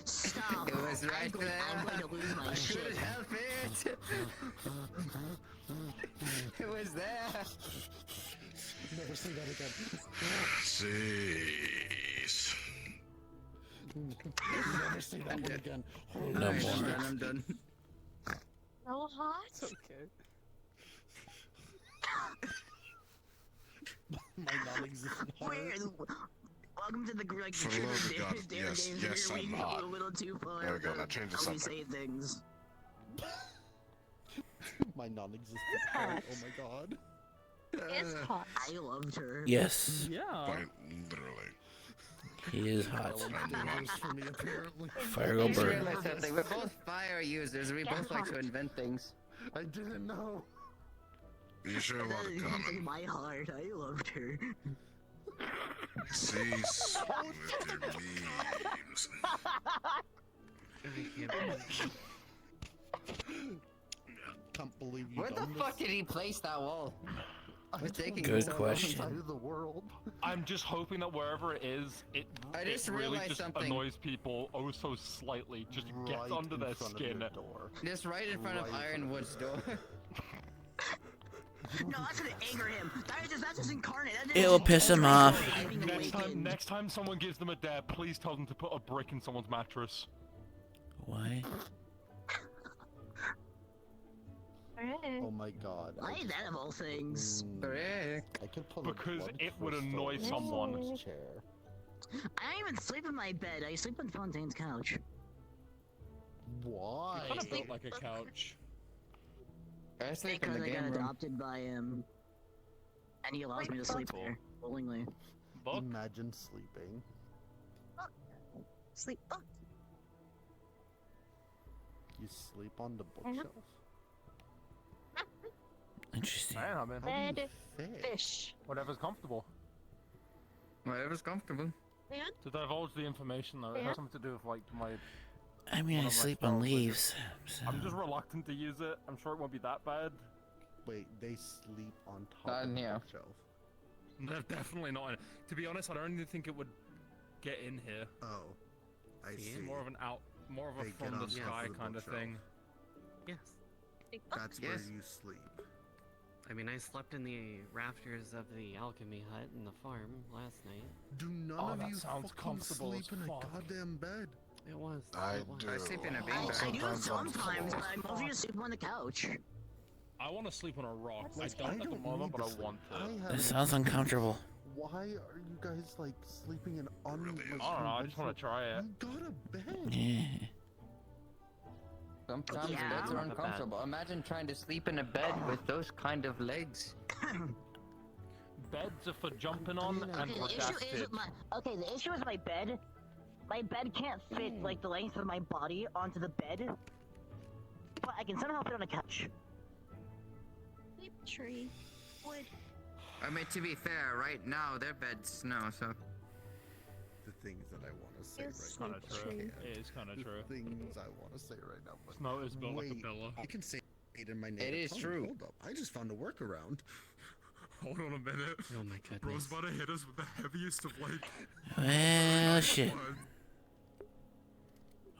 S20: Stop.
S4: It was right there.
S20: I'm going to lose my
S4: I
S20: shit.
S4: couldn't help it. It was there.
S14: Never say that again.
S17: Jeez.
S14: Never say that one again.
S12: No
S4: Alright,
S12: more.
S4: I'm done.
S20: So hot.
S19: Okay.
S14: My non-existent heart.
S20: Where? Welcome to the like
S17: For
S20: the
S17: the love of God,
S20: David
S17: yes,
S20: games
S17: yes,
S20: where we
S17: I'm
S20: go
S17: hot.
S20: a little too far.
S17: There we go,
S20: with
S17: now change the
S20: how we
S17: subject.
S20: say things.
S14: My non-existent
S20: It's
S14: parent.
S20: hot.
S14: Oh my god.
S20: It's hot. I loved her.
S12: Yes.
S17: Quite literally.
S12: He is hot.
S14: Dangerous for me, apparently.
S12: Fire go
S4: I just
S12: burn.
S4: realized something. We're both fire users. We both like to invent things.
S14: I didn't know.
S17: You share a lot in common.
S20: My heart. I loved her.
S17: Cease with your memes.
S14: Can't believe you
S4: Where the
S14: done
S4: fuck
S14: this.
S4: did he place that wall? We're taking
S12: Good
S4: so long.
S12: question.
S14: Side of the world.
S2: I'm just hoping that wherever it is, it
S4: just
S2: really
S4: realized
S2: just
S4: something.
S2: annoys people oh so slightly. Just gets
S14: Right
S2: under
S14: in
S2: their
S14: front of
S2: skin.
S14: your door.
S4: Just right in front of
S14: Right in front of
S4: Ironwood's
S14: your
S4: door.
S20: No, that's gonna anger him. That's just incarnate. That is
S12: It'll
S20: just
S12: piss him
S20: anger
S12: off.
S20: being awakened.
S2: Next time someone gives them a dare, please tell them to put a brick in someone's mattress.
S12: Why?
S14: Oh my god.
S20: Why is that of all things?
S14: I could pull a
S2: Because
S14: blood
S2: it would
S14: crystal
S2: annoy
S14: in
S2: someone.
S14: someone's chair.
S20: I don't even sleep in my bed. I sleep on Fontaine's couch.
S14: Why?
S16: Kind of built like a couch.
S4: I sleep in
S20: Because
S4: the
S20: I got
S4: game room.
S20: adopted by him. And he allows me to sleep there, willingly.
S14: Imagine sleeping.
S20: Sleep. Fuck.
S14: You sleep on the bookshelf?
S12: Interesting.
S19: I don't know, man.
S14: How do you
S6: Bed
S14: fit?
S6: fish.
S19: Whatever's comfortable.
S4: Whatever's comfortable.
S6: Man?
S2: To divulge the information though, it
S6: Yeah.
S2: has something to do with like my.
S12: I mean,
S2: one
S12: I
S2: of my
S12: sleep on
S2: spells, like,
S12: leaves. So.
S2: I'm just reluctant to use it. I'm sure it won't be that bad.
S14: Wait, they sleep on top
S4: Not
S14: of
S4: in
S14: the
S4: here.
S14: bookshelf.
S2: No, definitely not. To be honest, I don't even think it would get in here.
S14: Oh, I
S2: It's
S14: see.
S2: more of a
S14: They get
S2: from the
S14: on top
S2: sky
S14: of the
S2: kind of
S14: bookshelf.
S2: thing.
S15: Yes.
S14: That's where you sleep.
S15: I mean, I slept in the rafters of the alchemy hut in the farm last night.
S14: Do none
S2: Oh,
S14: of
S2: that
S14: you
S2: sounds
S14: fucking
S2: comfortable
S14: sleep
S2: as
S14: in a
S2: fuck.
S14: goddamn bed?
S15: It was.
S17: I
S15: it was.
S17: do.
S4: I sleep in a
S20: I
S4: beanbag.
S20: do sometimes, but I mostly just sleep on the couch.
S2: I want to sleep on a rock. I
S14: I
S2: don't at the
S14: don't
S2: moment,
S14: need
S2: but
S14: to
S2: I
S14: sleep.
S2: want to.
S14: I have
S12: This sounds uncomfortable.
S14: Why are you guys like sleeping in un?
S17: Really
S14: like,
S17: is.
S2: I don't know. I just want to try it.
S14: You got a bed.
S12: Yeah.
S4: Sometimes
S20: Yeah.
S4: beds are
S15: Not that bad.
S4: uncomfortable. Imagine trying to sleep in a bed with those kind of legs.
S2: Beds are for jumping on and
S20: Okay,
S2: for
S20: the issue is
S2: gasted.
S20: with the issue is my bed. My bed can't fit like the length of my body onto the bed, but I can somehow fit on a couch.
S6: Sleep tree. Wood.
S4: I mean, to be fair, right now their bed's snow, so.
S14: The things that I want to say
S6: Yes,
S14: right
S2: Kind
S14: now.
S2: of
S14: but I
S2: true.
S14: can't.
S2: It is kind of
S14: The
S2: true.
S14: things I want to say right now, but
S2: Snow is built like a
S14: wait,
S2: pillow.
S14: I can say it in my native
S4: is
S14: tongue.
S4: true.
S14: Hold up, I just found a workaround.
S2: Hold on a minute.
S15: Oh my goodness.
S2: Bro's about to hit us with the heaviest of like.
S12: Well, shit.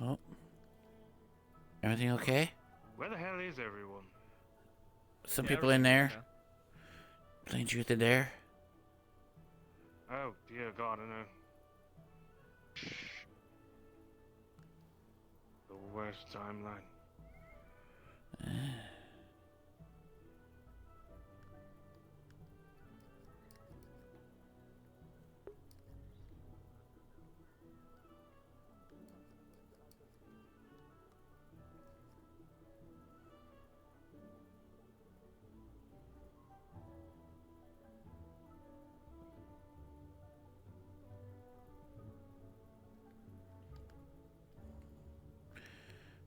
S12: Oh. Everything okay?
S19: Where the hell is everyone?
S12: Some
S2: Yeah,
S12: people in there.
S2: everything's
S12: Playing truth or dare.
S19: Oh, dear God, I know. The worst timeline.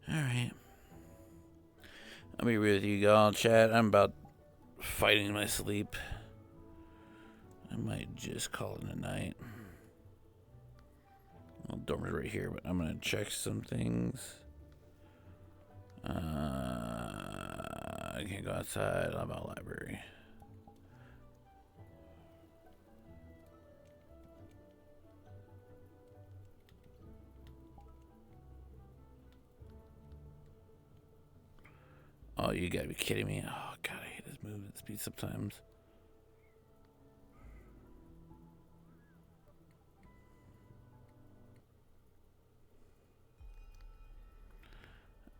S12: Alright. I'll be real with you all, chat. I'm about fighting my sleep. I might just call it a night. Well, dormer's right here, but I'm gonna check some things. I can't go outside. I'm out library. Oh, you gotta be kidding me. Oh, God, I hate his movement speed sometimes.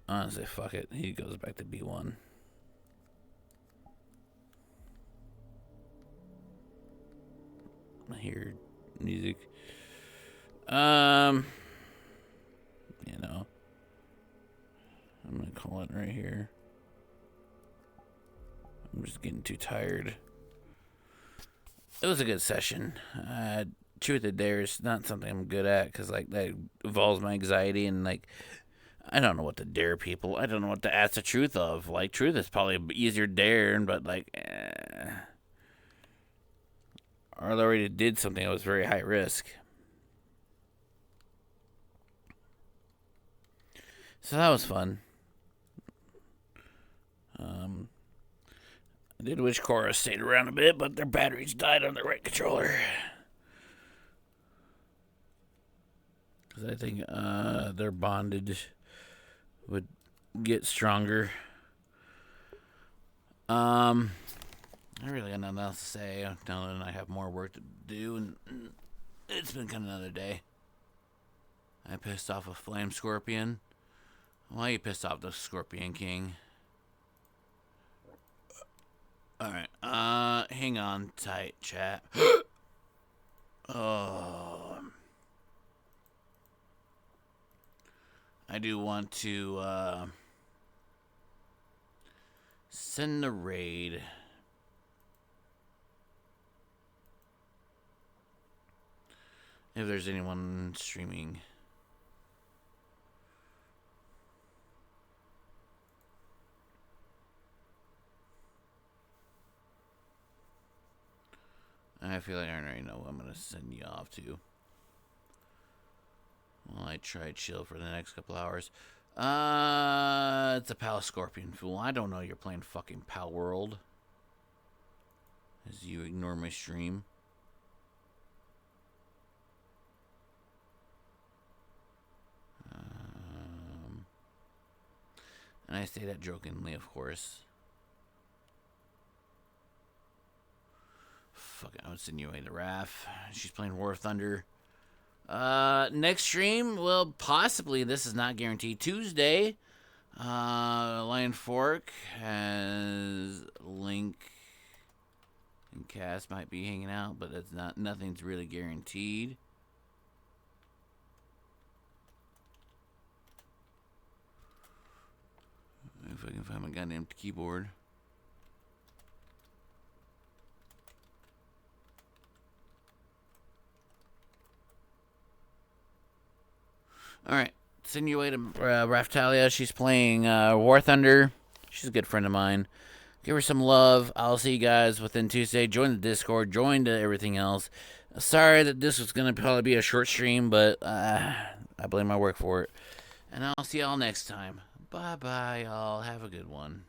S12: Honestly, fuck it. He goes back to B1. I hear music. You know. I'm gonna call it right here. I'm just getting too tired. It was a good session. Truth or dare is not something I'm good at because like that involves my anxiety and like I don't know what to dare people. I don't know what to ask the truth of. Like truth is probably easier to dare, but like I already did something that was very high risk. So that was fun. I did wish Cora stayed around a bit, but their batteries died on the right controller. Because I think their bondage would get stronger. I really got nothing else to say. Now that I have more work to do, and it's been kind of another day. I pissed off a flame scorpion. Why you pissed off the Scorpion King? Alright, hang on tight, chat. Oh. I do want to, send a raid. If there's anyone streaming. I feel like I already know who I'm going to send you off to. Well, I try chill for the next couple hours. It's a Pal Scorpion Fool. I don't know you're playing fucking Pal World. As you ignore my stream. And I say that jokingly, of course. Fuck it, I would send you away to Raph. She's playing War of Thunder. Next stream, well, possibly, this is not guaranteed, Tuesday. Lion Fork has Link and Cass might be hanging out, but that's not, nothing's really guaranteed. If I can find my goddamn keyboard. Alright, send you away to Raftalia. She's playing War Thunder. She's a good friend of mine. Give her some love. I'll see you guys within Tuesday. Join the Discord. Join everything else. Sorry that this was going to probably be a short stream, but I blame my work for it. And I'll see y'all next time. Bye-bye, y'all. Have a good one.